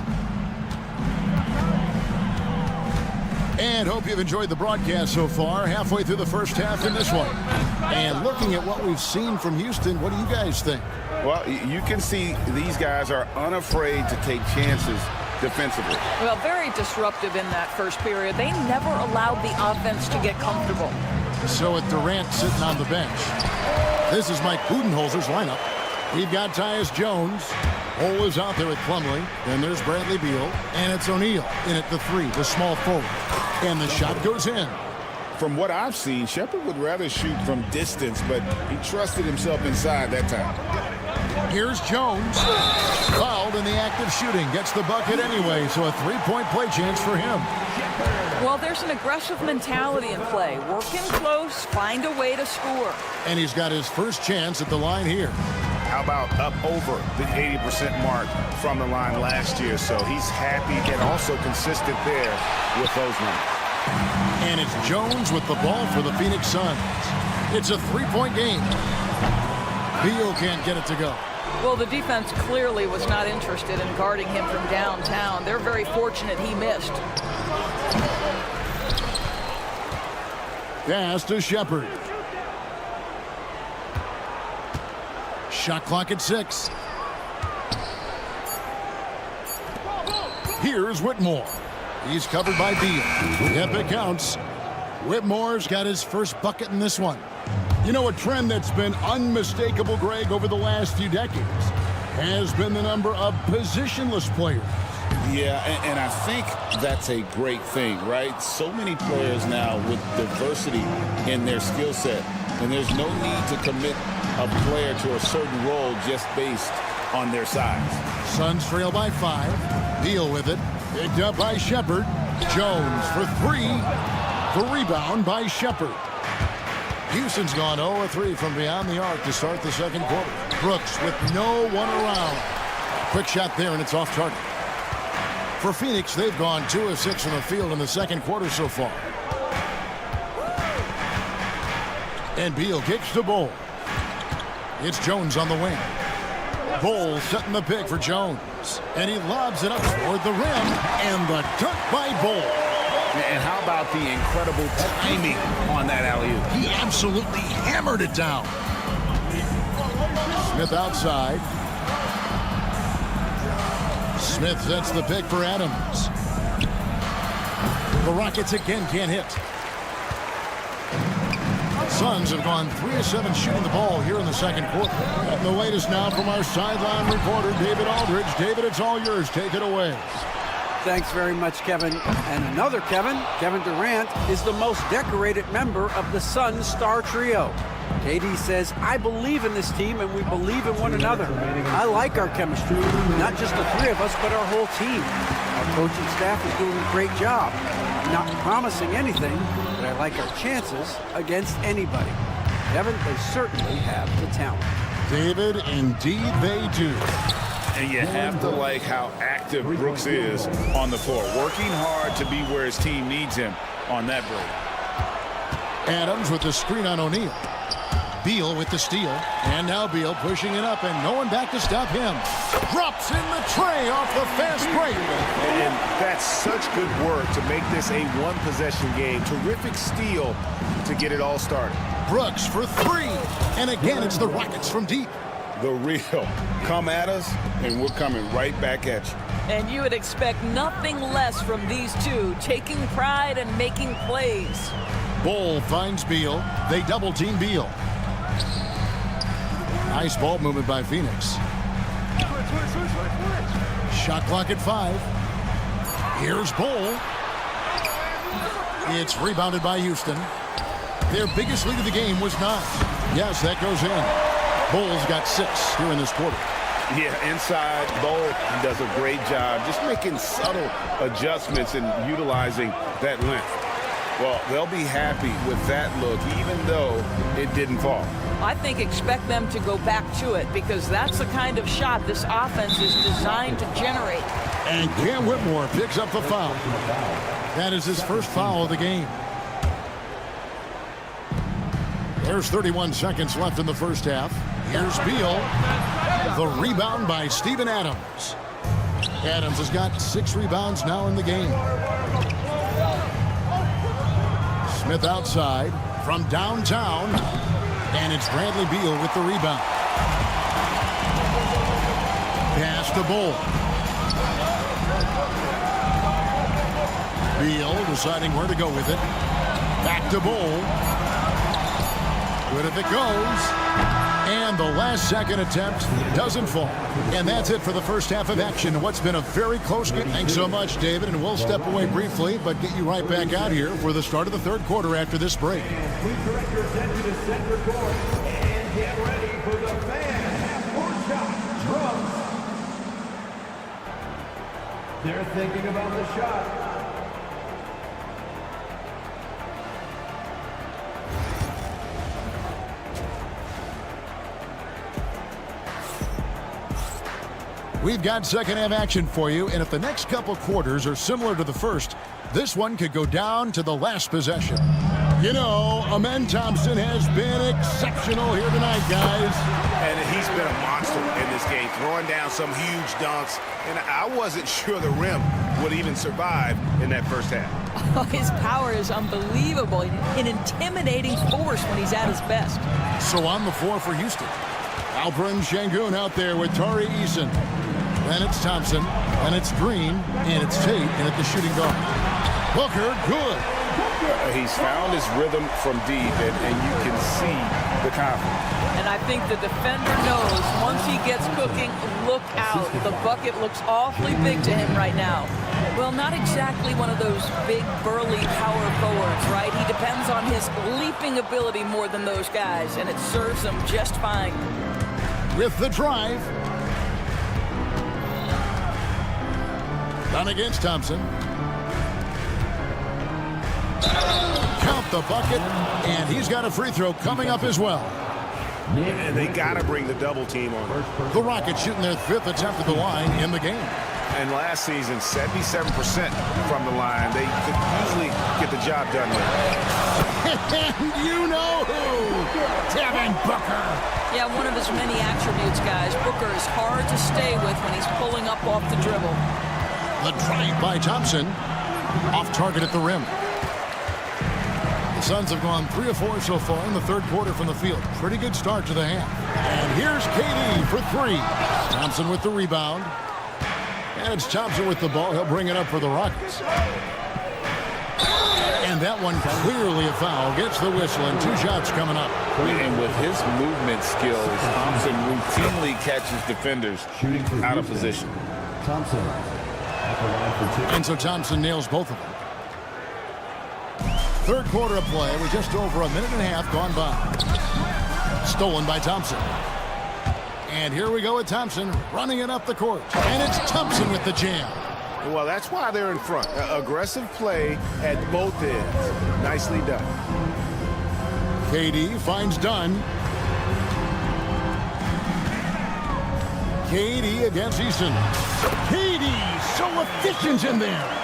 And hope you've enjoyed the broadcast so far, halfway through the first half in this one. And looking at what we've seen from Houston, what do you guys think? Well, you can see these guys are unafraid to take chances defensively. Well, very disruptive in that first period. They never allowed the offense to get comfortable. So with Durant sitting on the bench, this is Mike Budenholzer's lineup. We've got Tyus Jones. Ole is out there with Plumlee. Then there's Bradley Beal. And it's O'Neal in at the 3, the small forward. And the shot goes in. From what I've seen, Shepherd would rather shoot from distance, but he trusted himself inside that time. Here's Jones. Fouled in the act of shooting. Gets the bucket anyway, so a 3-point play chance for him. Well, there's an aggressive mentality in play. Work in close, find a way to score. And he's got his first chance at the line here. How about up over the 80% mark from the line last year? So he's happy and also consistent there with those numbers. And it's Jones with the ball for the Phoenix Suns. It's a 3-point game. Beal can't get it to go. Well, the defense clearly was not interested in guarding him from downtown. They're very fortunate he missed. Pass to Shepherd. Shot clock at 6. Here's Whitmore. He's covered by Beal. Yep, it counts. Whitmore's got his first bucket in this one. You know, a trend that's been unmistakable, Greg, over the last few decades has been the number of positionless players. Yeah, and I think that's a great thing, right? So many players now with diversity in their skill set, and there's no need to commit a player to a certain role just based on their size. Suns trail by 5. Beal with it. Picked up by Shepherd. Jones for 3. The rebound by Shepherd. Houston's gone 0-3 from beyond the arc to start the second quarter. Brooks with no one around. Quick shot there, and it's off target. For Phoenix, they've gone 2 of 6 from the field in the second quarter so far. And Beal kicks to Bol. It's Jones on the wing. Bol setting the pick for Jones. And he lobs it up toward the rim. And the dunk by Bol. And how about the incredible timing on that alley-oop? He absolutely hammered it down. Smith outside. Smith sets the pick for Adams. The Rockets again can't hit. Suns have gone 3 of 7 shooting the ball here in the second quarter. And the latest now from our sideline reporter, David Aldridge. David, it's all yours. Take it away. Thanks very much, Kevin. And another Kevin, Kevin Durant, is the most decorated member of the Suns star trio. KD says, I believe in this team and we believe in one another. I like our chemistry, not just the three of us, but our whole team. Our coaching staff is doing a great job. I'm not promising anything, but I like our chances against anybody. Kevin, they certainly have the talent. David, indeed they do. And you have to like how active Brooks is on the floor, working hard to be where his team needs him on that break. Adams with the screen on O'Neal. Beal with the steal. And now Beal pushing it up, and no one back to stop him. Drops in the tray off the fast break. And that's such good work to make this a one-possession game. Terrific steal to get it all started. Brooks for 3. And again, it's the Rockets from deep. The real. Come at us, and we're coming right back at you. And you would expect nothing less from these two, taking pride and making plays. Bull finds Beal. They double-team Beal. Nice ball movement by Phoenix. Shot clock at 5. Here's Bull. It's rebounded by Houston. Their biggest lead of the game was 9. Yes, that goes in. Bull's got 6 here in this quarter. Yeah, inside, Bull does a great job just making subtle adjustments and utilizing that length. Well, they'll be happy with that look, even though it didn't fall. I think expect them to go back to it because that's the kind of shot this offense is designed to generate. And Cam Whitmore picks up the foul. That is his first foul of the game. There's 31 seconds left in the first half. Here's Beal. The rebound by Steven Adams. Adams has got 6 rebounds now in the game. Smith outside from downtown. And it's Bradley Beal with the rebound. Pass to Bull. Beal deciding where to go with it. Back to Bull. Good if it goes. And the last second attempt doesn't fall. And that's it for the first half of action. What's been a very close game. Thanks so much, David. And we'll step away briefly, but get you right back out here for the start of the third quarter after this break. Please direct your attention to center court and get ready for the fan half-court shot. Drums. They're thinking about the shot. We've got second half action for you, and if the next couple quarters are similar to the first, this one could go down to the last possession. You know, Amen Thompson has been exceptional here tonight, guys. And he's been a monster in this game, throwing down some huge dunks. And I wasn't sure the rim would even survive in that first half. Oh, his power is unbelievable. An intimidating force when he's at his best. So on the floor for Houston. Alperen Şengün out there with Tari Eason. Then it's Thompson, and it's Green, and it's Tate, and at the shooting guard. Booker, good. He's found his rhythm from deep, and you can see the confidence. And I think the defender knows once he gets cooking, look out. The bucket looks awfully big to him right now. Well, not exactly one of those big, burly power forwards, right? He depends on his leaping ability more than those guys, and it serves him just fine. With the drive. Done against Thompson. Count the bucket, and he's got a free throw coming up as well. And they got to bring the double team on. The Rockets shooting their 5th attempt at the line in the game. And last season, 77% from the line. They could usually get the job done with. And you know who? Devin Booker. Yeah, one of his many attributes, guys. Booker is hard to stay with when he's pulling up off the dribble. The drive by Thompson. Off target at the rim. The Suns have gone 3 of 4 so far in the third quarter from the field. Pretty good start to the half. And here's KD for 3. Thompson with the rebound. And it's Thompson with the ball. He'll bring it up for the Rockets. And that one clearly a foul. Gets the whistle, and 2 shots coming up. And with his movement skills, Thompson routinely catches defenders out of position. Thompson at the line for 2. And so Thompson nails both of them. Third quarter of play with just over a minute and a half gone by. Stolen by Thompson. And here we go with Thompson running it up the court. And it's Thompson with the jam. Well, that's why they're in front. Aggressive play at both ends. Nicely done. KD finds Dunn. KD against Easton. KD so efficient in there.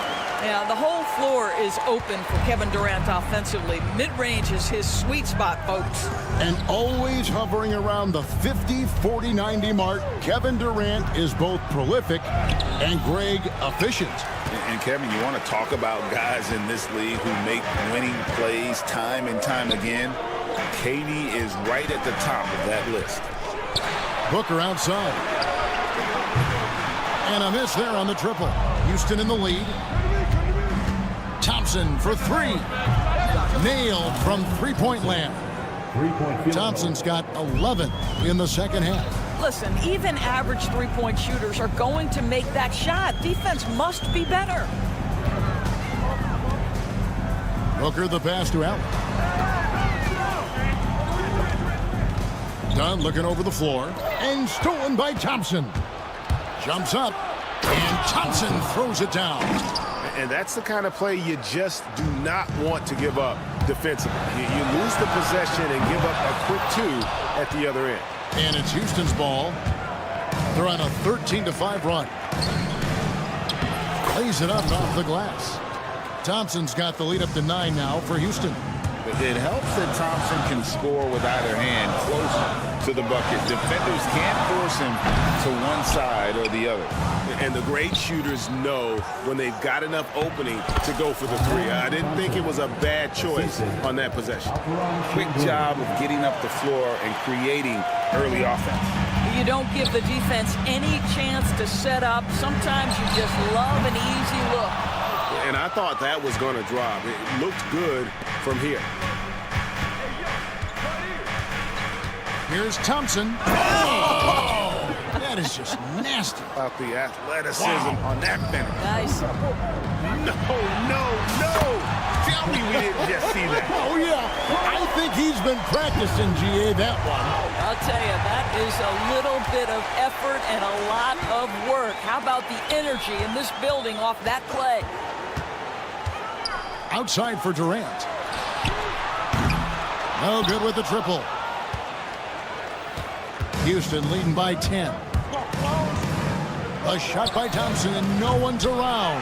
Yeah, the whole floor is open for Kevin Durant offensively. Mid-range is his sweet spot, folks. And always hovering around the 50, 40, 90 mark, Kevin Durant is both prolific and Greg efficient. And Kevin, you want to talk about guys in this league who make winning plays time and time again? KD is right at the top of that list. Booker outside. And a miss there on the triple. Houston in the lead. Thompson for 3. Nailed from three-point land. Thompson's got 11 in the second half. Listen, even average three-point shooters are going to make that shot. Defense must be better. Booker the pass to Allen. Dunn looking over the floor. And stolen by Thompson. Jumps up. And Thompson throws it down. And that's the kind of play you just do not want to give up defensively. You lose the possession and give up a quick 2 at the other end. And it's Houston's ball. They're on a 13-5 run. Lays it up off the glass. Thompson's got the lead up to 9 now for Houston. It helps that Thompson can score with either hand close to the bucket. Defenders can't force him to one side or the other. And the great shooters know when they've got enough opening to go for the 3. I didn't think it was a bad choice on that possession. Quick job of getting up the floor and creating early offense. You don't give the defense any chance to set up. Sometimes you just love an easy look. And I thought that was going to drop. It looked good from here. Here's Thompson. Oh! That is just nasty. About the athleticism on that finish. Nice. No. Tell me we didn't just see that. Oh, yeah. I think he's been practicing, GA, that one. I'll tell you, that is a little bit of effort and a lot of work. How about the energy in this building off that play? Outside for Durant. No good with the triple. Houston leading by 10. A shot by Thompson, and no one's around.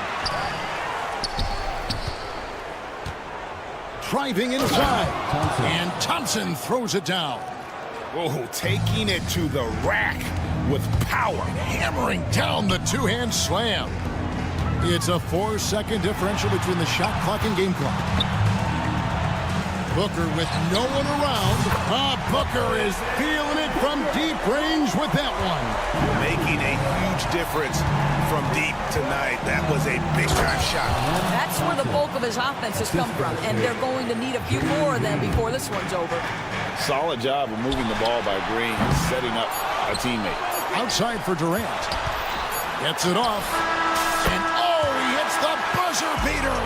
Driving inside. And Thompson throws it down. Oh, taking it to the rack with power. Hammering down the two-hand slam. It's a 4-second differential between the shot clock and game clock. Booker with no one around. Booker is feeling it from deep range with that one. Making a huge difference from deep tonight. That was a big-time shot. That's where the bulk of his offense has come from, and they're going to need a few more of them before this one's over. Solid job of moving the ball by Green, setting up a teammate. Outside for Durant. Gets it off. And he hits the buzzer beater.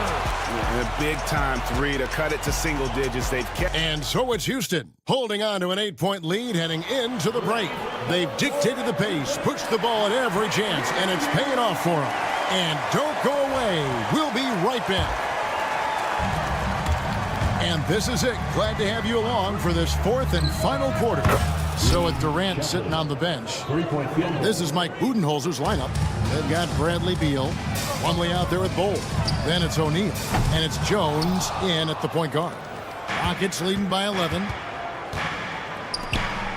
And a big-time 3 to cut it to single digits. They've kept. And so it's Houston holding on to an 8-point lead heading into the break. They've dictated the pace, pushed the ball at every chance, and it's paying off for them. And don't go away. We'll be right back. And this is it. Glad to have you along for this 4th and final quarter. So with Durant sitting on the bench, this is Mike Budenholzer's lineup. They've got Bradley Beal, Plumlee out there with Bowl. Then it's O'Neal, and it's Jones in at the point guard. Rockets leading by 11.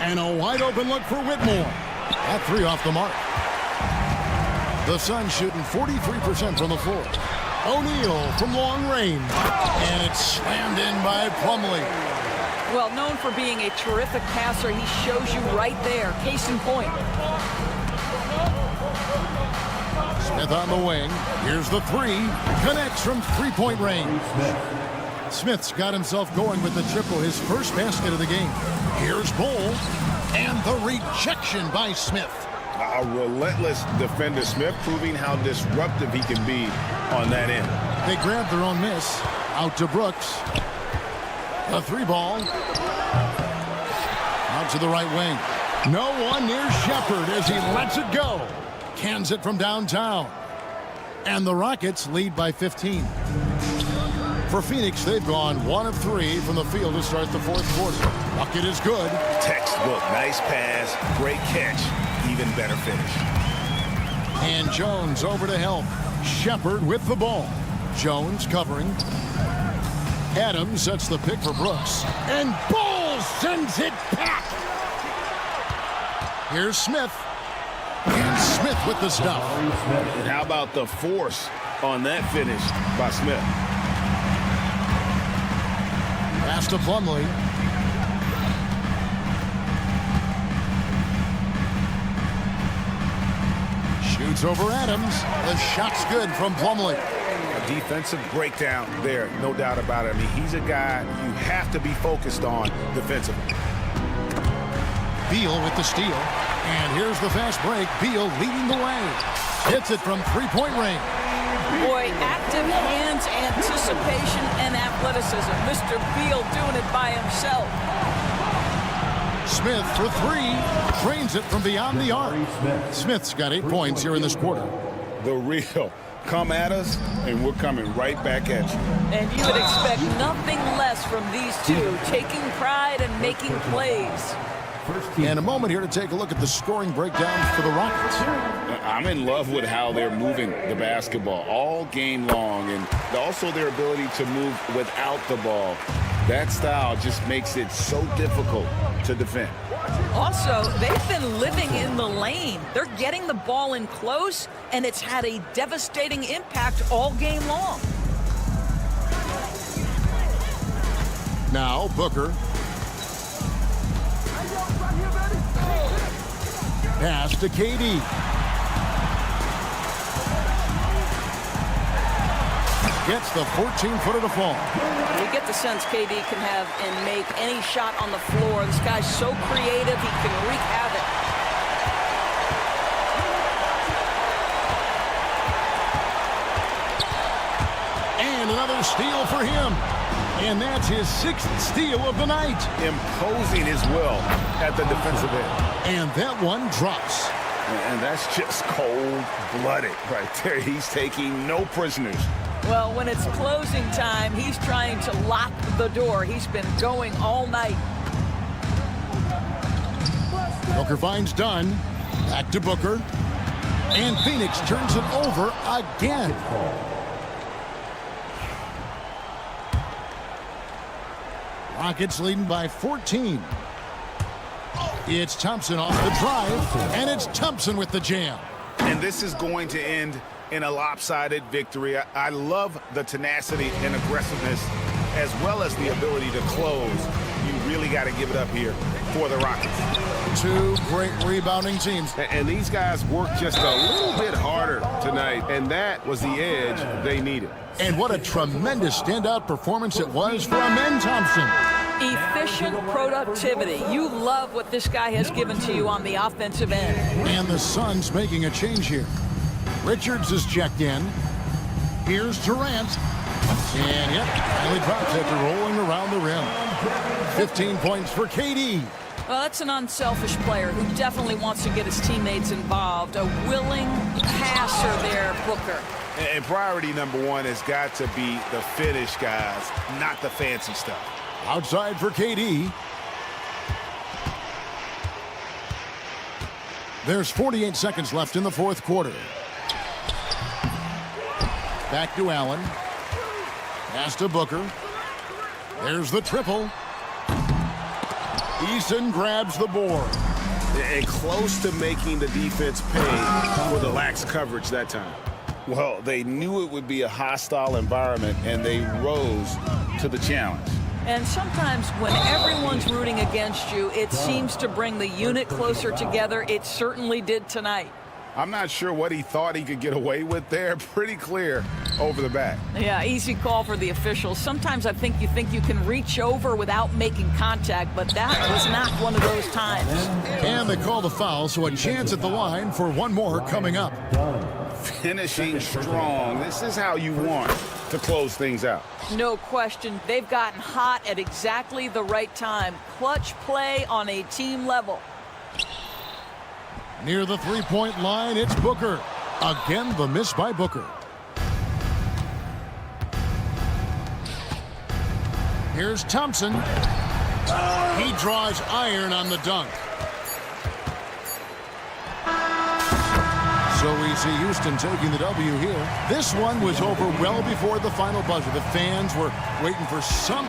And a wide open look for Whitmore. That 3 off the mark. The Suns shooting 43% from the floor. O'Neal from long range. And it's slammed in by Plumlee. Well, known for being a terrific passer, he shows you right there. Case in point. Smith on the wing. Here's the 3. Connects from 3-point range. Smith's got himself going with the triple, his first basket of the game. Here's Bull, and the rejection by Smith. A relentless defender. Smith proving how disruptive he can be on that end. They grab their own miss. Out to Brooks. A 3-ball. Out to the right wing. No one near Shepard as he lets it go. Cans it from downtown. And the Rockets lead by 15. For Phoenix, they've gone 1 of 3 from the field to start the fourth quarter. Bucket is good. Textbook. Nice pass. Great catch. Even better finish. And Jones over to help. Shepard with the ball. Jones covering. Adams sets the pick for Brooks. And Bull sends it back. Here's Smith. And Smith with the stuff. And how about the force on that finish by Smith? Pass to Plumlee. Shoots over Adams. The shot's good from Plumlee. A defensive breakdown there, no doubt about it. I mean, he's a guy you have to be focused on defensively. Beal with the steal. And here's the fast break. Beal leading the way. Hits it from three-point range. Boy, active hands, anticipation, and athleticism. Mr. Beal doing it by himself. Smith for 3. Trains it from beyond the arc. Smith's got 8 points here in this quarter. The real. Come at us, and we're coming right back at you. And you would expect nothing less from these two, taking pride and making plays. And a moment here to take a look at the scoring breakdown for the Rockets. I'm in love with how they're moving the basketball all game long, and also their ability to move without the ball. That style just makes it so difficult to defend. Also, they've been living in the lane. They're getting the ball in close, and it's had a devastating impact all game long. Now Booker. Pass to KD. Gets the 14-footer to fall. You get the sense KD can have and make any shot on the floor. This guy's so creative, he can wreak havoc. And another steal for him. And that's his 6th steal of the night. Imposing his will at the defensive end. And that one drops. And that's just cold-blooded right there. He's taking no prisoners. Well, when it's closing time, he's trying to lock the door. He's been going all night. Booker finds Dunn. Back to Booker. And Phoenix turns it over again. Rockets leading by 14. It's Thompson off the drive, and it's Thompson with the jam. And this is going to end in a lopsided victory. I love the tenacity and aggressiveness as well as the ability to close. You really got to give it up here for the Rockets. 2 great rebounding teams. And these guys worked just a little bit harder tonight, and that was the edge they needed. And what a tremendous standout performance it was for Amen Thompson. Efficient productivity. You love what this guy has given to you on the offensive end. And the Suns making a change here. Richards is checked in. Here's Durant. And yep, finally drops after rolling around the rim. 15 points for KD. Well, that's an unselfish player who definitely wants to get his teammates involved. A willing passer there, Booker. And priority number 1 has got to be the finish, guys, not the fancy stuff. Outside for KD. There's 48 seconds left in the fourth quarter. Back to Allen. Pass to Booker. There's the triple. Eason grabs the board. And close to making the defense pay for the lax coverage that time. Well, they knew it would be a hostile environment, and they rose to the challenge. And sometimes when everyone's rooting against you, it seems to bring the unit closer together. It certainly did tonight. I'm not sure what he thought he could get away with there. Pretty clear over the back. Yeah, easy call for the officials. Sometimes I think you can reach over without making contact, but that was not one of those times. And they call the foul, so a chance at the line for one more coming up. Finishing strong. This is how you want to close things out. No question. They've gotten hot at exactly the right time. Clutch play on a team level. Near the three-point line, it's Booker. Again, the miss by Booker. Here's Thompson. He draws iron on the dunk. So we see Houston taking the W here. This one was over well before the final buzzer. The fans were waiting for some.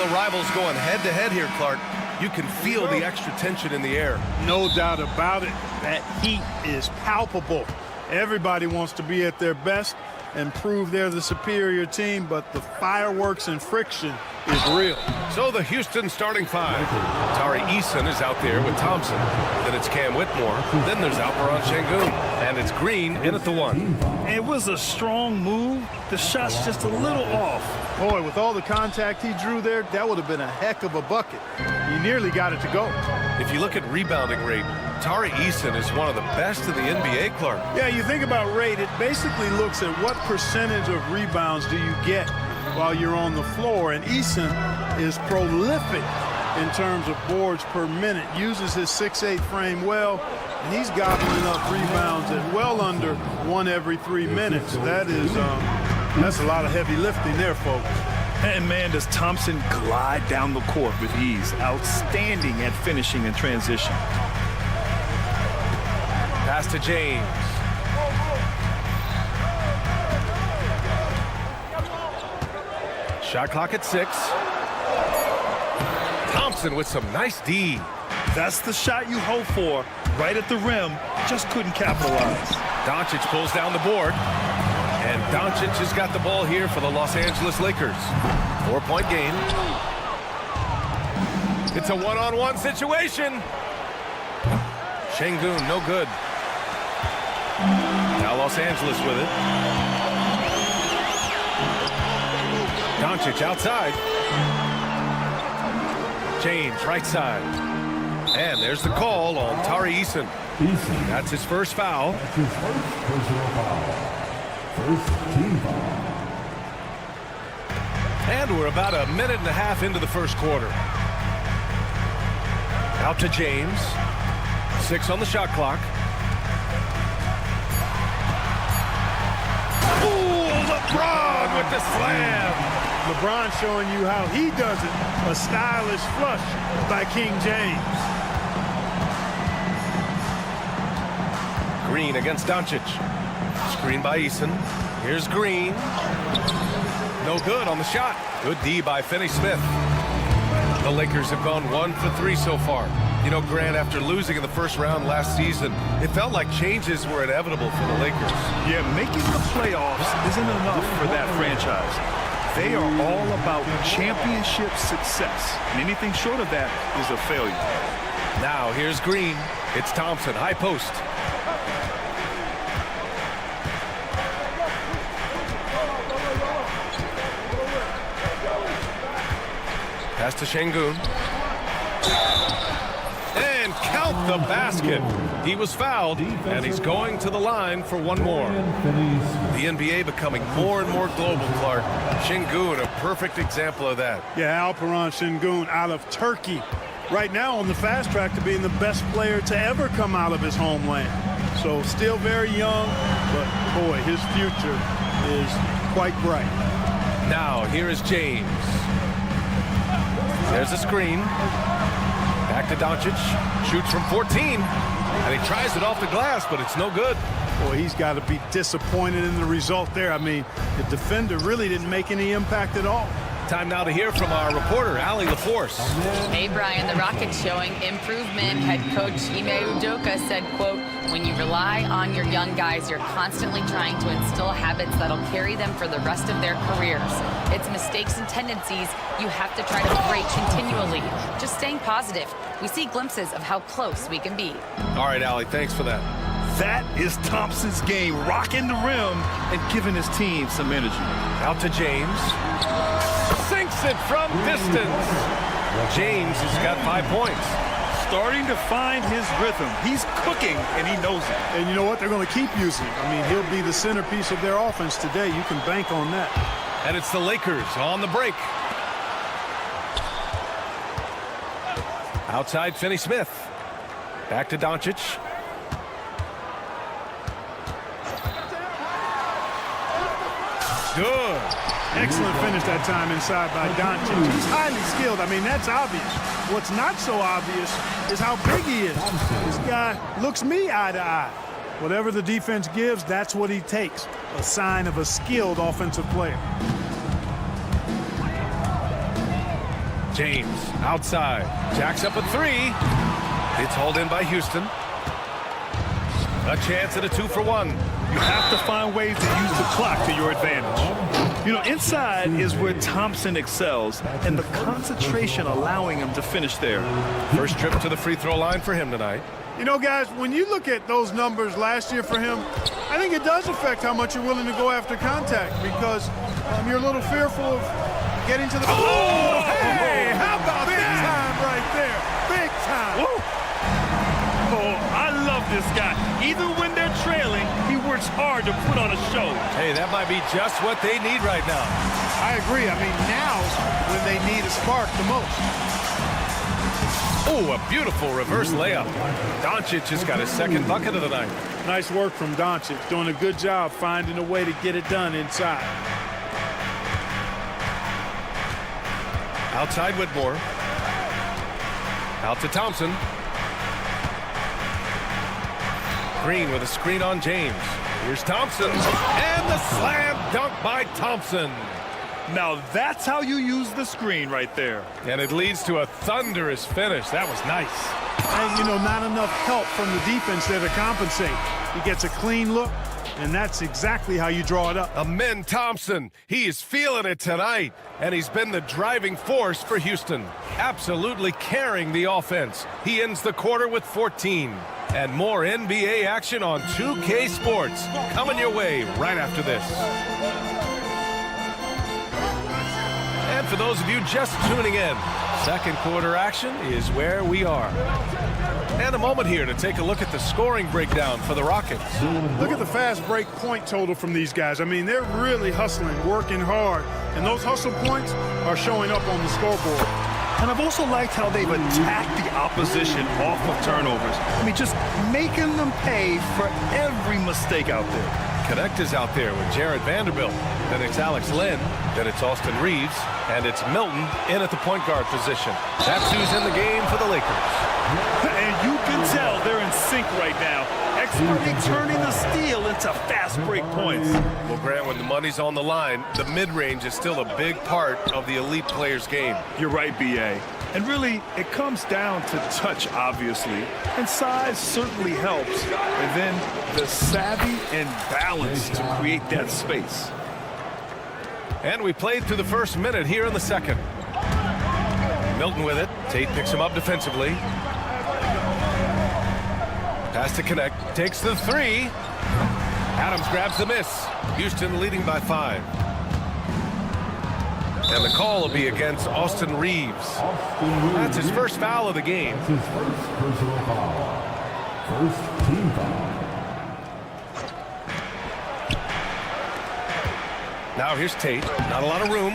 the rivals going head-to-head here, Clark. You can feel the extra tension in the air. No doubt about it. That heat is palpable. Everybody wants to be at their best and prove they're the superior team, but the fireworks and friction is real. So the Houston starting five. Tari Eason is out there with Thompson. Then it's Cam Whitmore. Then there's Alperon Şengün. And it's Green in at the one. It was a strong move. The shot's just a little off. Boy, with all the contact he drew there, that would have been a heck of a bucket. He nearly got it to go. If you look at rebounding rate, Tari Eason is one of the best in the NBA, Clark. Yeah, you think about rate, it basically looks at what percentage of rebounds do you get while you're on the floor, and Eason is prolific in terms of boards per minute, uses his 6'8" frame well, and he's gobbling up rebounds at well under 1 every 3 minutes. That's a lot of heavy lifting there, folks. And man, does Thompson glide down the court with ease. Outstanding at finishing in transition. Pass to James. Shot clock at 6. Thompson with some nice D. That's the shot you hope for. Right at the rim, just couldn't capitalize. Doncic pulls down the board. And Doncic has got the ball here for the Los Angeles Lakers. 4-point game. It's a one-on-one situation. Şengün, no good. Now Los Angeles with it. Doncic outside. James right side. And there's the call on Tari Eason. That's his first foul. That's his first personal foul. First team foul. And we're about a minute and a half into the first quarter. Out to James. 6 on the shot clock. Ooh, LeBron with the slam. LeBron showing you how he does it. A stylish flush by King James. Green against Doncic. Screen by Eason. Here's Green. No good on the shot. Good D by Finney-Smith. The Lakers have gone 1 for 3 so far. You know, Grant, after losing in the first round last season, it felt like changes were inevitable for the Lakers. Yeah, making the playoffs isn't enough for that franchise. They are all about championship success. And anything short of that is a failure. Now, here's Green. It's Thompson, high post. Pass to Şengün. And count the basket. He was fouled, and he's going to the line for one more. The NBA becoming more and more global, Clark. Şengün, a perfect example of that. Yeah, Alperon Şengün out of Turkey. Right now on the fast track to being the best player to ever come out of his homeland. So still very young, but boy, his future is quite bright. Now, here is James. There's a screen. Back to Doncic. Shoots from 14. And he tries it off the glass, but it's no good. Boy, he's got to be disappointed in the result there. I mean, the defender really didn't make any impact at all. Time now to hear from our reporter, Allie LaForce. Hey, Brian, the Rockets showing improvement. Head coach Ime Udoka said, quote, when you rely on your young guys, you're constantly trying to instill habits that'll carry them for the rest of their careers. It's mistakes and tendencies you have to try to break continually. Just staying positive. We see glimpses of how close we can be. All right, Allie, thanks for that. That is Thompson's game, rocking the rim and giving his team some energy. Out to James. Sinks it from distance. James has got 5 points. Starting to find his rhythm. He's cooking, and he knows it. And you know what? They're going to keep using him. I mean, he'll be the centerpiece of their offense today. You can bank on that. And it's the Lakers on the break. Outside, Finney-Smith. Back to Doncic. Good. Excellent finish that time inside by Doncic. He's highly skilled. I mean, that's obvious. What's not so obvious is how big he is. This guy looks me eye to eye. Whatever the defense gives, that's what he takes. A sign of a skilled offensive player. James outside. Jacks up a three. It's hauled in by Houston. A chance at a 2-for-1. You have to find ways to use the clock to your advantage. You know, inside is where Thompson excels, and the concentration allowing him to finish there. First trip to the free throw line for him tonight. You know, guys, when you look at those numbers last year for him, I think it does affect how much you're willing to go after contact because you're a little fearful of getting to the... Oh, hey, how about big time right there? Big time. Woo. Oh, I love this guy. Even when they're trailing, he works hard to put on a show. Hey, that might be just what they need right now. I agree. I mean, now's when they need a spark the most. Oh, a beautiful reverse layup. Doncic just got his second bucket of the night. Nice work from Doncic, doing a good job finding a way to get it done inside. Outside Whitmore. Out to Thompson. Green with a screen on James. Here's Thompson. And the slam dunk by Thompson. Now that's how you use the screen right there. And it leads to a thunderous finish. That was nice. And, you know, not enough help from the defense there to compensate. He gets a clean look, and that's exactly how you draw it up. Amen Thompson. He is feeling it tonight. And he's been the driving force for Houston. Absolutely carrying the offense. He ends the quarter with 14. And more NBA action on 2K Sports. Coming your way right after this. And for those of you just tuning in, second quarter action is where we are. And a moment here to take a look at the scoring breakdown for the Rockets. Look at the fast break point total from these guys. I mean, they're really hustling, working hard, and those hustle points are showing up on the scoreboard. And I've also liked how they've attacked the opposition off of turnovers. I mean, just making them pay for every mistake out there. Connect is out there with Jared Vanderbilt. Then it's Alex Len. Then it's Austin Reeves. And it's Milton in at the point guard position. That's who's in the game for the Lakers. And you can tell they're in sync right now. Expertly turning the steal into fast break points. Well, Grant, when the money's on the line, the mid-range is still a big part of the elite player's game. You're right, B.A. And really, it comes down to touch, obviously. And size certainly helps. And then the savvy and balance to create that space. And we played through the first minute here in the second. Milton with it. Tate picks him up defensively. Pass to Connect. Takes the three. Adams grabs the miss. Houston leading by 5. And the call will be against Austin Reeves. That's his first foul of the game. His first personal foul. First team foul. Now here's Tate. Not a lot of room.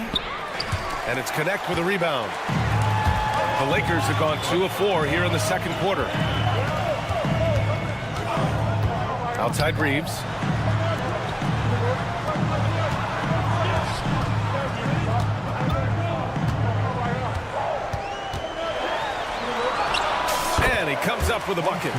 And it's Connect with a rebound. The Lakers have gone 2 of 4 here in the second quarter. Outside Reeves. And he comes up with a bucket.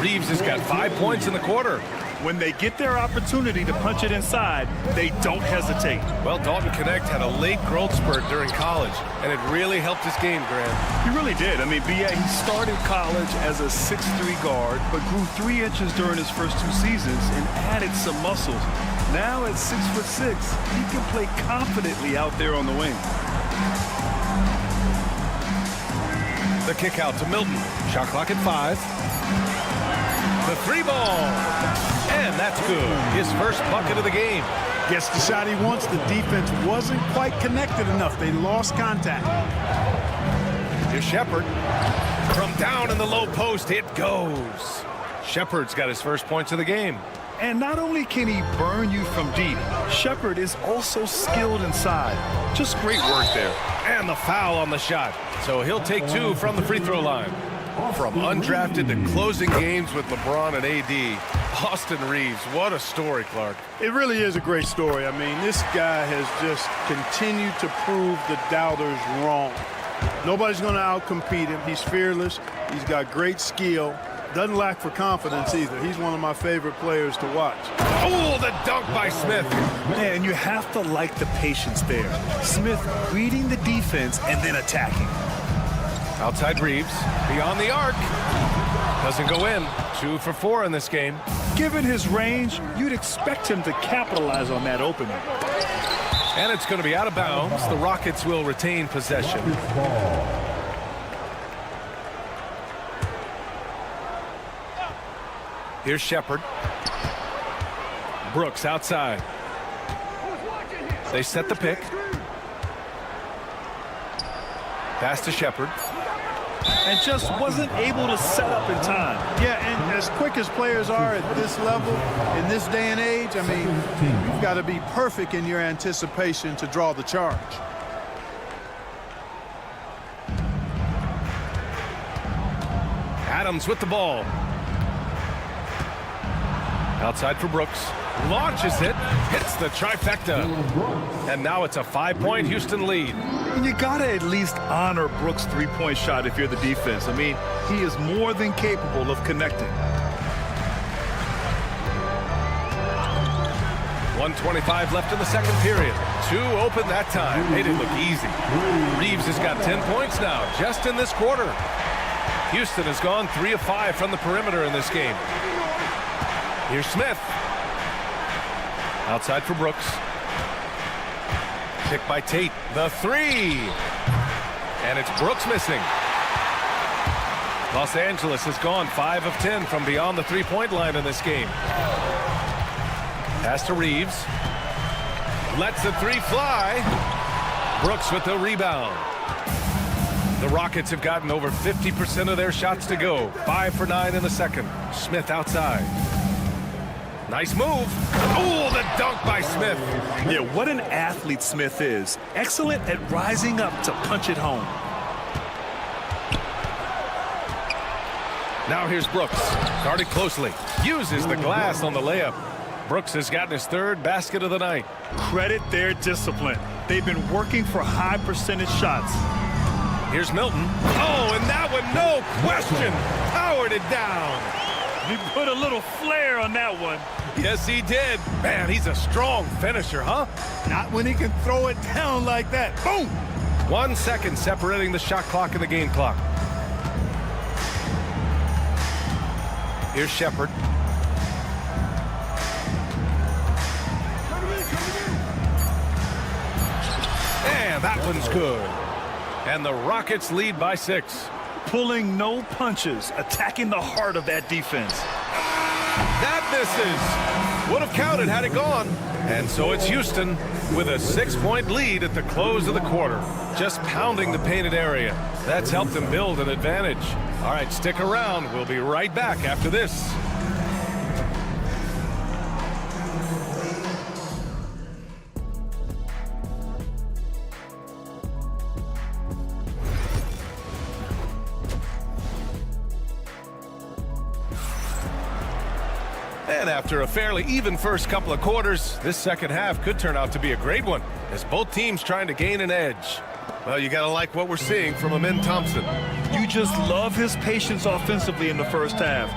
Reeves has got 5 points in the quarter. When they get their opportunity to punch it inside, they don't hesitate. Well, Dalton Connect had a late growth spurt during college, and it really helped his game, Grant. He really did. I mean, B.A., he started college as a 6'3" guard, but grew 3 inches during his first 2 seasons and added some muscles. Now at 6'6", he can play confidently out there on the wing. The kick out to Milton. Shot clock at 5. The 3 ball. And that's good. His first bucket of the game. Gets the shot he wants. The defense wasn't quite connected enough. They lost contact. Here's Shepard. From down in the low post, it goes. Shepard's got his first points of the game. And not only can he burn you from deep, Shepard is also skilled inside. Just great work there. And the foul on the shot. So he'll take 2 from the free throw line. From undrafted to closing games with LeBron and AD, Austin Reeves, what a story, Clark. It really is a great story. I mean, this guy has just continued to prove the doubters wrong. Nobody's going to outcompete him. He's fearless. He's got great skill. Doesn't lack for confidence either. He's one of my favorite players to watch. Oh, the dunk by Smith. Man, you have to like the patience there. Smith reading the defense and then attacking. Outside Reeves, beyond the arc. Doesn't go in. 2 for 4 in this game. Given his range, you'd expect him to capitalize on that opening. And it's going to be out of bounds. The Rockets will retain possession. Here's Shepard. Brooks outside. They set the pick. Pass to Shepard. And just wasn't able to set up in time. Yeah, and as quick as players are at this level, in this day and age, I mean, you've got to be perfect in your anticipation to draw the charge. Adams with the ball. Outside for Brooks. Launches it. Hits the trifecta. And now it's a 5-point Houston lead. And you got to at least honor Brooks' three-point shot if you're the defense. I mean, he is more than capable of connecting. 1:25 left in the second period. 2 open that time. Made it look easy. Reeves has got 10 points now, just in this quarter. Houston has gone 3 of 5 from the perimeter in this game. Here's Smith. Outside for Brooks. Picked by Tate. The 3. And it's Brooks missing. Los Angeles has gone 5 of 10 from beyond the three-point line in this game. Pass to Reeves. Lets the 3 fly. Brooks with the rebound. The Rockets have gotten over 50% of their shots to go. 5 for 9 in the second. Smith outside. Nice move. Oh, the dunk by Smith. Yeah, what an athlete Smith is. Excellent at rising up to punch it home. Now here's Brooks. Guarded closely. Uses the glass on the layup. Brooks has gotten his 3rd basket of the night. Credit their discipline. They've been working for high percentage shots. Here's Milton. Oh, and that one, no question, powered it down. He put a little flair on that one. Yes, he did. Man, he's a strong finisher, huh? Not when he can throw it down like that. Boom! 1 second separating the shot clock and the game clock. Here's Shepard. And that one's good. And the Rockets lead by 6. Pulling no punches, attacking the heart of that defense. That misses. Would have counted had it gone. And so it's Houston with a 6-point lead at the close of the quarter. Just pounding the painted area. That's helped them build an advantage. All right, stick around. We'll be right back after this. And after a fairly even first couple of quarters, this second half could turn out to be a great one, as both teams trying to gain an edge. Well, you got to like what we're seeing from Amin Thompson. You just love his patience offensively in the first half.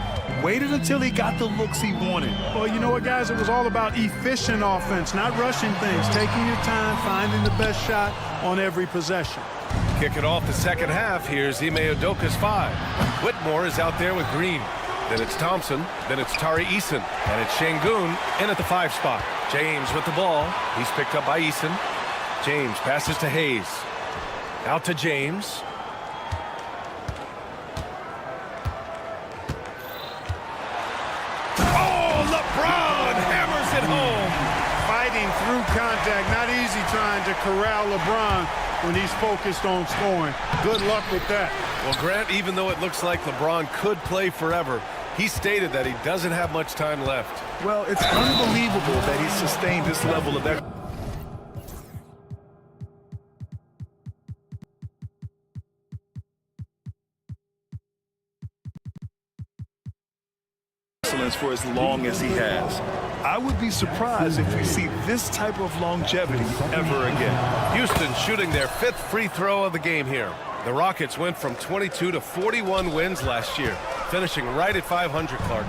Waited until he got the looks he wanted. Well, you know what, guys? It was all about efficient offense, not rushing things, taking your time, finding the best shot on every possession. Kicking off the second half, here's Ime Udoka's 5. Whitmore is out there with Green. Then it's Thompson, then it's Tari Eason, and it's Şengün in at the 5 spot. James with the ball. He's picked up by Eason. James passes to Hayes. Out to James. Oh, LeBron hammers it home. Fighting through contact, not easy trying to corral LeBron when he's focused on scoring. Good luck with that. Well, Grant, even though it looks like LeBron could play forever, he stated that he doesn't have much time left. Well, it's unbelievable that he's sustained this level of excellence for as long as he has. I would be surprised if we see this type of longevity ever again. Houston shooting their 5th free throw of the game here. The Rockets went from 22 to 41 wins last year. finishing right at 500, Clark.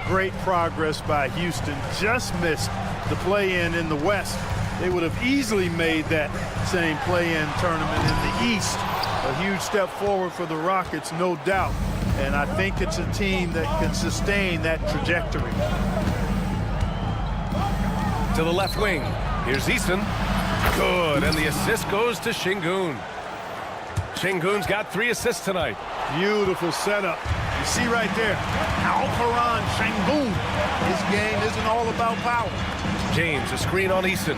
Great progress by Houston. Just missed the play-in in the West. They would have easily made that same play-in tournament in the East. A huge step forward for the Rockets, no doubt. And I think it's a team that can sustain that trajectory. To the left wing. Here's Eason. Good, and the assist goes to Şengün. Şengün's got 3 assists tonight. Beautiful setup. You see right there, Alperen Şengün. His game isn't all about power. James, a screen on Eason.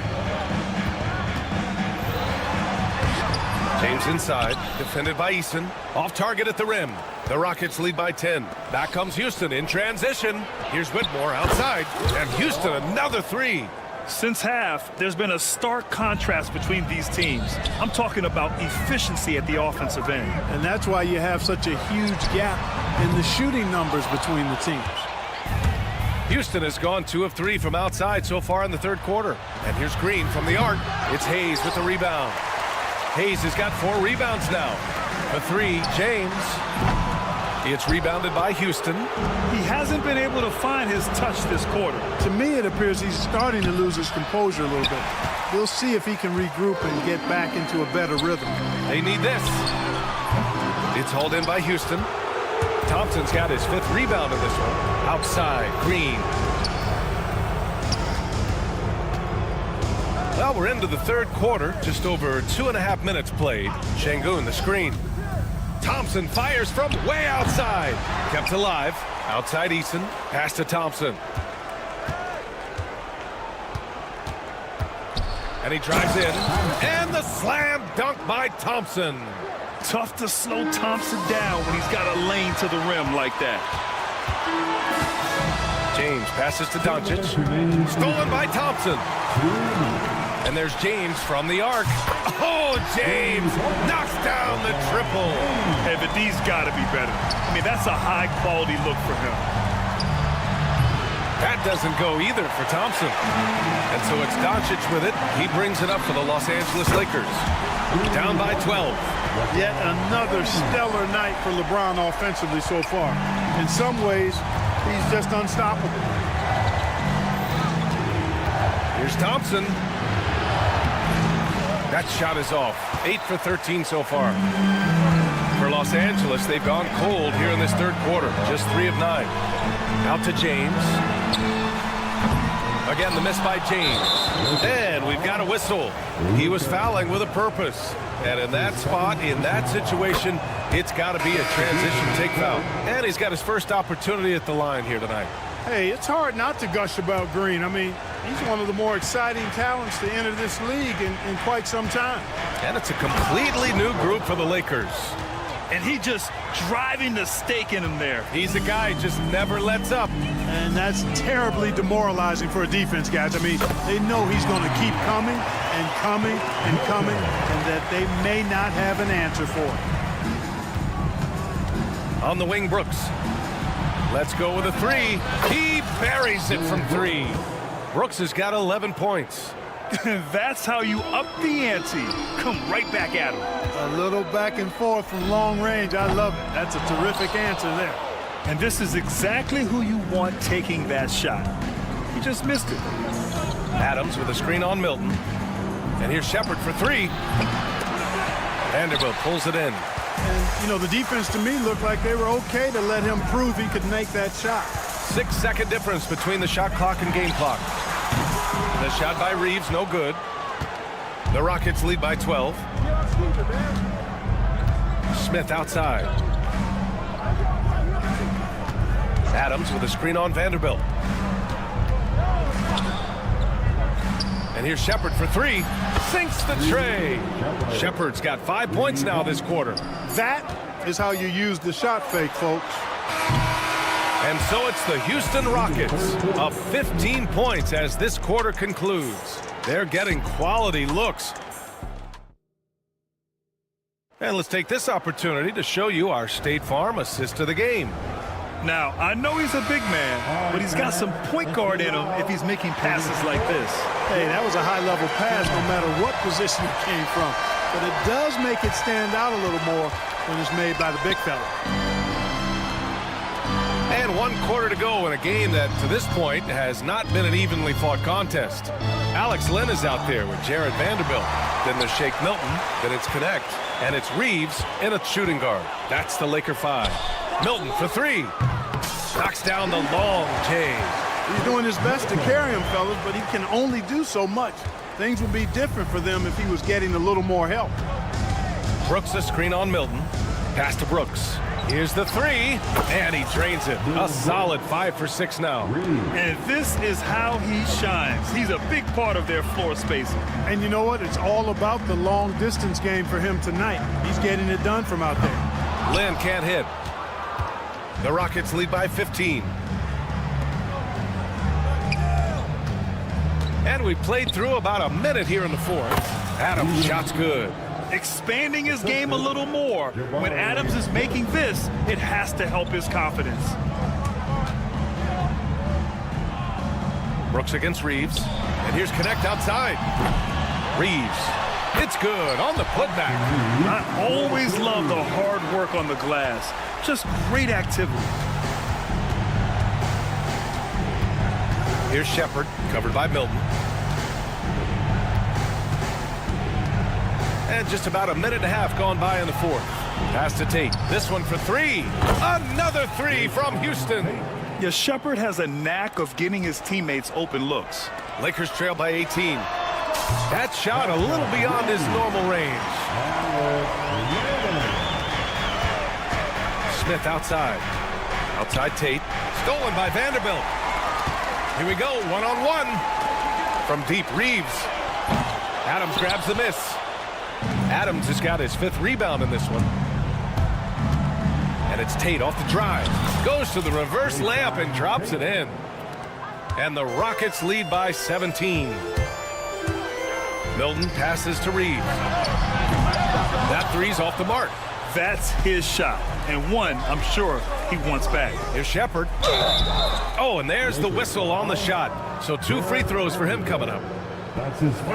James inside, defended by Eason. Off target at the rim. The Rockets lead by 10. Back comes Houston in transition. Here's Whitmore outside, and Houston another 3. Since half, there's been a stark contrast between these teams. I'm talking about efficiency at the offensive end. And that's why you have such a huge gap in the shooting numbers between the teams. Houston has gone 2 of 3 from outside so far in the third quarter. And here's Green from the arc. It's Hayes with the rebound. Hayes has got 4 rebounds now. For 3, James. It's rebounded by Houston. He hasn't been able to find his touch this quarter. To me, it appears he's starting to lose his composure a little bit. We'll see if he can regroup and get back into a better rhythm. They need this. It's hauled in by Houston. Thompson's got his 5th rebound in this one. Outside, Green. Well, we're into the third quarter. Just over 2.5 minutes played. Şengün, the screen. Thompson fires from way outside. Kept alive. Outside Eason. Pass to Thompson. And he drives in. And the slam dunk by Thompson. Tough to slow Thompson down when he's got a lane to the rim like that. James passes to Doncic. Stolen by Thompson. And there's James from the arc. Oh, James knocks down the triple. Hey, but these got to be better. I mean, that's a high-quality look for him. That doesn't go either for Thompson. And so it's Doncic with it. He brings it up for the Los Angeles Lakers. Down by 12. Yet another stellar night for LeBron offensively so far. In some ways, he's just unstoppable. Here's Thompson. That shot is off. 8 for 13 so far. For Los Angeles, they've gone cold here in this third quarter. Just 3 of 9. Out to James. Again, the miss by James. And we've got a whistle. He was fouling with a purpose. And in that spot, in that situation, it's got to be a transition take foul. And he's got his first opportunity at the line here tonight. Hey, it's hard not to gush about Green. I mean, he's one of the more exciting talents to enter this league in quite some time. And it's a completely new group for the Lakers. And he just driving the stake in him there. He's a guy who just never lets up. And that's terribly demoralizing for a defense, guys. I mean, they know he's going to keep coming and coming and coming, and that they may not have an answer for it. On the wing, Brooks. Let's go with a 3. He buries it from 3. Brooks has got 11 points. That's how you up the ante. Come right back at him. A little back and forth from long range. I love it. That's a terrific answer there. And this is exactly who you want taking that shot. He just missed it. Adams with a screen on Milton. And here's Shepard for 3. Vanderbilt pulls it in. And, you know, the defense to me looked like they were okay to let him prove he could make that shot. 6-second difference between the shot clock and game clock. The shot by Reeves, no good. The Rockets lead by 12. Smith outside. Adams with a screen on Vanderbilt. And here's Shepard for 3. Sinks the tray. Shepard's got 5 points now this quarter. That is how you use the shot fake, folks. And so it's the Houston Rockets of 15 points as this quarter concludes. They're getting quality looks. And let's take this opportunity to show you our State Farm assist of the game. Now, I know he's a big man, but he's got some point guard in him if he's making passes like this. Hey, that was a high-level pass no matter what position it came from. But it does make it stand out a little more when it's made by the big fella. And 1 quarter to go in a game that, to this point, has not been an evenly fought contest. Alex Lynn is out there with Jared Vanderbilt. Then there's Shake Milton. Then it's Connect. And it's Reeves in a shooting guard. That's the Laker 5. Milton for 3. Knocks down the long J. He's doing his best to carry him, fellas, but he can only do so much. Things would be different for them if he was getting a little more help. Brooks a screen on Milton. Pass to Brooks. Here's the 3, and he drains it. A solid 5 for 6 now. And this is how he shines. He's a big part of their floor spacing. And you know what? It's all about the long distance game for him tonight. He's getting it done from out there. Lynn can't hit. The Rockets lead by 15. And we played through about a minute here in the 4th. Adams' shot's good. Expanding his game a little more. When Adams is making this, it has to help his confidence. Brooks against Reeves. And here's Connect outside. Reeves. It's good on the putback. I always love the hard work on the glass. Just great activity. Here's Shepard, covered by Milton. And just about a minute and a half gone by in the 4th. Pass to Tate. This one for 3. Another 3 from Houston. Yeah, Shepard has a knack of getting his teammates open looks. Lakers trail by 18. That shot a little beyond his normal range. Smith outside. Outside Tate. Stolen by Vanderbilt. Here we go, one-on-one. From deep, Reeves. Adams grabs the miss. Adams has got his 5th rebound in this one. And it's Tate off the drive. Goes to the reverse layup and drops it in. And the Rockets lead by 17. Milton passes to Reeves. That 3's off the mark. That's his shot, and one I'm sure he wants back. Here's Shepard. Oh, and there's the whistle on the shot. So 2 free throws for him coming up.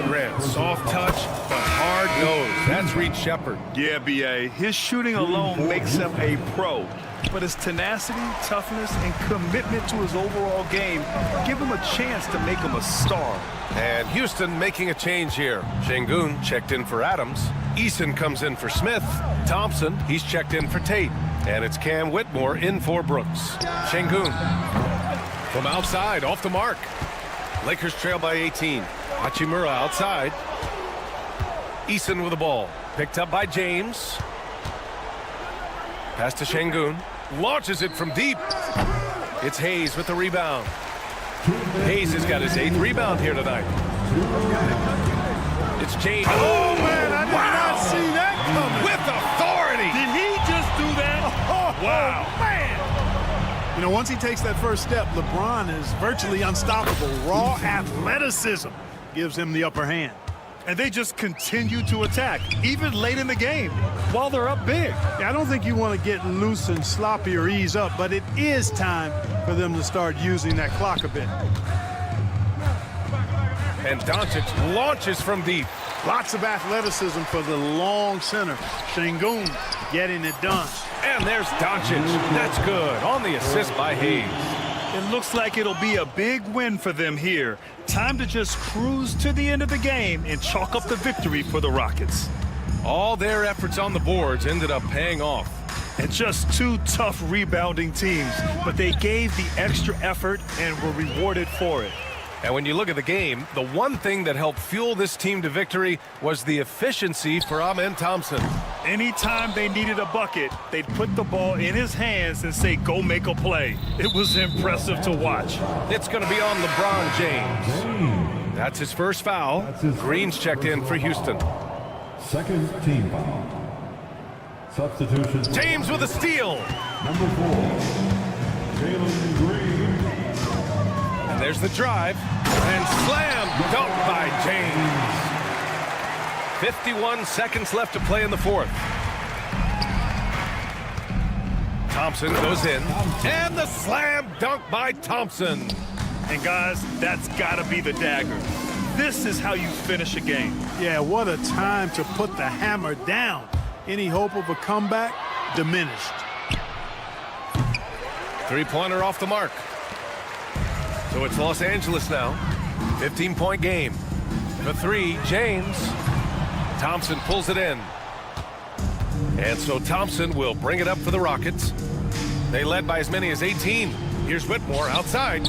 Grant, soft touch, but hard nose. That's Reed Shepard. Yeah, B.A. His shooting alone makes him a pro. But his tenacity, toughness, and commitment to his overall game give him a chance to make him a star. And Houston making a change here. Şengün checked in for Adams. Eason comes in for Smith. Thompson, he's checked in for Tate. And it's Cam Whitmore in for Brooks. Şengün from outside, off the mark. Lakers trail by 18. Hachimura outside. Eason with the ball. Picked up by James. Pass to Şengün. Launches it from deep. It's Hayes with the rebound. Hayes has got his 8th rebound here tonight. It's James. Oh, man, I did not see that coming. With authority. Did he just do that? Wow. Man. You know, once he takes that first step, LeBron is virtually unstoppable. Raw athleticism gives him the upper hand. And they just continue to attack, even late in the game, while they're up big. Yeah, I don't think you want to get loose and sloppy or ease up, but it is time for them to start using that clock a bit. And Doncic launches from deep. Lots of athleticism for the long center. Şengün getting it done. And there's Doncic. That's good on the assist by Hayes. It looks like it'll be a big win for them here. Time to just cruise to the end of the game and chalk up the victory for the Rockets. All their efforts on the boards ended up paying off. And just 2 tough rebounding teams, but they gave the extra effort and were rewarded for it. And when you look at the game, the one thing that helped fuel this team to victory was the efficiency for Amen Thompson. Anytime they needed a bucket, they'd put the ball in his hands and say, go make a play. It was impressive to watch. It's going to be on LeBron James. That's his first foul. Green's checked in for Houston. Second team foul. Substitution. James with a steal. Number 4, Jalen Green. And there's the drive. And slam dunk by James. 51 seconds left to play in the 4th. Thompson goes in. And the slam dunk by Thompson. And guys, that's got to be the dagger. This is how you finish a game. Yeah, what a time to put the hammer down. Any hope of a comeback? Diminished. Three-pointer off the mark. So it's Los Angeles now. 15-point game. For three, James. Thompson pulls it in. And so Thompson will bring it up for the Rockets. They led by as many as 18. Here's Whitmore outside.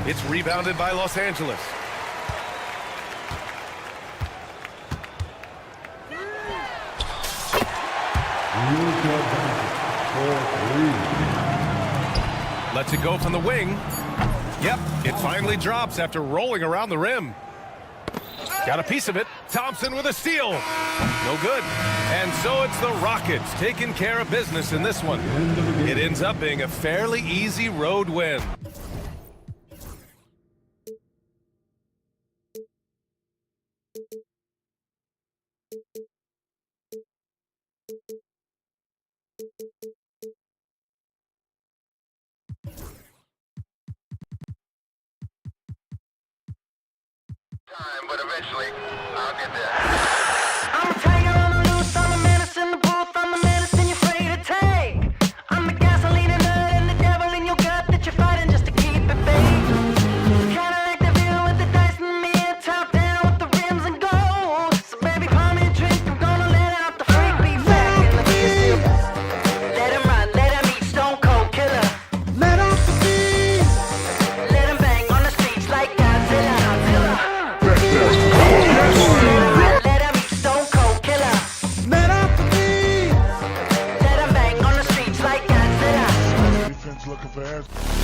It's rebounded by Los Angeles. Lets it go from the wing. Yep, it finally drops after rolling around the rim. Got a piece of it. Thompson with a steal. No good. And so it's the Rockets taking care of business in this one. It ends up being a fairly easy road win. But eventually, I'll get there. I'm a tiger on the loose, I'm a menace in the booth, I'm the medicine you're afraid to take. I'm the gasoline and nut and the devil in your gut that you're fighting just to keep it baked. Kinda like the view with the dice and me, top down with the rims and gold. So baby, pour me a drink, I'm gonna let out the freak beat back in the beer. Let him run, let him eat, stone cold killer. Let off the beat. Let him bang on the streets like Godzilla. Looking for answers.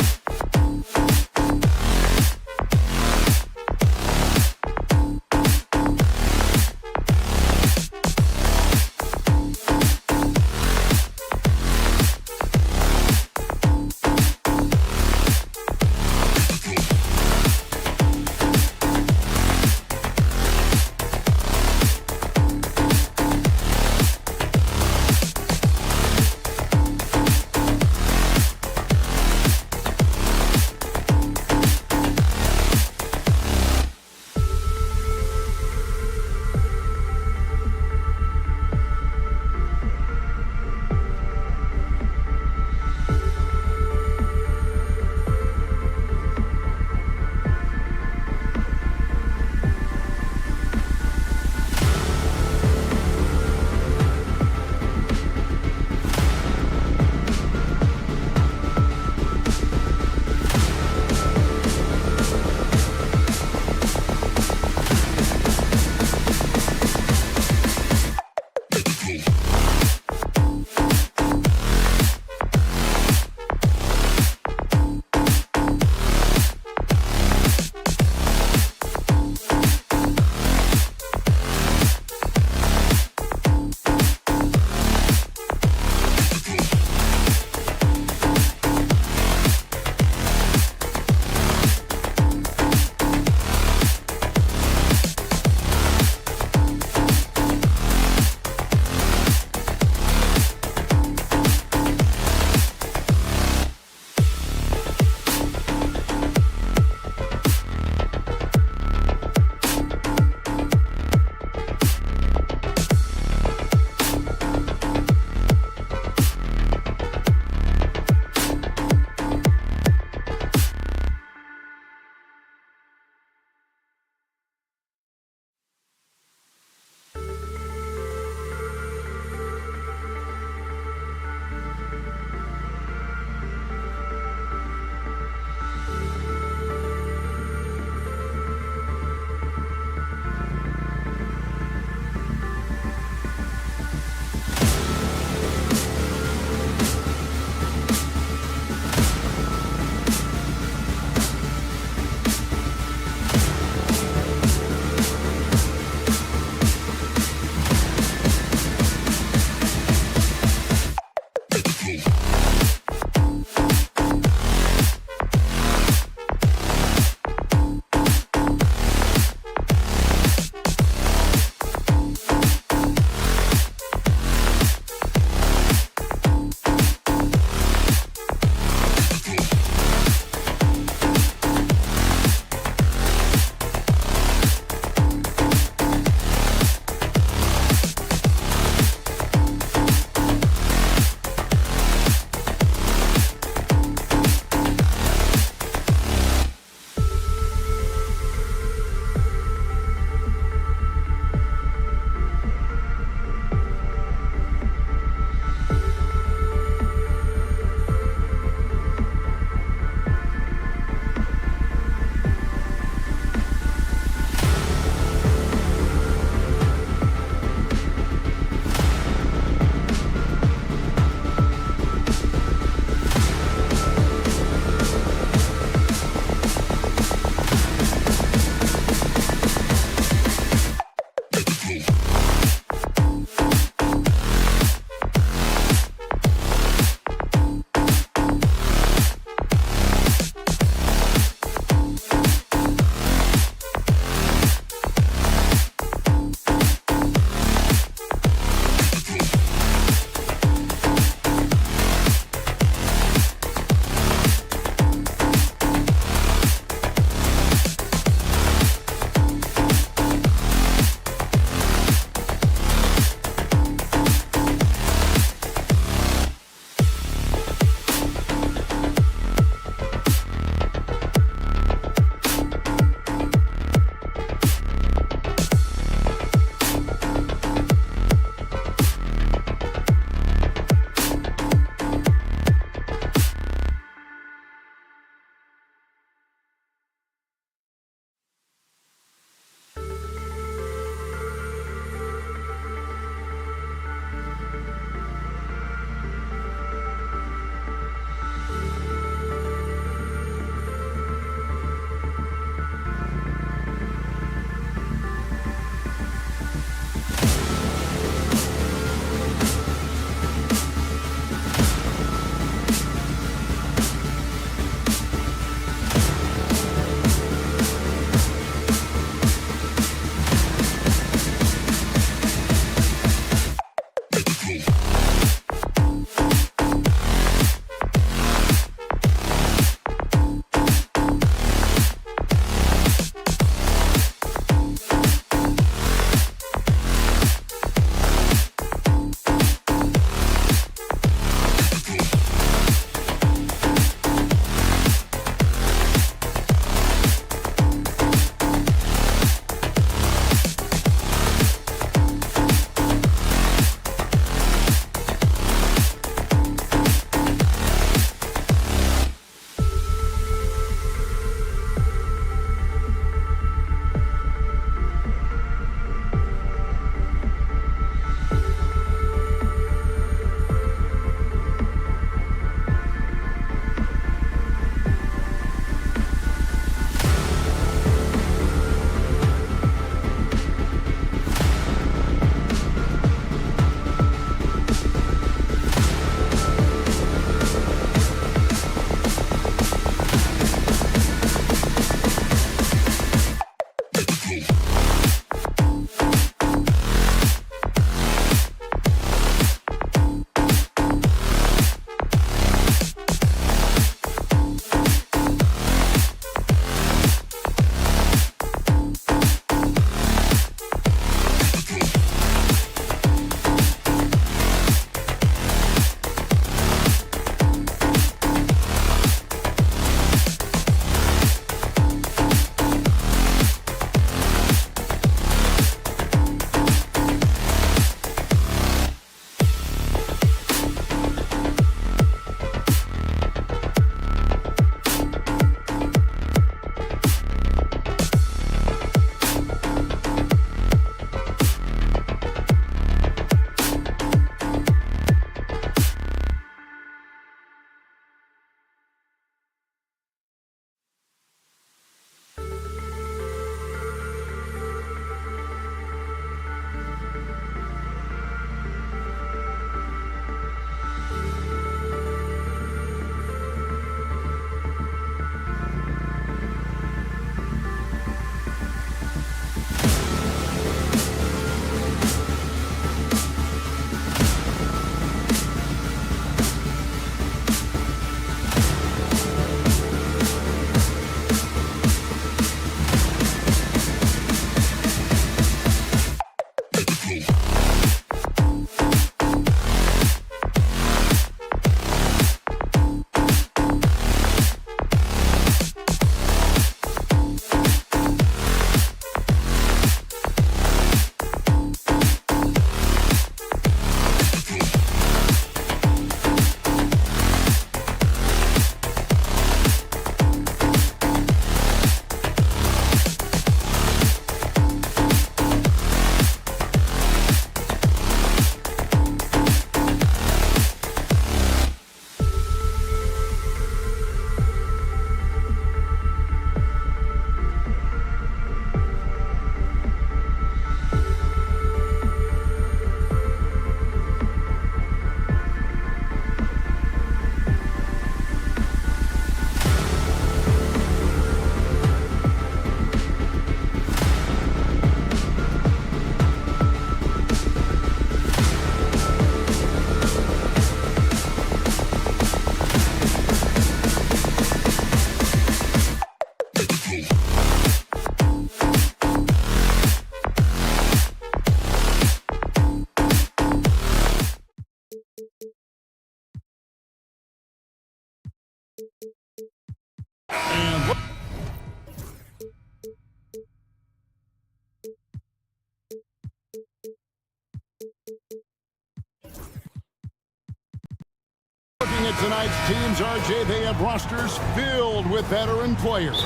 Looking at tonight's teams, RJ, they have rosters filled with veteran players.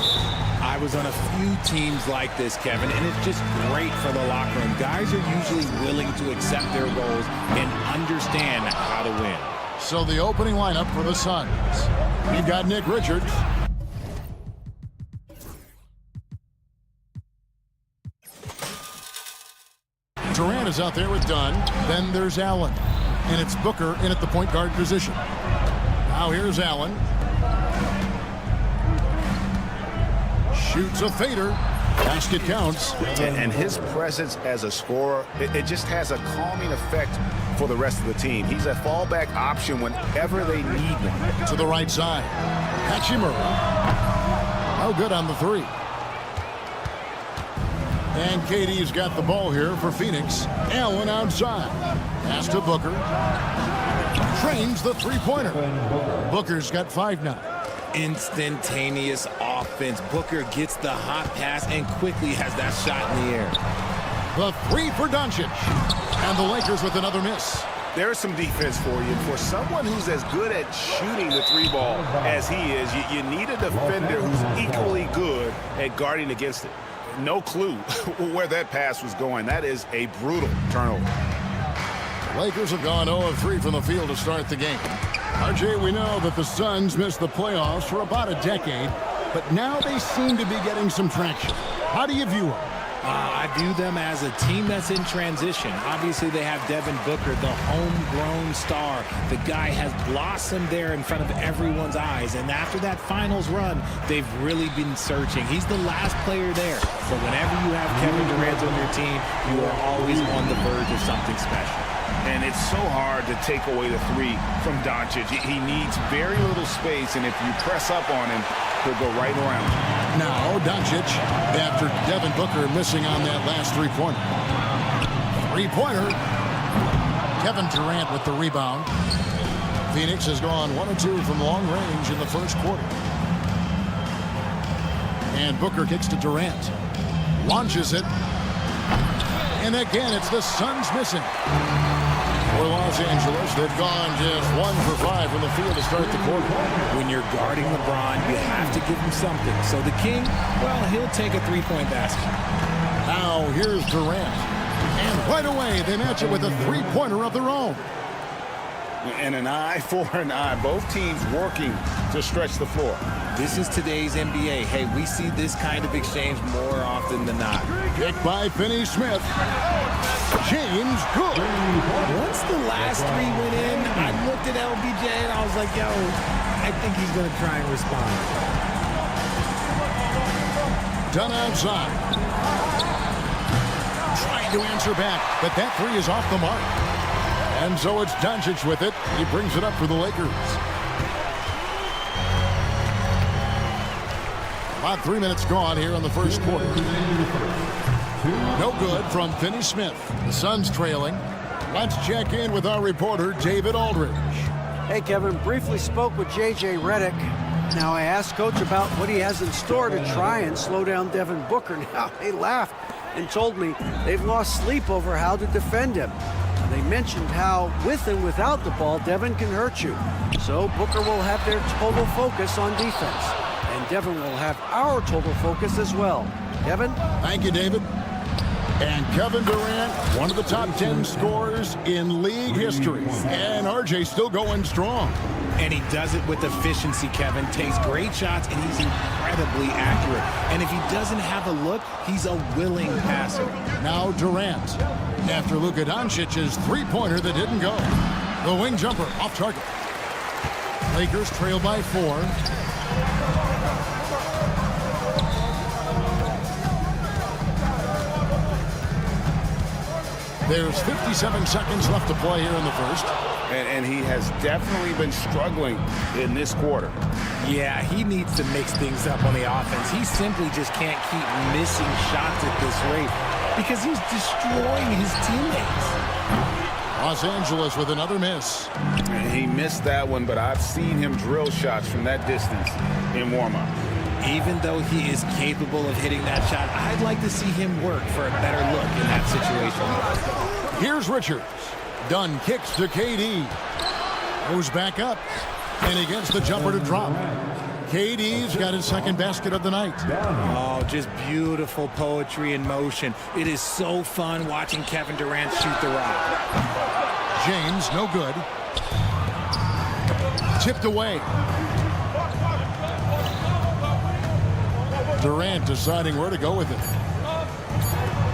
I was on a few teams like this, Kevin, and it's just great for the locker room. Guys are usually willing to accept their roles and understand how to win. So the opening lineup for the Suns. You've got Nick Richards. Durant is out there with Dunn. Then there's Allen. And it's Booker in at the point guard position. Now here's Allen. Shoots a fader. Basket counts. And his presence as a scorer, it just has a calming effect for the rest of the team. He's a fallback option whenever they need one. To the right side. Hachimura. No good on the three. And KD's got the ball here for Phoenix. Allen outside. Pass to Booker. Trains the three-pointer. Booker's got 5 now. Instantaneous offense. Booker gets the hot pass and quickly has that shot in the air. The three for Doncic. And the Lakers with another miss. There's some defense for you. For someone who's as good at shooting the three ball as he is, you need a defender who's equally good at guarding against it. No clue where that pass was going. That is a brutal turnover. Lakers have gone 0 of 3 from the field to start the game. RJ, we know that the Suns missed the playoffs for about a decade, but now they seem to be getting some traction. How do you view them? I view them as a team that's in transition. Obviously, they have Devin Booker, the homegrown star. The guy has blossomed there in front of everyone's eyes. And after that finals run, they've really been searching. He's the last player there. So whenever you have Kevin Durant on your team, you are always on the verge of something special. And it's so hard to take away the three from Doncic. He needs very little space, and if you press up on him, he'll go right around. Now Doncic, after Devin Booker missing on that last three-pointer. Three-pointer. Kevin Durant with the rebound. Phoenix has gone 1 of 2 from long range in the first quarter. And Booker kicks to Durant. Launches it. And again, it's the Suns missing. For Los Angeles, they've gone just 1 for 5 from the field to start the quarter. When you're guarding LeBron, you have to give him something. So the King, well, he'll take a three-point basket. Now here's Durant. And right away, they match it with a three-pointer of their own. And an eye for an eye. Both teams working to stretch the floor. This is today's NBA. Hey, we see this kind of exchange more often than not. Kick by Finney-Smith. James good. Once the last three went in, I looked at LBJ and I was like, yo, I think he's going to try and respond. Done outside. Trying to answer back, but that three is off the mark. And so it's Doncic with it. He brings it up for the Lakers. About 3 minutes gone here in the first quarter. No good from Finney-Smith. The Suns trailing. Let's check in with our reporter, David Aldridge. Hey, Kevin, briefly spoke with J.J. Redick. Now, I asked Coach about what he has in store to try and slow down Devin Booker. Now, they laughed and told me they've lost sleep over how to defend him. They mentioned how, with and without the ball, Devin can hurt you. So Booker will have their total focus on defense. And Devin will have our total focus as well. Kevin? Thank you, David. And Kevin Durant, one of the top 10 scorers in league history. And RJ still going strong. And he does it with efficiency, Kevin. Takes great shots, and he's incredibly accurate. And if he doesn't have a look, he's a willing passer. Now Durant. After Luka Doncic's three-pointer that didn't go. The wing jumper off target. Lakers trail by 4. There's 57 seconds left to play here in the first. And he has definitely been struggling in this quarter. Yeah, he needs to mix things up on the offense. He simply just can't keep missing shots at this rate because he's destroying his teammates. Los Angeles with another miss. He missed that one, but I've seen him drill shots from that distance in warm-up. Even though he is capable of hitting that shot, I'd like to see him work for a better look in that situation. Here's Richards. Dunn kicks to KD. Goes back up. And he gets the jumper to drop. KD's got his second basket of the night. Oh, just beautiful poetry in motion. It is so fun watching Kevin Durant shoot the rock. James, no good. Tipped away. Durant deciding where to go with it.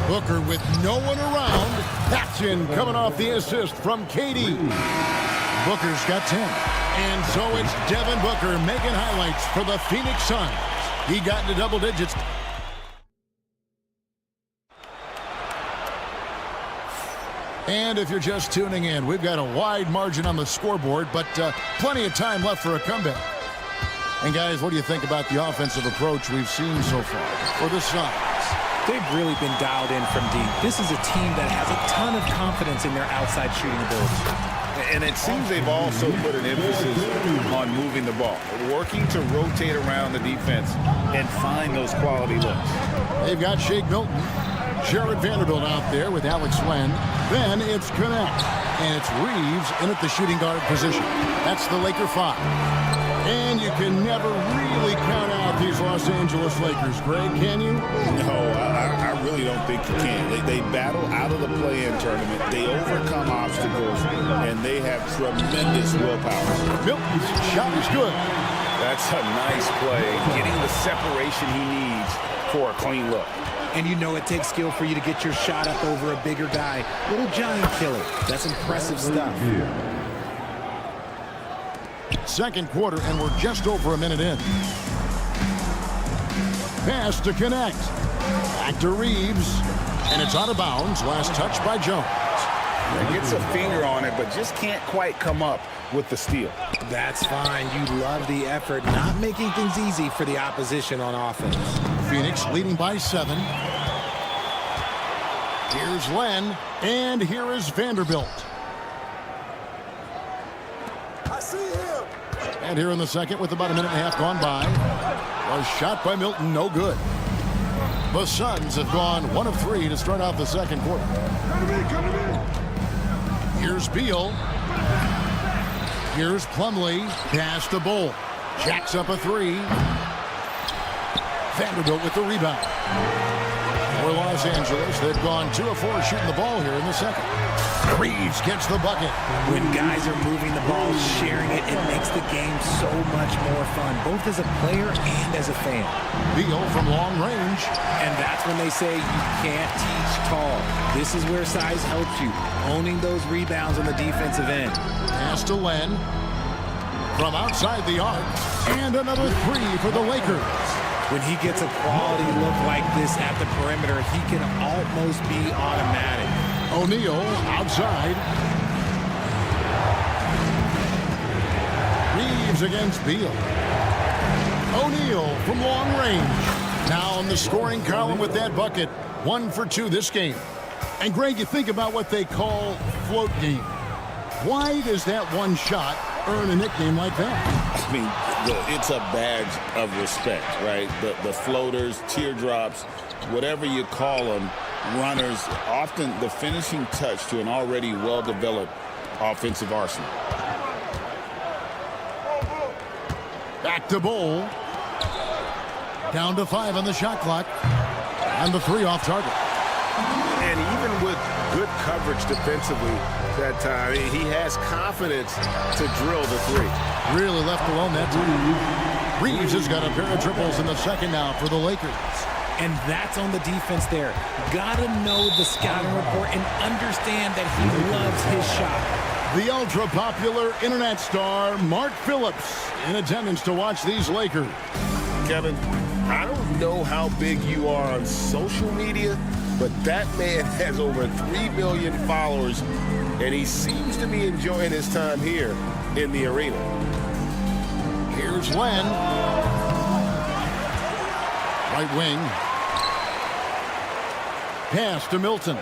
Booker with no one around. That's in, coming off the assist from KD. Booker's got 10. And so it's Devin Booker making highlights for the Phoenix Suns. He got into double digits. And if you're just tuning in, we've got a wide margin on the scoreboard, but plenty of time left for a comeback. And guys, what do you think about the offensive approach we've seen so far for the Suns? They've really been dialed in from deep. This is a team that has a ton of confidence in their outside shooting ability. And it seems they've also put an emphasis on moving the ball, working to rotate around the defense and find those quality looks. They've got Shake Milton, Jared Vanderbilt out there with Alex Len. Then it's Connect, and it's Reeves in at the shooting guard position. That's the Laker 5. And you can never really count out these Los Angeles Lakers, Greg, can you? No, I really don't think you can. They battle out of the play-in tournament. They overcome obstacles, and they have tremendous willpower. Milton's shot is good. That's a nice play, getting the separation he needs for a clean look. And you know it takes skill for you to get your shot up over a bigger guy. Little giant killer. That's impressive stuff. Second quarter, and we're just over a minute in. Pass to Connect. Back to Reeves. And it's out of bounds. Last touch by Jones. He gets a finger on it, but just can't quite come up with the steal. That's fine. You love the effort, not making things easy for the opposition on offense. Phoenix leading by 7. Here's Len, and here is Vanderbilt. I see him. And here in the second, with about a minute and a half gone by, a shot by Milton, no good. The Suns have gone 1 of 3 to start out the second quarter. Come to me. Here's Beal. Here's Plumlee. Pass to Bull. Jacks up a 3. Vanderbilt with the rebound. For Los Angeles, they've gone 2 of 4 shooting the ball here in the second. Reeves gets the bucket. When guys are moving the ball, sharing it, it makes the game so much more fun, both as a player and as a fan. Beal from long range. And that's when they say you can't teach tall. This is where size helps you, owning those rebounds on the defensive end. Pass to Len. From outside the arc. And another 3 for the Lakers. When he gets a quality look like this at the perimeter, he can almost be automatic. O'Neal outside. Reeves against Beal. O'Neal from long range. Now in the scoring column with that bucket. 1 for 2 this game. And Greg, you think about what they call float game. Why does that one shot earn a nickname like that? I mean, it's a badge of respect, right? The floaters, teardrops, whatever you call them, runners, often the finishing touch to an already well-developed offensive arsenal. Back to Bull. Down to 5 on the shot clock. And the 3 off target. And even with good coverage defensively that time, he has confidence to drill the 3. Really left alone that time. Reeves has got a pair of triples in the second now for the Lakers. And that's on the defense there. Gotta know the scouting report and understand that he loves his shot. The ultra-popular internet star, Mark Phillips, in attendance to watch these Lakers. Kevin, I don't know how big you are on social media, but that man has over 3 million followers, and he seems to be enjoying his time here in the arena. Here's Len. Right wing. Pass to Milton.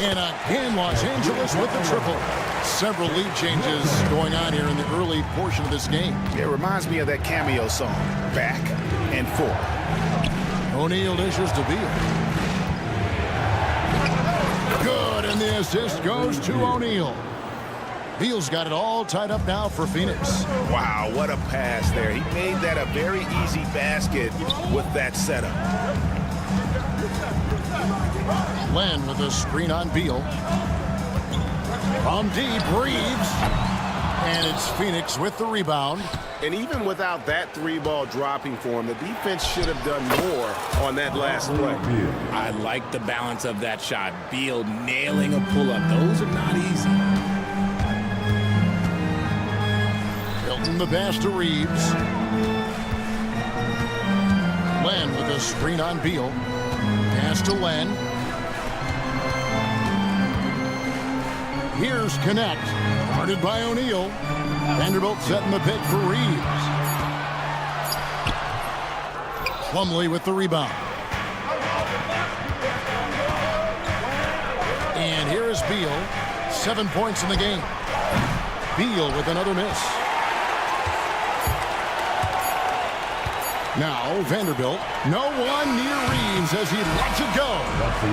And again, Los Angeles with the triple. Several lead changes going on here in the early portion of this game. It reminds me of that cameo song, Back and Forth. O'Neal dishes to Beal. Good, and the assist goes to O'Neal. Beal's got it all tied up now for Phoenix. Wow, what a pass there. He made that a very easy basket with that setup. Len with a screen on Beal. From deep, Reeves. And it's Phoenix with the rebound. And even without that three-ball dropping for him, the defense should have done more on that last play. I like the balance of that shot. Beal nailing a pull-up. Those are not easy. Hilton the pass to Reeves. Len with a screen on Beal. Pass to Len. Here's Connect. Guarded by O'Neal. Vanderbilt setting the pick for Reeves. Plumlee with the rebound. And here is Beal. 7 points in the game. Beal with another miss. Now Vanderbilt. No one near Reeves as he lets it go.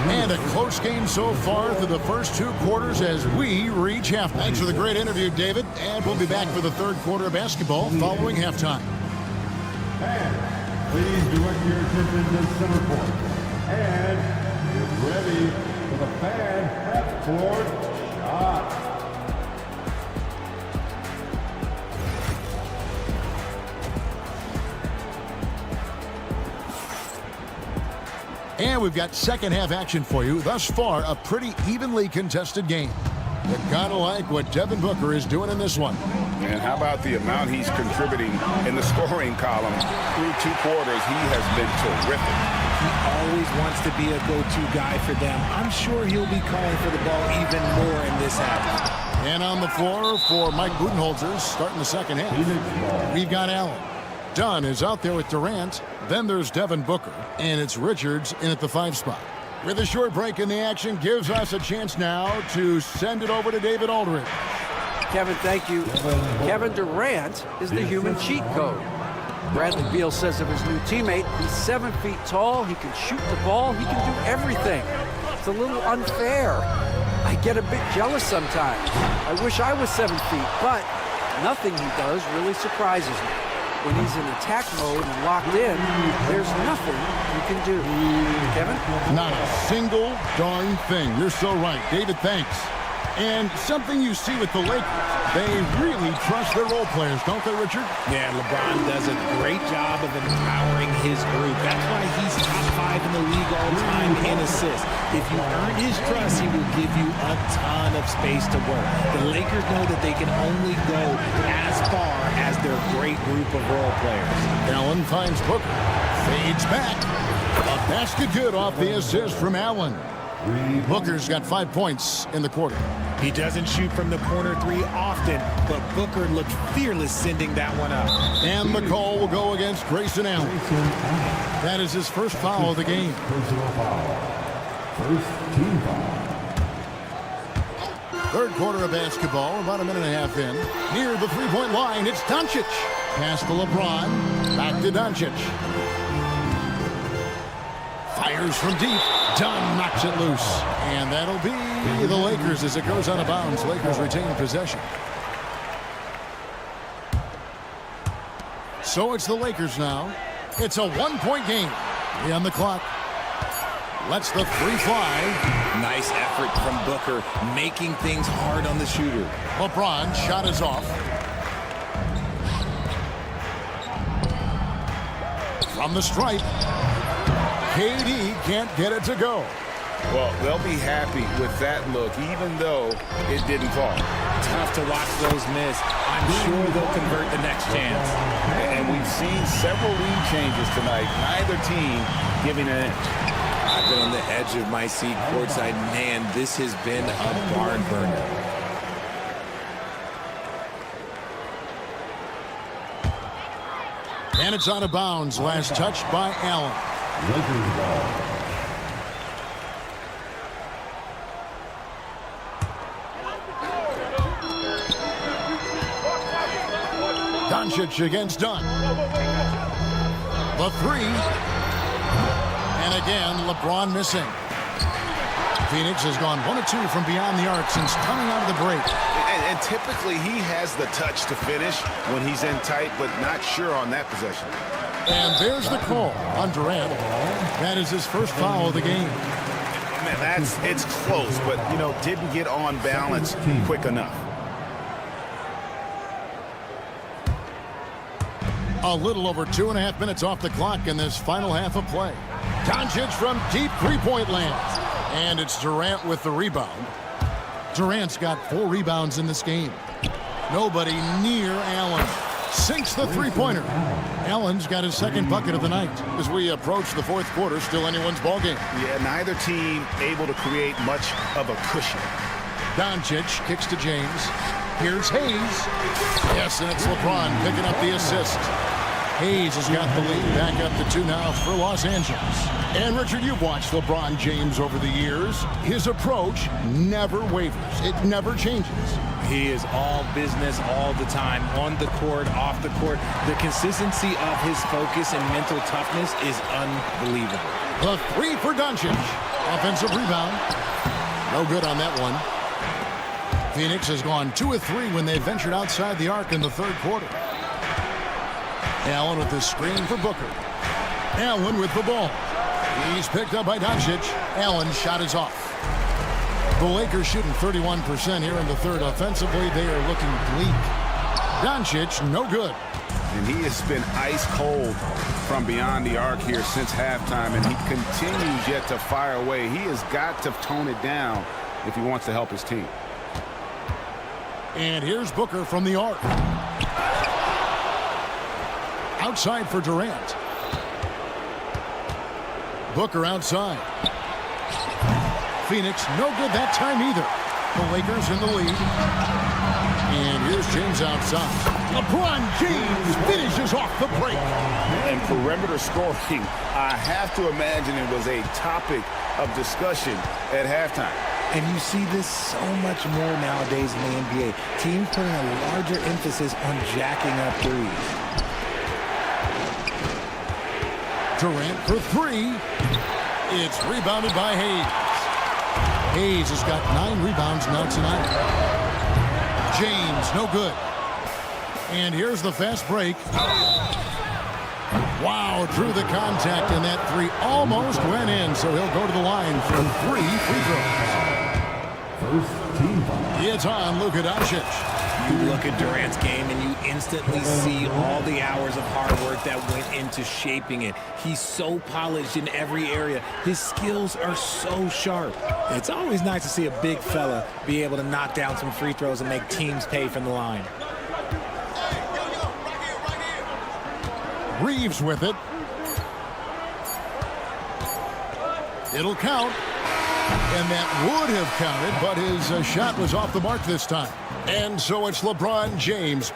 And a close game so far through the first 2 quarters as we reach halftime. Thanks for the great interview, David. And we'll be back for the third quarter of basketball following halftime. And please direct your attention to center court. And get ready for the fan half-court shot. And we've got second half action for you. Thus far, a pretty evenly contested game. You gotta like what Devin Booker is doing in this one. And how about the amount he's contributing in the scoring column? Through 2 quarters, he has been terrific. He always wants to be a go-to guy for them. I'm sure he'll be calling for the ball even more in this half. And on the floor for Mike Budenholzer starting the second half. We've got Allen. Dunn is out there with Durant. Then there's Devin Booker. And it's Richards in at the 5 spot. With a short break in the action, gives us a chance now to send it over to David Aldridge. Kevin, thank you. Kevin Durant is the human cheat code. Bradley Beal says of his new teammate, he's 7 feet tall, he can shoot the ball, he can do everything. It's a little unfair. I get a bit jealous sometimes. I wish I was 7 feet, but nothing he does really surprises me. When he's in attack mode and locked in, there's nothing you can do. Kevin? Not a single darn thing. You're so right. David, thanks. And something you see with the Lakers, they really trust their role players, don't they, Richard? Yeah, LeBron does a great job of empowering his group. That's why he's top 5 in the league all time in assists. If you earn his trust, he will give you a ton of space to work. The Lakers know that they can only go as far as their great group of role players. Allen finds Booker. Fades back. A basket good off the assist from Allen. Booker's got 5 points in the quarter. He doesn't shoot from the corner 3 often, but Booker looked fearless sending that one up. And the call will go against Grayson Allen. That is his first foul of the game. Personal foul. First team foul. Third quarter of basketball, about a minute and a half in. Near the three-point line, it's Doncic. Pass to LeBron. Back to Doncic. Fires from deep. Dunn knocks it loose. And that'll be the Lakers as it goes out of bounds. Lakers retain possession. So it's the Lakers now. It's a 1-point game. 3 on the clock. Lets the 3 fly. Nice effort from Booker, making things hard on the shooter. LeBron shot is off. From the stripe. KD can't get it to go. Well, they'll be happy with that look, even though it didn't fall. Tough to watch those miss. I'm sure they'll convert the next chance. And we've seen several lead changes tonight. Neither team giving an inch. I've been on the edge of my seat courtside. Man, this has been a barn burner. And it's out of bounds. Last touch by Allen. Lakers ball. Doncic against Dunn. The 3. And again, LeBron missing. Phoenix has gone 1 of 2 from beyond the arc since coming out of the break. And typically he has the touch to finish when he's in tight, but not sure on that possession. And there's the call on Durant. That is his first foul of the game. Man, it's close, but, you know, didn't get on balance quick enough. A little over 2.5 minutes off the clock in this final half of play. Doncic from deep three-point land. And it's Durant with the rebound. Durant's got 4 rebounds in this game. Nobody near Allen. Sinks the three-pointer. Allen's got his second bucket of the night. As we approach the fourth quarter, still anyone's ballgame. Yeah, neither team able to create much of a cushion. Doncic kicks to James. Here's Hayes. Yes, and it's LeBron picking up the assist. Hayes has got the lead back up to 2 now for Los Angeles. And Richard, you've watched LeBron James over the years. His approach never wavers. It never changes. He is all business all the time, on the court, off the court. The consistency of his focus and mental toughness is unbelievable. The 3 for Doncic. Offensive rebound. No good on that one. Phoenix has gone 2 of 3 when they ventured outside the arc in the third quarter. Allen with the screen for Booker. Allen with the ball. He's picked up by Doncic. Allen's shot is off. The Lakers shooting 31% here in the third. Offensively, they are looking bleak. Doncic, no good. And he has been ice cold from beyond the arc here since halftime, and he continues yet to fire away. He has got to tone it down if he wants to help his team. And here's Booker from the arc. Outside for Durant. Booker outside. Phoenix, no good that time either. The Lakers in the lead. And here's James outside. LeBron James finishes off the break. And perimeter scoring, I have to imagine it was a topic of discussion at halftime. And you see this so much more nowadays in the NBA. Teams putting a larger emphasis on jacking up threes. Durant for 3. It's rebounded by Hayes. Hayes has got 9 rebounds now tonight. James, no good. And here's the fast break. Wow, drew the contact, and that 3 almost went in, so he'll go to the line for 3 free throws. It's on Luka Doncic. You look at Durant's game and you instantly see all the hours of hard work that went into shaping it. He's so polished in every area. His skills are so sharp. It's always nice to see a big fella be able to knock down some free throws and make teams pay from the line. Reeves with it. It'll count. And that would have counted, but his shot was off the mark this time. And so it's LeBron James.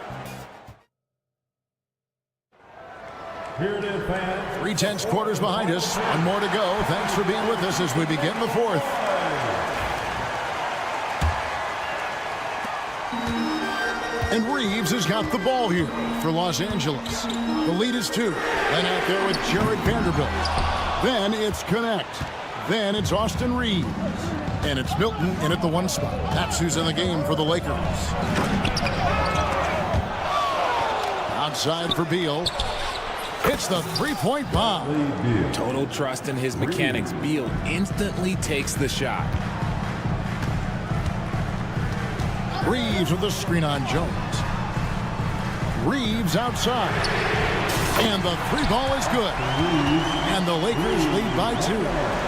Here it is, fans. 3/10 quarters behind us. 1 more to go. Thanks for being with us as we begin the fourth. And Reeves has got the ball here for Los Angeles. The lead is 2. Then out there with Jared Vanderbilt. Then it's Connect. Then it's Austin Reeves. And it's Milton in at the 1 spot. That's who's in the game for the Lakers. Outside for Beal. Hits the 3-point bomb. Total trust in his mechanics. Beal instantly takes the shot. Reeves with the screen on Jones. Reeves outside. And the 3 ball is good. And the Lakers lead by 2.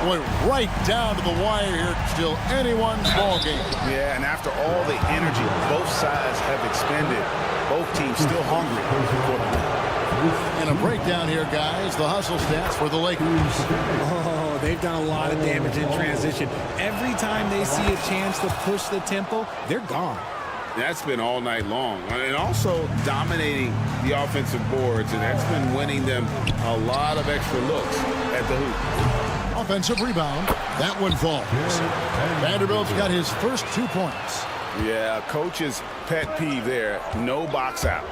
Boy, right down to the wire here. Still anyone's ball game. Yeah, and after all the energy both sides have expended, both teams still hungry for the win. And a breakdown here, guys. The hustle stats for the Lakers. Oh, they've done a lot of damage in transition. Every time they see a chance to push the tempo, they're gone. That's been all night long. And also dominating the offensive boards, and that's been winning them a lot of extra looks at the hoop. Offensive rebound. That one falls. Vanderbilt's got his first 2 points. Yeah, coach's pet peeve there. No box out.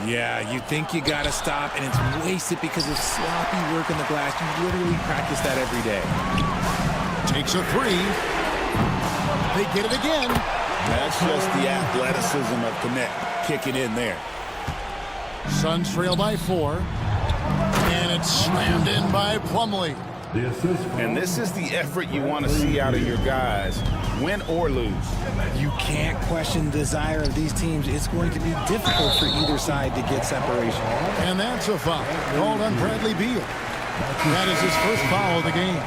Yeah, you think you got to stop, and it's wasted because of sloppy work on the glass. You literally practice that every day. Takes a three. They get it again. That's just the athleticism of Connect kicking in there. Suns trail by 4. And it's slammed in by Plumlee. And this is the effort you want to see out of your guys, win or lose. You can't question the desire of these teams. It's going to be difficult for either side to get separation. And that's a foul called on Bradley Beal. That is his first foul of the game.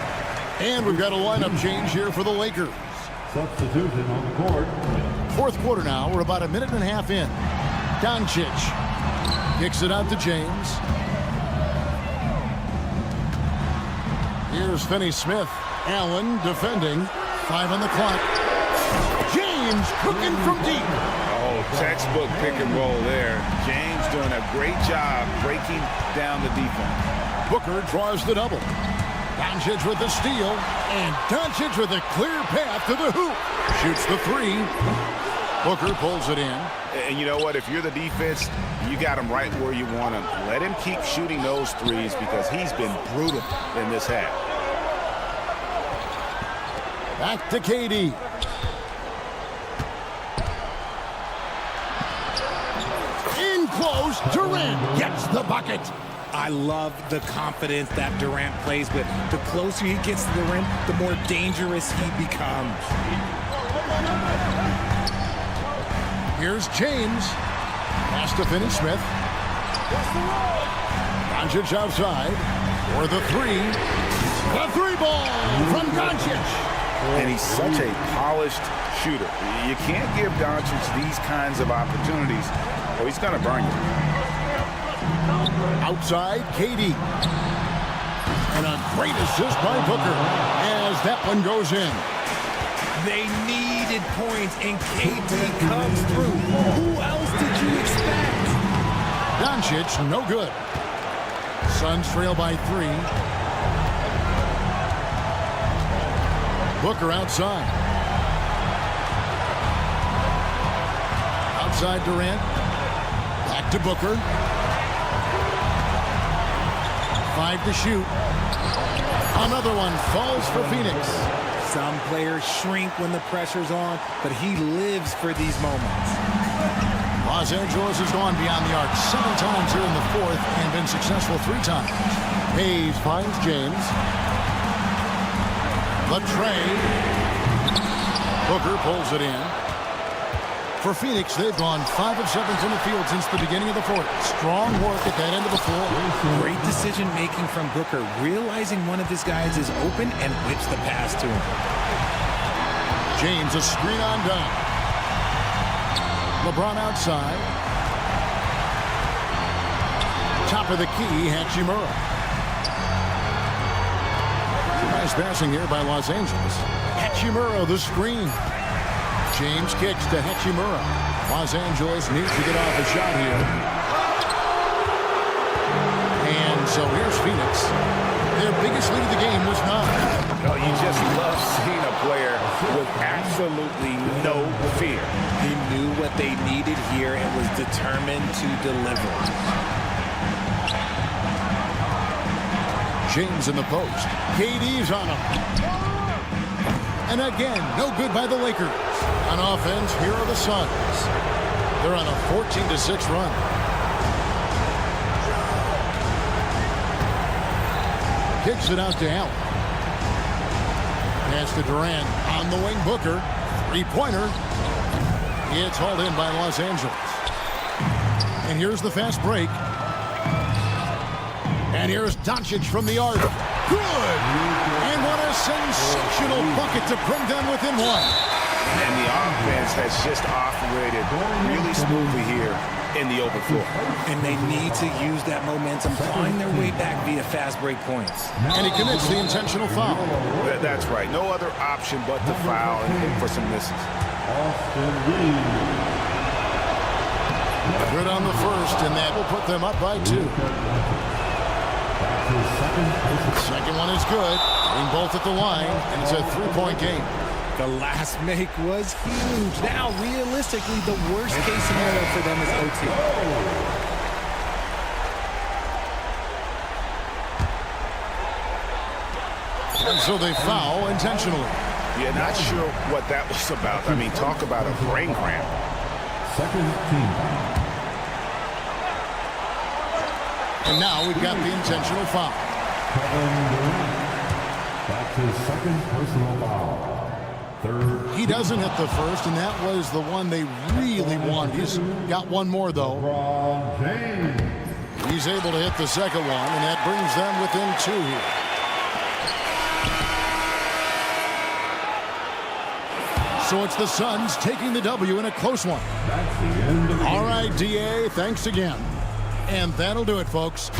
And we've got a lineup change here for the Lakers. Substitution on the court. Fourth quarter now. We're about a minute and a half in. Doncic kicks it out to James. Here's Finney-Smith. Allen defending. 5 on the clock. James cooking from deep. Oh, textbook pick and roll there. James doing a great job breaking down the defense. Booker draws the double. Doncic with the steal. And Doncic with a clear path to the hoop. Shoots the 3. Booker pulls it in. And you know what? If you're the defense, you got him right where you want him. Let him keep shooting those threes because he's been brutal in this half. Back to KD. In close, Durant gets the bucket. I love the confidence that Durant plays with. The closer he gets to the rim, the more dangerous he becomes. Here's James. Pass to Finney-Smith. Doncic outside. For the 3. The 3 ball from Doncic. And he's such a polished shooter. You can't give Doncic these kinds of opportunities or he's going to burn you. Outside, KD. And a great assist by Booker as that one goes in. They needed points, and KD comes through. Who else did you expect? Doncic, no good. Suns trail by 3. Booker outside. Outside Durant. Back to Booker. 5 to shoot. Another one falls for Phoenix. Some players shrink when the pressure's on, but he lives for these moments. Los Angeles has gone beyond the arc 7 times here in the 4th and been successful 3 times. Hayes finds James. The tray. Booker pulls it in. For Phoenix, they've gone 5 of 7 from the field since the beginning of the 4th. Strong work at that end of the floor. Great decision-making from Booker, realizing one of his guys is open and whips the pass to him. James, a screen on down. LeBron outside. Top of the key, Hachimura. Nice passing here by Los Angeles. Hachimura, the screen. James kicks to Hachimura. Los Angeles needs to get off a shot here. And so here's Phoenix. Their biggest lead of the game was 9. Oh, you just love seeing a player with absolutely no fear. He knew what they needed here and was determined to deliver. James in the post. KD's on him. And again, no good by the Lakers. On offense, here are the Suns. They're on a 14-6 run. Kicks it out to Allen. Pass to Durant. On the wing, Booker. 3-pointer. It's hauled in by Los Angeles. And here's the fast break. And here's Doncic from the arc. Good! And what a sensational bucket to bring them within 1. And the offense has just operated really smoothly here in the open floor. And they need to use that momentum, clawing their way back via fast break points. And he commits the intentional foul. That's right. No other option but to foul and for some misses. Good on the first, and that will put them up by 2. Second one is good. Bring both at the line, and it's a 3-point game. The last make was huge. Now, realistically, the worst case scenario for them is OT. And so they foul intentionally. Yeah, not sure what that was about. I mean, talk about a brain cramp. Second team foul. And now we've got the intentional foul. Kevin Durant. That's his second personal foul. Third. He doesn't hit the first, and that was the one they really wanted. He's got one more, though. LeBron James. He's able to hit the second one, and that brings them within 2 here. So it's the Suns taking the W in a close one. That's the end of the All right, DA, thanks again. And that'll do it, folks.